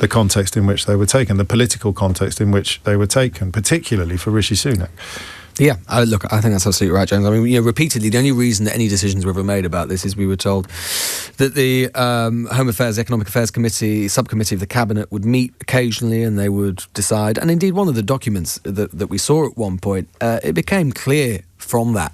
context in which they were taken, the political context in which they were taken, particularly for Rishi Sunak. Yeah, look, I think that's absolutely right, James. I mean, repeatedly, the only reason that any decisions were ever made about this is we were told that the Home Affairs, Economic Affairs Committee, subcommittee of the Cabinet would meet occasionally and they would decide. And indeed, one of the documents that we saw at one point, it became clear from that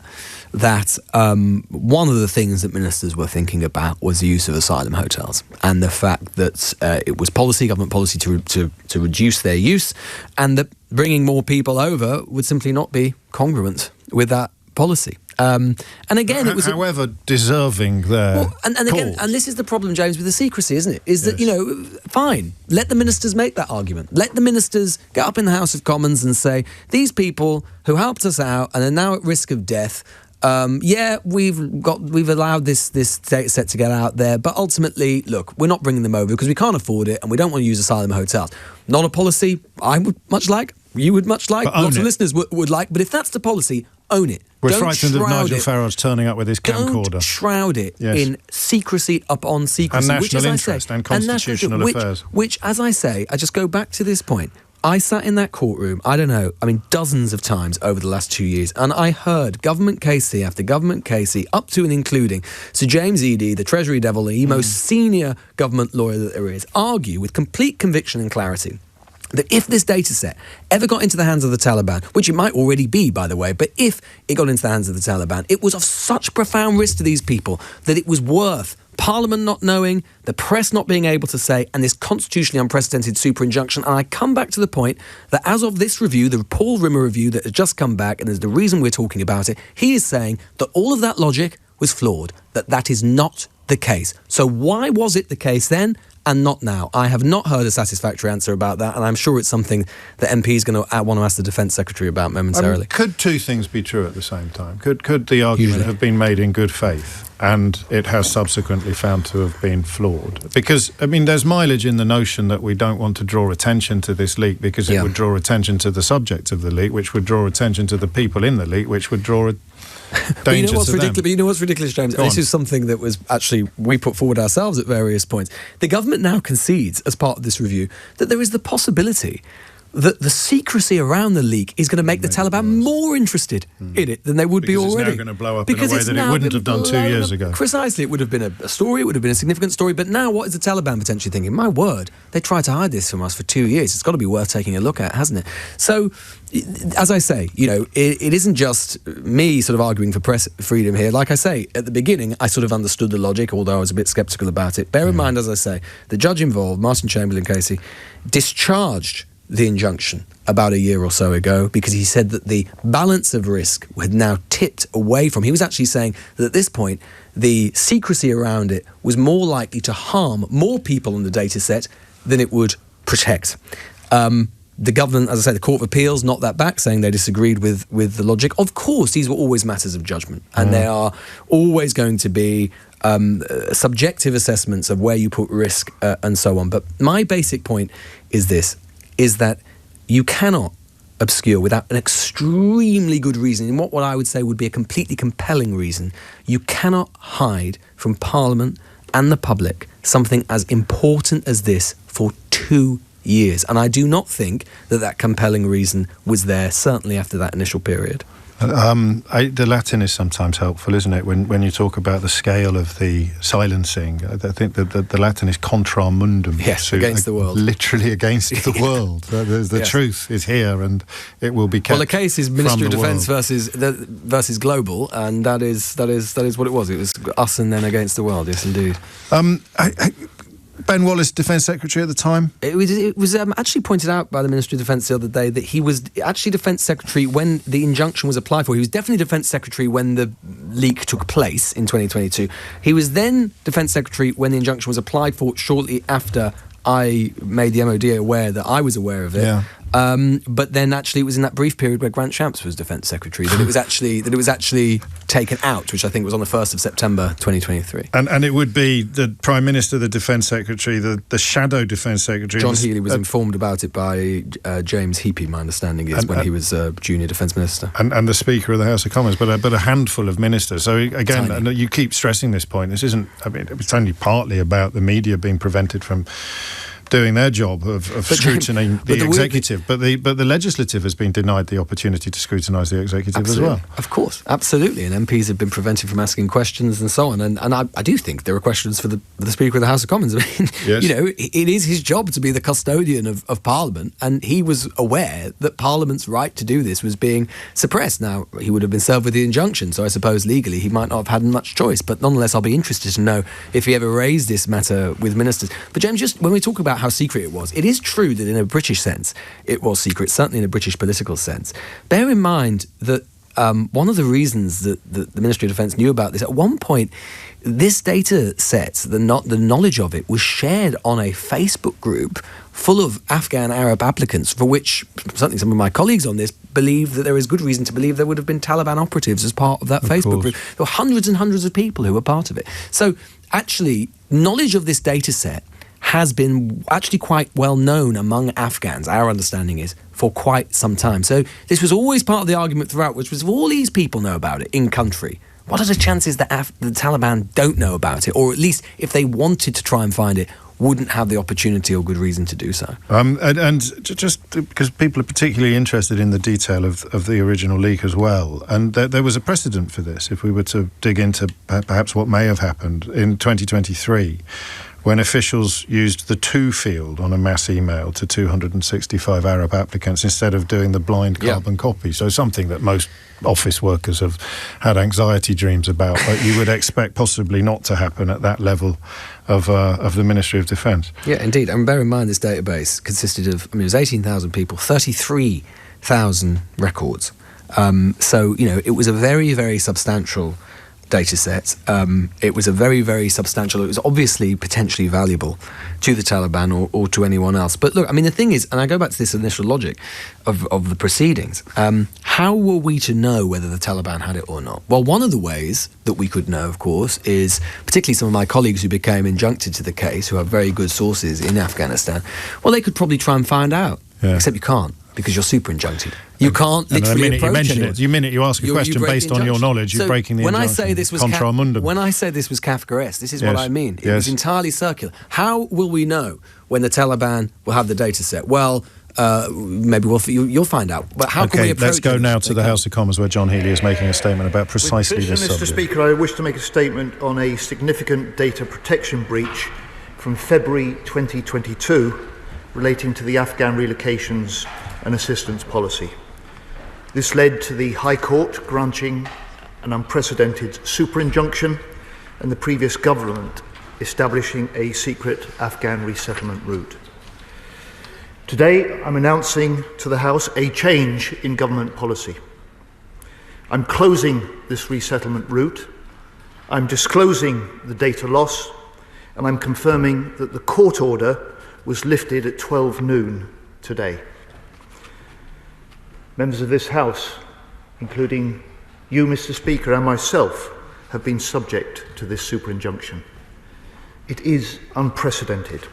one of the things that ministers were thinking about was the use of asylum hotels and the fact that it was government policy to reduce their use, and that bringing more people over would simply not be congruent with that policy. And again, it was however deserving their and again, and this is the problem, James, with the secrecy, isn't it? Is that fine, let the ministers make that argument. Let the ministers get up in the House of Commons and say these people who helped us out and are now at risk of death. We've allowed this data set to get out there, but ultimately, look, we're not bringing them over because we can't afford it and we don't want to use asylum hotels. Not a policy I would much like, you would much like, lots of listeners would like, but if that's the policy, own it. We're frightened of Nigel Farage turning up with his camcorder. Don't shroud it in secrecy upon secrecy. And national interest and constitutional affairs. Which, as I say, I just go back to this point. I sat in that courtroom, dozens of times over the last 2 years, and I heard government KC after government KC, up to and including Sir James Eadie, the Treasury Devil, the most senior government lawyer that there is, argue with complete conviction and clarity that if this data set ever got into the hands of the Taliban, which it might already be, by the way, but if it got into the hands of the Taliban, it was of such profound risk to these people that it was worth Parliament not knowing, the press not being able to say, and this constitutionally unprecedented super injunction. And I come back to the point that as of this review, the Paul Rimmer review that has just come back, and there's the reason we're talking about it, he is saying that all of that logic was flawed, that is not the case. So why was it the case then and not now? I have not heard a satisfactory answer about that, and I'm sure it's something that MP is going to want to ask the Defence Secretary about momentarily. Could two things be true at the same time? Could the argument have been made in good faith and it has subsequently found to have been flawed? Because, there's mileage in the notion that we don't want to draw attention to this leak because it would draw attention to the subject of the leak, which would draw attention to the people in the leak, which would draw But you know what's ridiculous, James? This is something that was actually we put forward ourselves at various points. The government now concedes, as part of this review, that there is the possibility that the secrecy around the leak is going to make the Taliban more interested in it than they would be already. It's now going to blow up in a way that it wouldn't have done 2 years ago. Precisely. It would have been a story, it would have been a significant story, but now what is the Taliban potentially thinking? My word, they tried to hide this from us for 2 years. It's got to be worth taking a look at, hasn't it? So, as I say, it isn't just me sort of arguing for press freedom here. Like I say, at the beginning, I sort of understood the logic, although I was a bit sceptical about it. Bear in mind, as I say, the judge involved, Martin Chamberlain Casey, discharged the injunction about a year or so ago because he said that the balance of risk had now tipped away from. He was actually saying that at this point, the secrecy around it was more likely to harm more people on the data set than it would protect. The government, as I say, the Court of Appeals knocked that back, saying they disagreed with the logic. Of course, these were always matters of judgment, and they are always going to be subjective assessments of where you put risk and so on. But my basic point is this, is that you cannot obscure, without an extremely good reason, in what I would say would be a completely compelling reason, you cannot hide from Parliament and the public something as important as this for 2 years. And I do not think that compelling reason was there, certainly after that initial period. The Latin is sometimes helpful, isn't it? When you talk about the scale of the silencing, I think that the Latin is contra mundum. Yes, against the world. Literally against the world. The truth is here, and it will be kept. Well, the case is Ministry of Defence versus Global, and that is what it was. It was us and then against the world. Yes, indeed. Ben Wallace, Defence Secretary at the time? It was actually pointed out by the Ministry of Defence the other day that he was actually Defence Secretary when the injunction was applied for. He was definitely Defence Secretary when the leak took place in 2022. He was then Defence Secretary when the injunction was applied for, shortly after I made the MOD aware that I was aware of it. Yeah. But then actually it was in that brief period where Grant Shapps was Defence Secretary that it was actually taken out, which I think was on the 1st of September 2023. And it would be the Prime Minister, the Defence Secretary, the shadow Defence Secretary. John Healey was informed about it by James Heapy, my understanding is, when he was Junior Defence Minister. And the Speaker of the House of Commons, but a handful of ministers. So again, and you keep stressing this point, this isn't, it's only partly about the media being prevented from doing their job of scrutinising the executive, but the legislative has been denied the opportunity to scrutinise the executive as well. Of course, absolutely, and MPs have been prevented from asking questions and so on. And I do think there are questions for the Speaker of the House of Commons. I mean, yes. It is his job to be the custodian of Parliament, and he was aware that Parliament's right to do this was being suppressed. Now, he would have been served with the injunction, so I suppose legally he might not have had much choice. But nonetheless, I'll be interested to know if he ever raised this matter with ministers. But James, just when we talk about how secret it is true that in a British sense it was secret, certainly in a British political sense. Bear in mind that one of the reasons that the Ministry of Defence knew about this, at one point this data set, the knowledge of it, was shared on a Facebook group full of Afghan Arab applicants, for which certainly some of my colleagues on this believe that there is good reason to believe there would have been Taliban operatives as part of that Facebook group. There were hundreds and hundreds of people who were part of it. So actually, knowledge of this data set has been actually quite well known among Afghans, our understanding is, for quite some time. So this was always part of the argument throughout, which was if all these people know about it in country, what are the chances that the Taliban don't know about it, or at least if they wanted to try and find it, wouldn't have the opportunity or good reason to do so? And just because people are particularly interested in the detail of the original leak as well, and there was a precedent for this, if we were to dig into perhaps what may have happened in 2023, when officials used the to field on a mass email to 265 Arab applicants instead of doing the blind carbon copy. So something that most office workers have had anxiety dreams about, but you would expect possibly not to happen at that level of the Ministry of Defence. Yeah, indeed. And bear in mind this database consisted of, it was 18,000 people, 33,000 records. So, it was a very, very substantial data set. It was a very, very substantial, it was obviously potentially valuable to the Taliban or to anyone else. But look, the thing is, and I go back to this initial logic of the proceedings, how were we to know whether the Taliban had it or not? Well, one of the ways that we could know, of course, is particularly some of my colleagues who became injuncted to the case, who have very good sources in Afghanistan, well, they could probably try and find out, except you can't, because you're super injuncted. You can't literally approach anyone. The minute you ask a question based on your knowledge, you're breaking the injunction. When I say this was Kafkaesque, this is what I mean. It was entirely circular. How will we know when the Taliban will have the data set? Well, maybe you'll find out. But how can we approach it? Let's go now to the House of Commons, where John Healey is making a statement about precisely this subject. Mr. Speaker, I wish to make a statement on a significant data protection breach from February 2022 relating to the Afghan relocations and assistance policy. This led to the High Court granting an unprecedented super injunction and the previous government establishing a secret Afghan resettlement route. Today, I'm announcing to the House a change in government policy. I'm closing this resettlement route, I'm disclosing the data loss, and I'm confirming that the court order was lifted at 12 noon today. Members of this House, including you, Mr. Speaker, and myself, have been subject to this super injunction. It is unprecedented.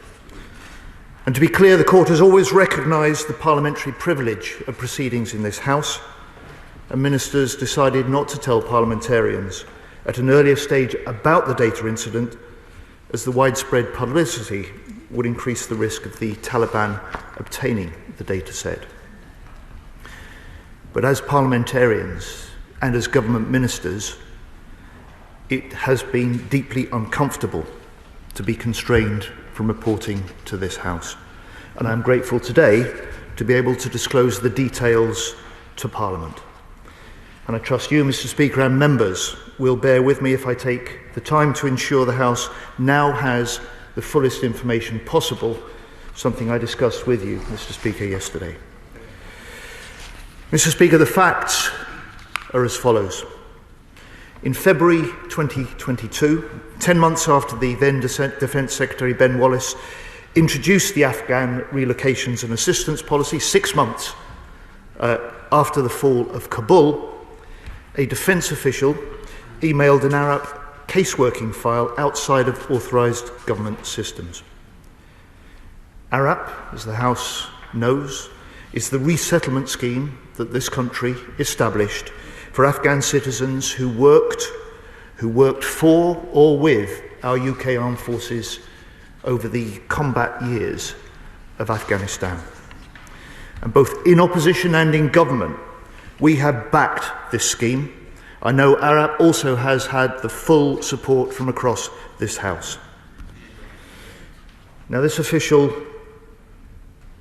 And to be clear, the Court has always recognised the parliamentary privilege of proceedings in this House, and ministers decided not to tell parliamentarians at an earlier stage about the data incident, as the widespread publicity would increase the risk of the Taliban obtaining the data set. But as parliamentarians and as government ministers, it has been deeply uncomfortable to be constrained from reporting to this House. And I'm grateful today to be able to disclose the details to Parliament. And I trust you, Mr. Speaker, and members will bear with me if I take the time to ensure the House now has the fullest information possible, something I discussed with you, Mr. Speaker, yesterday. Mr. Speaker, the facts are as follows. In February 2022, 10 months after the then Defence Secretary Ben Wallace introduced the Afghan relocations and assistance policy, 6 months after the fall of Kabul, a defence official emailed an Arab caseworking file outside of authorised government systems. ARAP, as the House knows, is the resettlement scheme that this country established for Afghan citizens who worked for or with our UK armed forces over the combat years of Afghanistan. And both in opposition and in government, we have backed this scheme. I know ARAP also has had the full support from across this House. Now, this official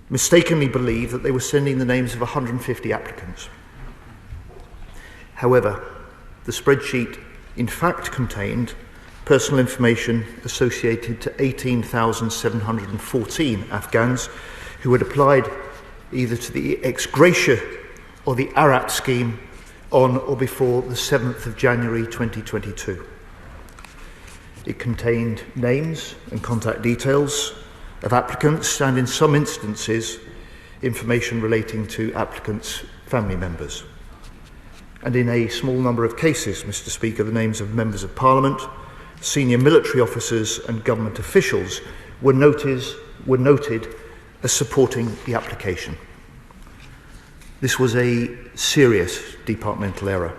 mistakenly believed that they were sending the names of 150 applicants. However, the spreadsheet in fact contained personal information associated to 18,714 Afghans who had applied either to the ex gratia or the ARAP scheme on or before the 7th of January 2022. It contained names and contact details of applicants and, in some instances, information relating to applicants' family members. And in a small number of cases, Mr. Speaker, the names of members of Parliament, senior military officers and government officials were noted as supporting the application. This was a serious departmental error.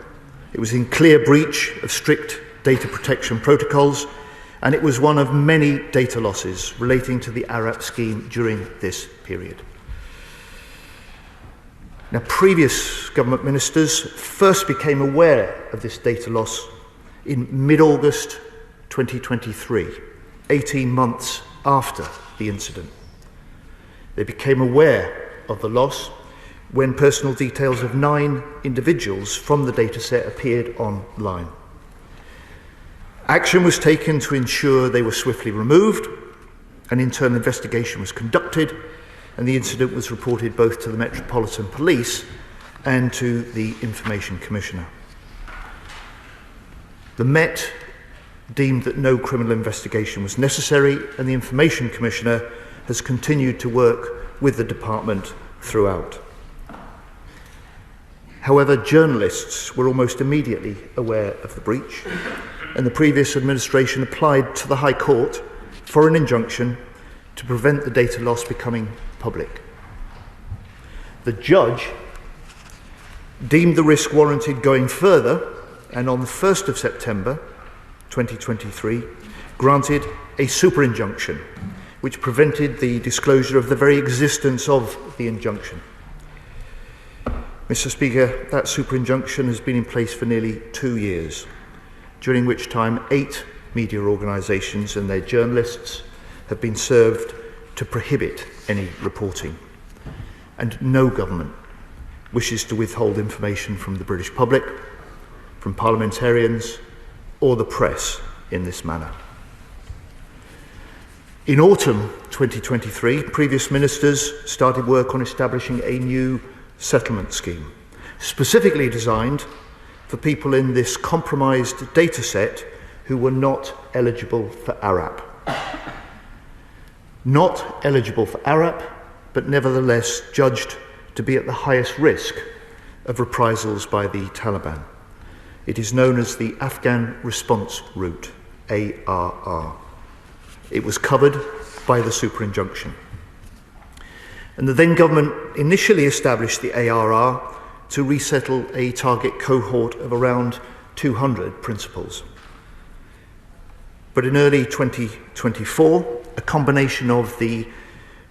It was in clear breach of strict data protection protocols, and it was one of many data losses relating to the ARAP scheme during this period. Now, previous government ministers first became aware of this data loss in mid-August 2023, 18 months after the incident. They became aware of the loss when personal details of 9 individuals from the dataset appeared online. Action was taken to ensure they were swiftly removed, an internal investigation was conducted, and the incident was reported both to the Metropolitan Police and to the Information Commissioner. The Met deemed that no criminal investigation was necessary, and the Information Commissioner has continued to work with the department throughout. However, journalists were almost immediately aware of the breach, and the previous administration applied to the High Court for an injunction to prevent the data loss becoming public. The judge deemed the risk warranted going further, and on the 1st of September 2023 granted a super injunction which prevented the disclosure of the very existence of the injunction. Mr. Speaker, that super injunction has been in place for nearly 2 years, during which time 8 media organisations and their journalists have been served to prohibit any reporting. And no government wishes to withhold information from the British public, from parliamentarians or the press in this manner. In autumn 2023, previous ministers started work on establishing a new settlement scheme, specifically designed for people in this compromised data set who were not eligible for ARAP. Not eligible for ARAP, but nevertheless judged to be at the highest risk of reprisals by the Taliban. It is known as the Afghan Response Route, ARR. It was covered by the super injunction. And the then government initially established the ARR to resettle a target cohort of around 200 principals. But in early 2024, a combination of the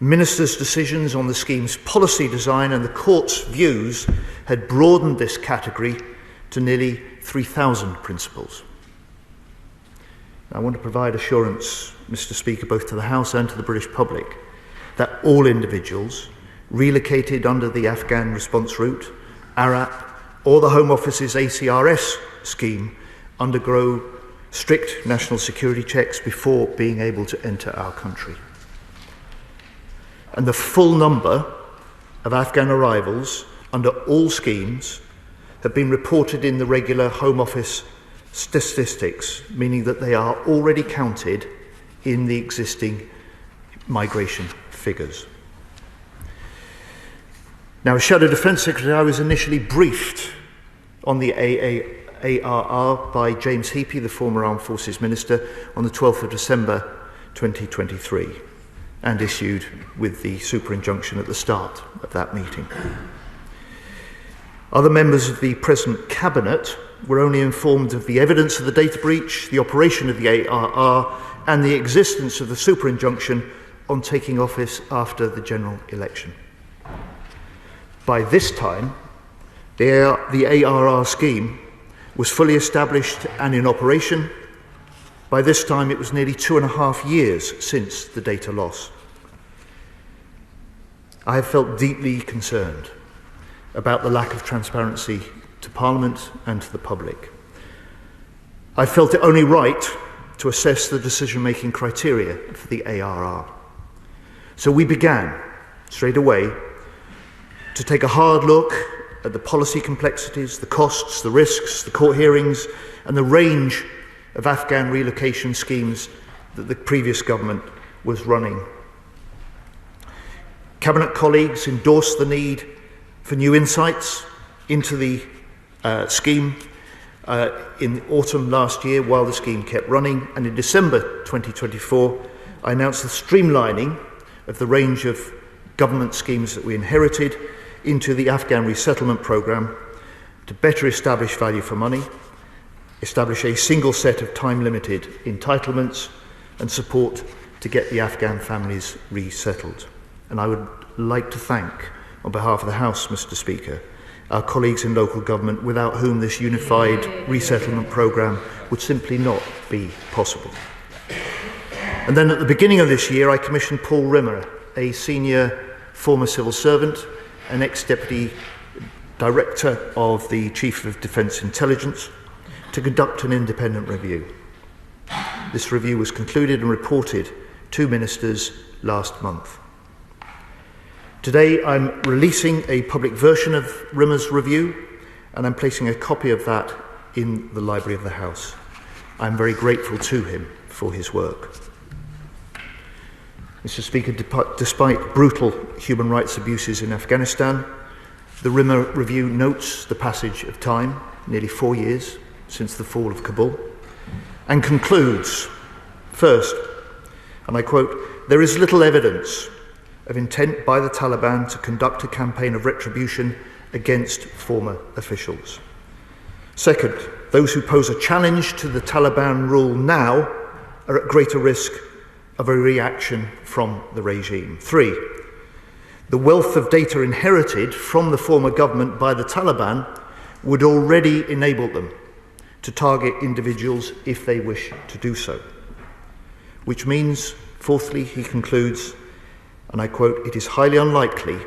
Minister's decisions on the scheme's policy design and the court's views had broadened this category to nearly 3,000 principals. I want to provide assurance, Mr. Speaker, both to the House and to the British public, that all individuals relocated under the Afghan response route, ARAP, or the Home Office's ACRS scheme undergo strict national security checks before being able to enter our country. And the full number of Afghan arrivals under all schemes have been reported in the regular Home Office statistics, meaning that they are already counted in the existing migration figures. Now, as Shadow Defence Secretary, I was initially briefed on the ARR by James Heappey, the former Armed Forces Minister, on the 12th of December 2023, and issued with the super injunction at the start of that meeting. Other members of the present Cabinet were only informed of the evidence of the data breach, the operation of the ARR, and the existence of the super injunction on taking office after the general election. By this time, the ARR scheme was fully established and in operation. By this time, it was nearly 2.5 years since the data loss. I have felt deeply concerned about the lack of transparency to Parliament and to the public. I felt it only right to assess the decision-making criteria for the ARR. So we began, straight away, to take a hard look at the policy complexities, the costs, the risks, the court hearings, and the range of Afghan relocation schemes that the previous government was running. Cabinet colleagues endorsed the need for new insights into the scheme in autumn last year while the scheme kept running, and in December 2024 I announced the streamlining of the range of government schemes that we inherited into the Afghan resettlement programme to better establish value for money, establish a single set of time-limited entitlements, and support to get the Afghan families resettled. And I would like to thank, on behalf of the House, Mr. Speaker, our colleagues in local government without whom this unified resettlement programme would simply not be possible. And then at the beginning of this year, I commissioned Paul Rimmer, a senior former civil servant, an ex-deputy director of the Chief of Defence Intelligence, to conduct an independent review. This review was concluded and reported to ministers last month. Today I'm releasing a public version of Rimmer's review, and I'm placing a copy of that in the Library of the House. I'm very grateful to him for his work. Mr. Speaker, despite brutal human rights abuses in Afghanistan, the Rimmer review notes the passage of time, nearly 4 years since the fall of Kabul, and concludes, first, and I quote, "There is little evidence of intent by the Taliban to conduct a campaign of retribution against former officials. Second, those who pose a challenge to the Taliban rule now are at greater risk of a reaction from the regime. 3, the wealth of data inherited from the former government by the Taliban would already enable them to target individuals if they wish to do so. Which means, fourthly, he concludes, and I quote, "It is highly unlikely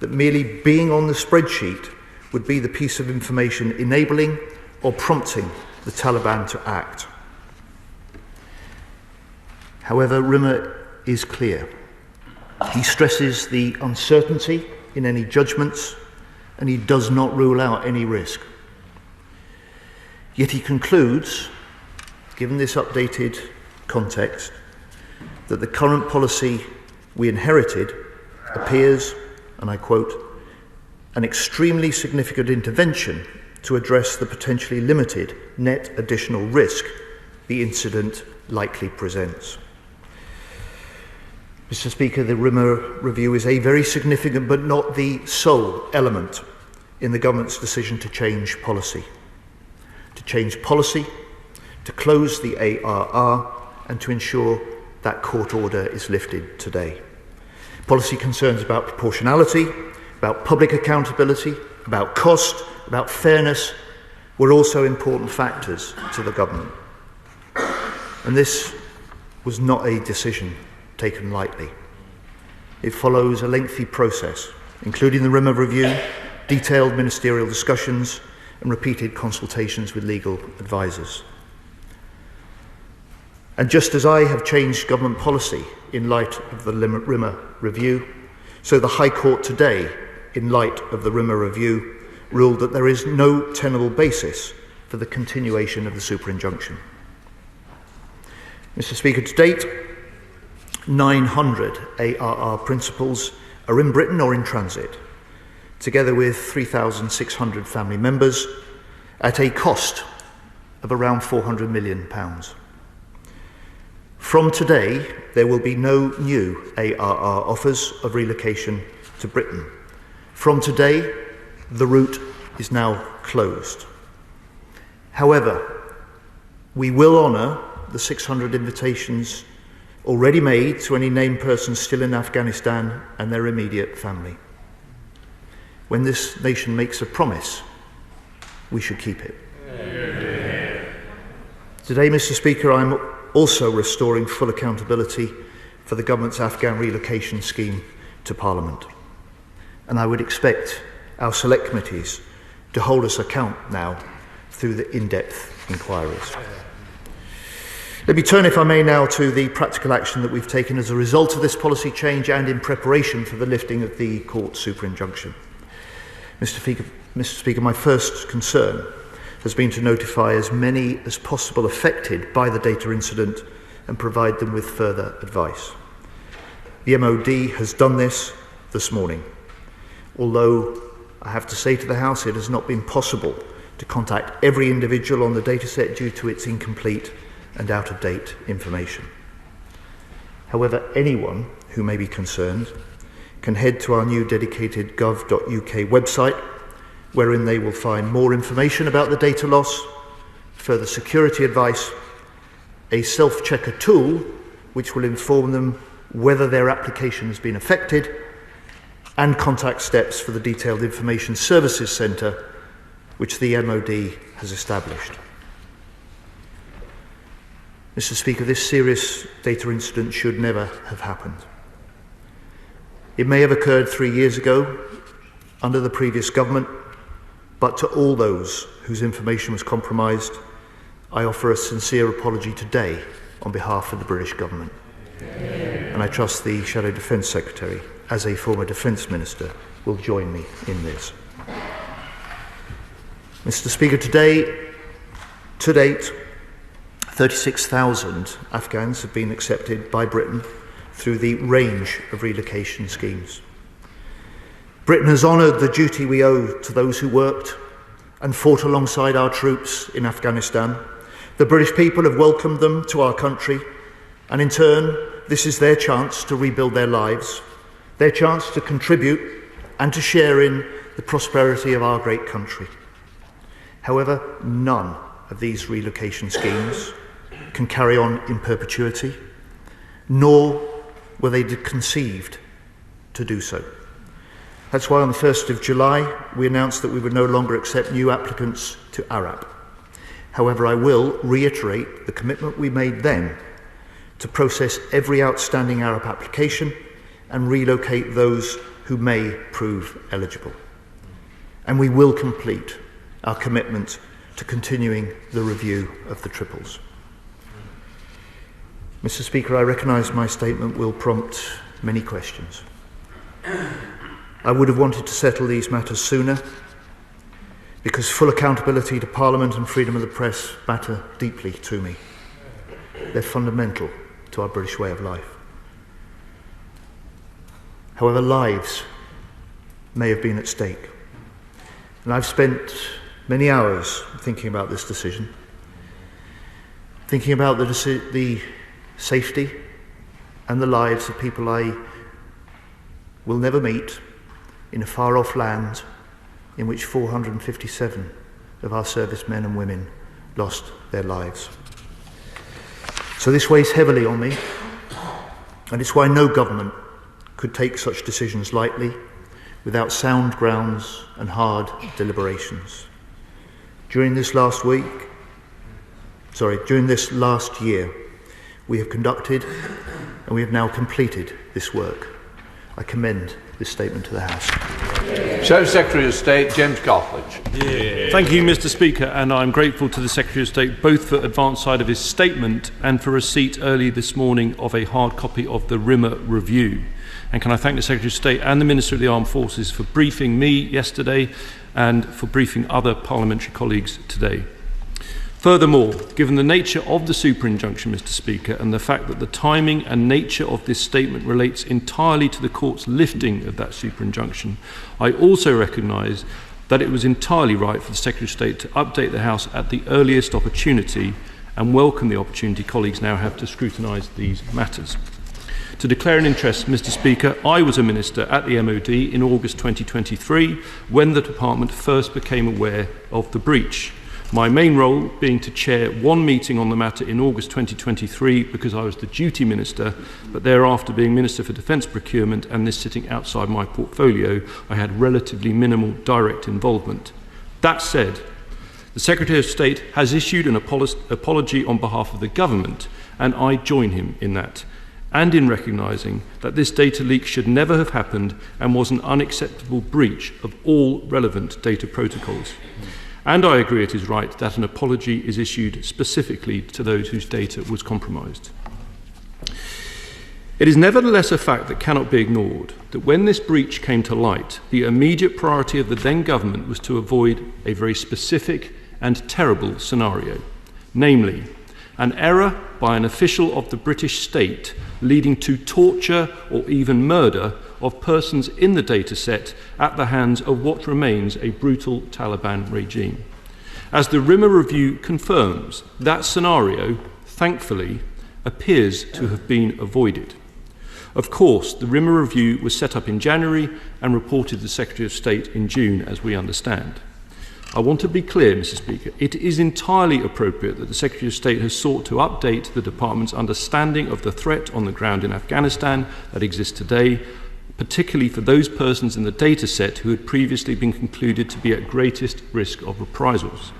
that merely being on the spreadsheet would be the piece of information enabling or prompting the Taliban to act." However, Rimmer is clear. He stresses the uncertainty in any judgments, and he does not rule out any risk. Yet he concludes, given this updated context, that the current policy we inherited appears, and I quote, "an extremely significant intervention to address the potentially limited net additional risk the incident likely presents." Mr. Speaker, the Rimmer Review is a very significant but not the sole element in the government's decision to change policy. To change policy, to close the ARR, and to ensure that court order is lifted today. Policy concerns about proportionality, about public accountability, about cost, about fairness were also important factors to the government. And this was not a decision taken lightly. It follows a lengthy process, including the Rimmer Review, detailed ministerial discussions, and repeated consultations with legal advisors. And just as I have changed government policy in light of the Rimmer Review, so the High Court today, in light of the Rimmer Review, ruled that there is no tenable basis for the continuation of the super-injunction. Mr. Speaker, to date, 900 ARR principals are in Britain or in transit, together with 3,600 family members, at a cost of around £400 million. From today, there will be no new ARR offers of relocation to Britain. From today, the route is now closed. However, we will honour the 600 invitations already made to any named persons still in Afghanistan and their immediate family. When this nation makes a promise, we should keep it. Today, Mr. Speaker, I'm also restoring full accountability for the government's Afghan relocation scheme to Parliament. And I would expect our select committees to hold us account now through the in-depth inquiries. Let me turn, if I may, now to the practical action that we've taken as a result of this policy change and in preparation for the lifting of the court super-injunction. Mr. Speaker, my first concern has been to notify as many as possible affected by the data incident and provide them with further advice. The MOD has done this morning, although I have to say to the House it has not been possible to contact every individual on the dataset due to its incomplete and out-of-date information. However, anyone who may be concerned can head to our new dedicated gov.uk website, wherein they will find more information about the data loss, further security advice, a self-checker tool which will inform them whether their application has been affected, and contact steps for the Detailed Information Services Centre, which the MOD has established. Mr. Speaker, this serious data incident should never have happened. It may have occurred 3 years ago under the previous government, but to all those whose information was compromised, I offer a sincere apology today on behalf of the British government. And I trust the Shadow Defence Secretary, as a former Defence Minister, will join me in this. Mr. Speaker, to date, 36,000 Afghans have been accepted by Britain through the range of relocation schemes. Britain has honoured the duty we owe to those who worked and fought alongside our troops in Afghanistan. The British people have welcomed them to our country, and in turn, this is their chance to rebuild their lives, their chance to contribute and to share in the prosperity of our great country. However, none of these relocation schemes can carry on in perpetuity, nor were they conceived to do so. That's why on the 1st of July, we announced that we would no longer accept new applicants to ARAP. However, I will reiterate the commitment we made then to process every outstanding ARAP application and relocate those who may prove eligible. And we will complete our commitment to continuing the review of the triples. Mr. Speaker, I recognise my statement will prompt many questions. I would have wanted to settle these matters sooner, because full accountability to Parliament and freedom of the press matter deeply to me. They're fundamental to our British way of life. However, lives may have been at stake. And I've spent many hours thinking about this decision, thinking about the safety and the lives of people I will never meet in a far-off land in which 457 of our servicemen and women lost their lives. So this weighs heavily on me, and it's why no government could take such decisions lightly without sound grounds and hard deliberations. During this last year, we have conducted and we have now completed this work. I commend this statement to the House. So, Secretary of State James Cartledge. Thank you, Mr. Speaker, and I'm grateful to the Secretary of State both for advance side of his statement and for receipt early this morning of a hard copy of the Rimmer Review. And can I thank the Secretary of State and the Minister of the Armed Forces for briefing me yesterday and for briefing other parliamentary colleagues today. Furthermore, given the nature of the super injunction, Mr. Speaker, and the fact that the timing and nature of this statement relates entirely to the court's lifting of that super injunction, I also recognise that it was entirely right for the Secretary of State to update the House at the earliest opportunity and welcome the opportunity colleagues now have to scrutinise these matters. To declare an interest, Mr. Speaker, I was a Minister at the MOD in August 2023 when the Department first became aware of the breach. My main role being to chair one meeting on the matter in August 2023 because I was the duty minister, but thereafter being Minister for Defence Procurement and this sitting outside my portfolio, I had relatively minimal direct involvement. That said, the Secretary of State has issued an apology on behalf of the government, and I join him in that, and in recognising that this data leak should never have happened and was an unacceptable breach of all relevant data protocols. And I agree it is right that an apology is issued specifically to those whose data was compromised. It is nevertheless a fact that cannot be ignored that when this breach came to light, the immediate priority of the then government was to avoid a very specific and terrible scenario, namely, an error by an official of the British state leading to torture or even murder of persons in the dataset at the hands of what remains a brutal Taliban regime. As the Rimmer Review confirms, that scenario, thankfully, appears to have been avoided. Of course, the Rimmer Review was set up in January and reported to the Secretary of State in June, as we understand. I want to be clear, Mr. Speaker, it is entirely appropriate that the Secretary of State has sought to update the Department's understanding of the threat on the ground in Afghanistan that exists today, particularly for those persons in the data set who had previously been concluded to be at greatest risk of reprisals.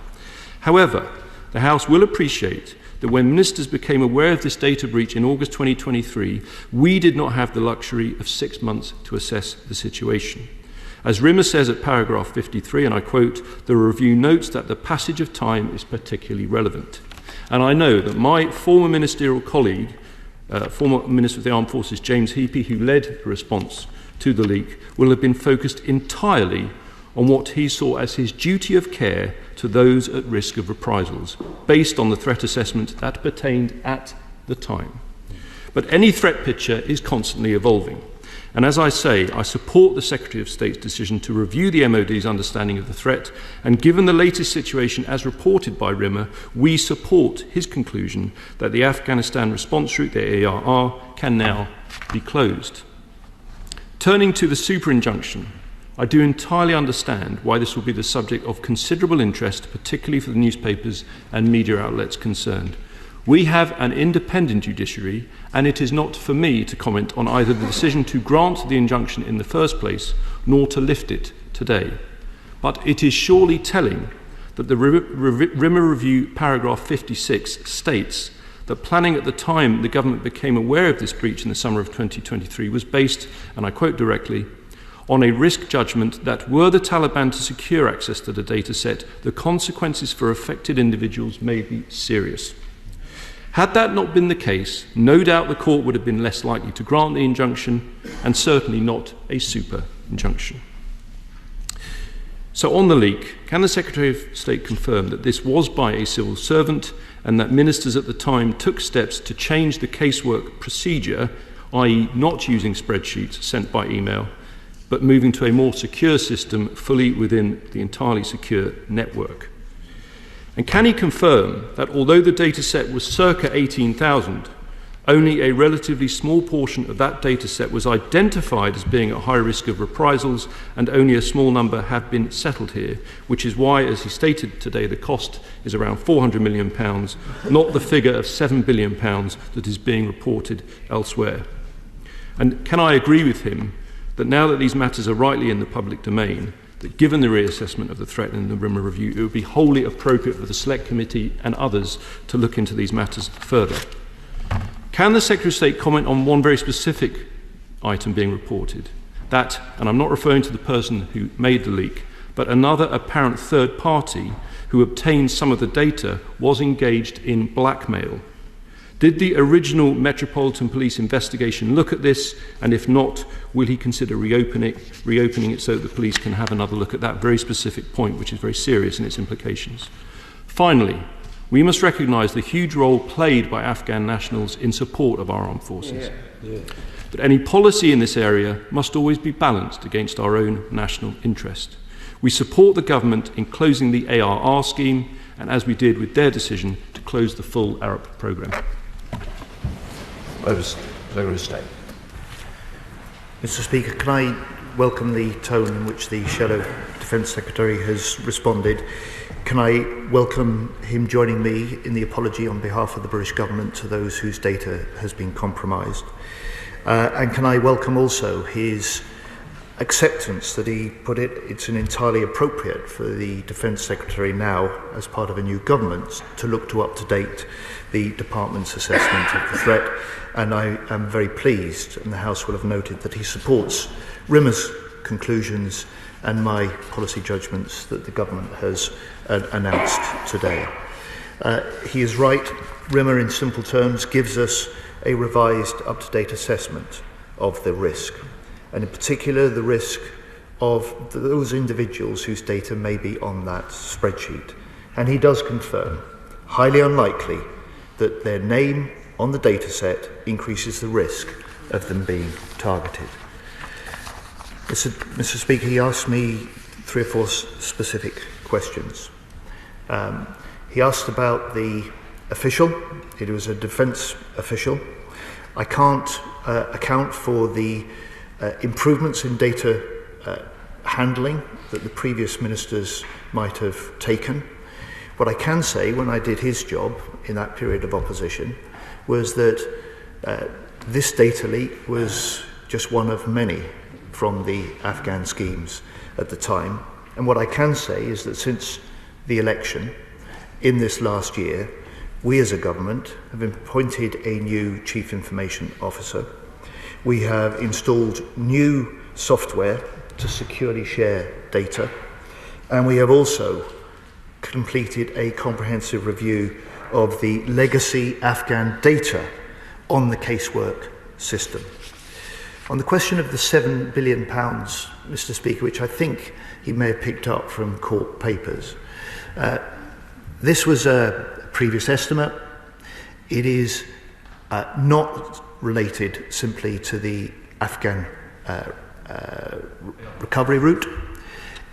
However, the House will appreciate that when ministers became aware of this data breach in August 2023, we did not have the luxury of 6 months to assess the situation. As Rimmer says at paragraph 53, and I quote, the review notes that the passage of time is particularly relevant. And I know that my former ministerial colleague, former Minister of the Armed Forces, James Heapy, who led the response to the leak, will have been focused entirely on what he saw as his duty of care to those at risk of reprisals, based on the threat assessment that pertained at the time. But any threat picture is constantly evolving. And as I say, I support the Secretary of State's decision to review the MOD's understanding of the threat, and given the latest situation as reported by Rimmer, we support his conclusion that the Afghanistan response route, the ARR, can now be closed. Turning to the super injunction, I do entirely understand why this will be the subject of considerable interest, particularly for the newspapers and media outlets concerned. We have an independent judiciary, and it is not for me to comment on either the decision to grant the injunction in the first place, nor to lift it today. But it is surely telling that the Rimmer Review paragraph 56 states that planning at the time the government became aware of this breach in the summer of 2023 was based, and I quote directly, on a risk judgment that were the Taliban to secure access to the data set, the consequences for affected individuals may be serious. Had that not been the case, no doubt the court would have been less likely to grant the injunction, and certainly not a super injunction. So on the leak, can the Secretary of State confirm that this was by a civil servant and that ministers at the time took steps to change the casework procedure, i.e. not using spreadsheets sent by email, but moving to a more secure system fully within the entirely secure network? And can he confirm that although the data set was circa 18,000, Only a relatively small portion of that data set was identified as being at high risk of reprisals, and only a small number have been settled here, which is why, as he stated today, the cost is around £400 million, not the figure of £7 billion that is being reported elsewhere. And can I agree with him that now that these matters are rightly in the public domain, that given the reassessment of the threat in the Rimmer Review, it would be wholly appropriate for the Select Committee and others to look into these matters further? Can the Secretary of State comment on one very specific item being reported? That, and I'm not referring to the person who made the leak, but another apparent third party who obtained some of the data was engaged in blackmail. Did the original Metropolitan Police investigation look at this? And if not, will he consider reopening it so that the police can have another look at that very specific point, which is very serious in its implications? Finally, we must recognise the huge role played by Afghan nationals in support of our armed forces. But any policy in this area must always be balanced against our own national interest. We support the government in closing the ARR scheme, and as we did with their decision to close the full Arab programme. Secretary of State. Mr. Speaker, can I welcome the tone in which the Shadow Defence Secretary has responded? Can I welcome him joining me in the apology on behalf of the British Government to those whose data has been compromised? And can I welcome also his acceptance that he put it's entirely appropriate for the Defence Secretary now, as part of a new government, to look to up-to-date the Department's assessment of the threat. And I am very pleased, and the House will have noted, that he supports Rimmer's conclusions and my policy judgments that the government has announced today. He is right. Rimmer, in simple terms, gives us a revised, up-to-date assessment of the risk, and in particular the risk of those individuals whose data may be on that spreadsheet. And he does confirm, highly unlikely, that their name on the data set increases the risk of them being targeted. Mr. Speaker, he asked me 3 or 4 specific questions. He asked about the official. It was a defence official. I can't account for the improvements in data handling that the previous ministers might have taken. What I can say, when I did his job in that period of opposition, was that this data leak was just one of many from the Afghan schemes at the time. And what I can say is that since the election in this last year, we as a government have appointed a new Chief Information Officer. We have installed new software to securely share data, and we have also completed a comprehensive review of the legacy Afghan data on the casework system. On the question of the £7 billion, Mr. Speaker, which I think he may have picked up from court papers, this was a previous estimate. It is not related simply to the Afghan recovery route.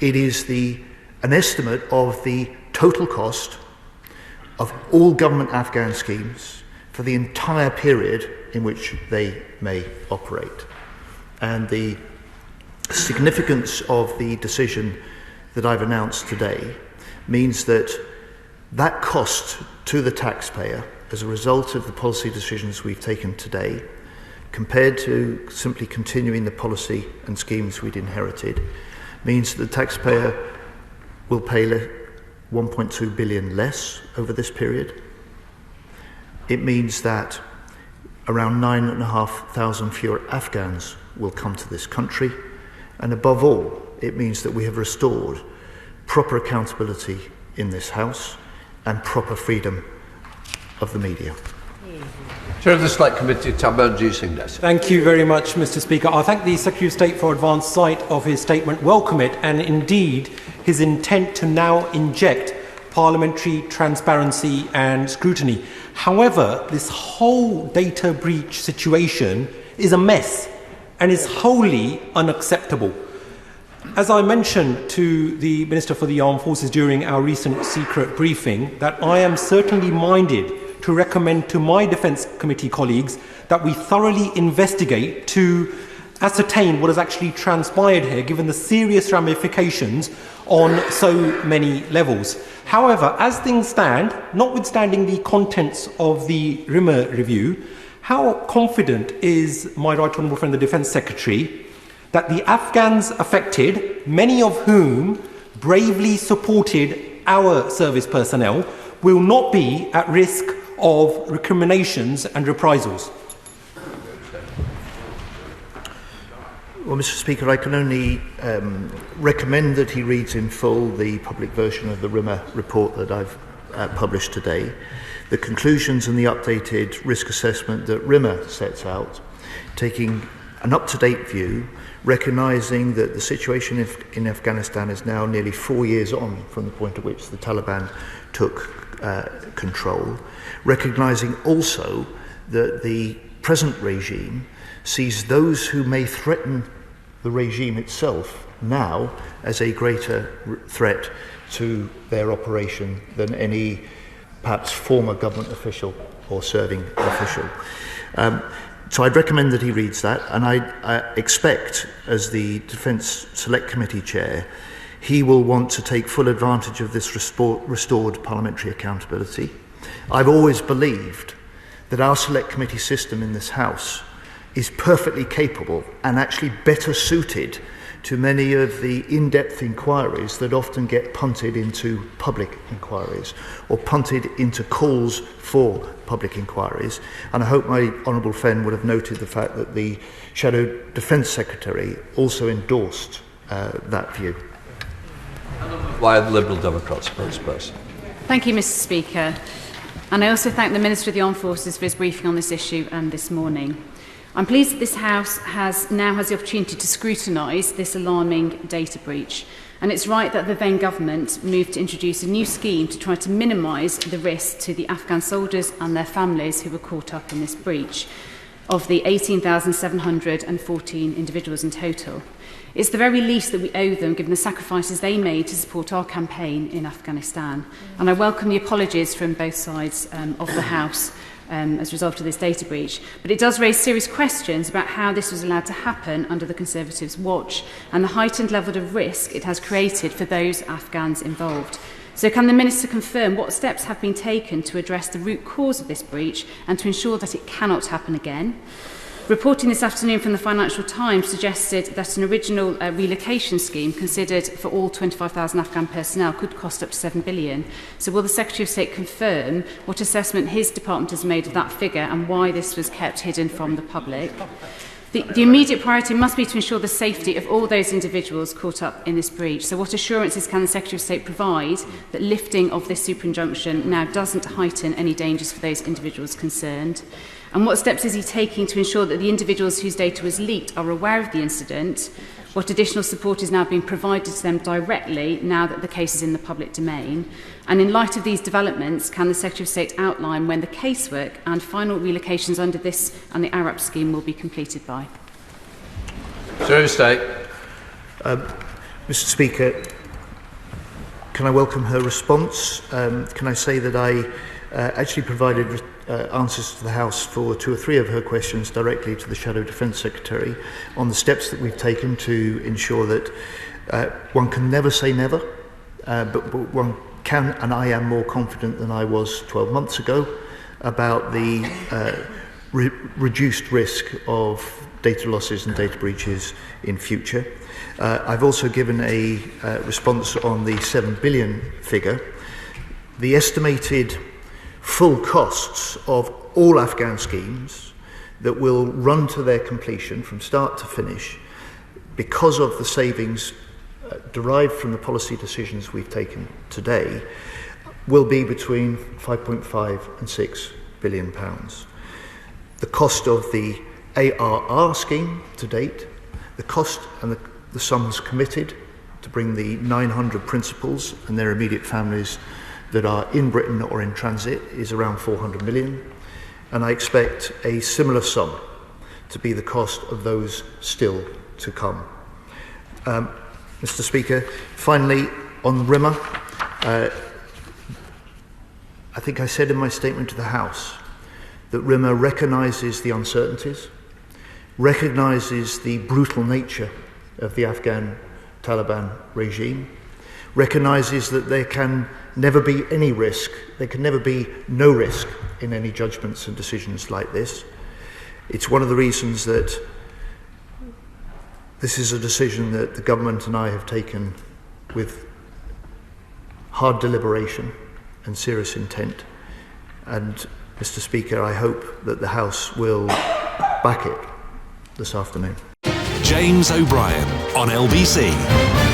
It is an estimate of the total cost of all government Afghan schemes for the entire period in which they may operate. And the significance of the decision that I've announced today means that that cost to the taxpayer as a result of the policy decisions we've taken today, compared to simply continuing the policy and schemes we'd inherited, means that the taxpayer will pay 1.2 billion less over this period. It means that around 9,500 fewer Afghans will come to this country, and above all, it means that we have restored proper accountability in this House and proper freedom of the media. Chair of the Select Committee, Tamerjee Singh. Thank you very much, Mr. Speaker. I thank the Secretary of State for advance sight of his statement, welcome it, and indeed his intent to now inject parliamentary transparency and scrutiny. However, this whole data breach situation is a mess and is wholly unacceptable. As I mentioned to the Minister for the Armed Forces during our recent secret briefing, that I am certainly minded to recommend to my Defence Committee colleagues that we thoroughly investigate to ascertain what has actually transpired here, given the serious ramifications on so many levels. However, as things stand, notwithstanding the contents of the Rimmer review, how confident is my right honourable friend, the Defence Secretary, that the Afghans affected, many of whom bravely supported our service personnel, will not be at risk of recriminations and reprisals? Well, Mr. Speaker, I can only recommend that he reads in full the public version of the Rimmer report that I've published today. The conclusions and the updated risk assessment that Rimmer sets out, taking an up-to-date view, recognising that the situation in Afghanistan is now nearly 4 years on from the point at which the Taliban took control, recognising also that the present regime sees those who may threaten the regime itself now as a greater threat to their operation than any perhaps former government official or serving official. So I'd recommend that he reads that, and I expect, as the Defence Select Committee Chair, he will want to take full advantage of this restored parliamentary accountability. I've always believed that our Select Committee system in this House is perfectly capable and actually better suited to many of the in-depth inquiries that often get punted into public inquiries or punted into calls for public inquiries. And I hope my honourable friend would have noted the fact that the Shadow Defence Secretary also endorsed that view. Why the Liberal Democrats spokesperson? Thank you, Mr. Speaker. And I also thank the Minister of the Armed Forces for his briefing on this issue this morning. I'm pleased that this House now has the opportunity to scrutinise this alarming data breach. And it's right that the then government moved to introduce a new scheme to try to minimise the risk to the Afghan soldiers and their families who were caught up in this breach, of the 18,714 individuals in total. It's the very least that we owe them, given the sacrifices they made to support our campaign in Afghanistan. And I welcome the apologies from both sides of the House as a result of this data breach. But it does raise serious questions about how this was allowed to happen under the Conservatives' watch and the heightened level of risk it has created for those Afghans involved. So can the Minister confirm what steps have been taken to address the root cause of this breach and to ensure that it cannot happen again? Reporting this afternoon from the Financial Times suggested that an original relocation scheme considered for all 25,000 Afghan personnel could cost up to $7 billion. So will the Secretary of State confirm what assessment his department has made of that figure and why this was kept hidden from the public? The immediate priority must be to ensure the safety of all those individuals caught up in this breach. So what assurances can the Secretary of State provide that lifting of this super injunction now doesn't heighten any dangers for those individuals concerned? And what steps is he taking to ensure that the individuals whose data was leaked are aware of the incident? What additional support is now being provided to them directly now that the case is in the public domain? And in light of these developments, can the Secretary of State outline when the casework and final relocations under this and the ARAP scheme will be completed by? Secretary of State. Mr. Speaker, can I welcome her response? Can I say that I actually provided answers to the House for 2 or 3 of her questions directly to the Shadow Defence Secretary on the steps that we've taken to ensure that one can never say never, but one can, and I am more confident than I was 12 months ago about the reduced risk of data losses and data breaches in future. I've also given a response on the 7 billion figure. The estimated full costs of all Afghan schemes that will run to their completion from start to finish because of the savings derived from the policy decisions we've taken today will be between 5.5 and 6 billion pounds. The cost of the ARR scheme to date, the cost and the sums committed to bring the 900 principals and their immediate families that are in Britain or in transit is around 400 million, and I expect a similar sum to be the cost of those still to come. Mr. Speaker, finally on Rimmer, I think I said in my statement to the House that RIMA recognises the uncertainties, recognises the brutal nature of the Afghan Taliban regime, recognises that there can never be any risk, there can never be no risk in any judgments and decisions like this. It's one of the reasons that this is a decision that the government and I have taken with hard deliberation and serious intent. And, Mr. Speaker, I hope that the House will back it this afternoon. James O'Brien on LBC.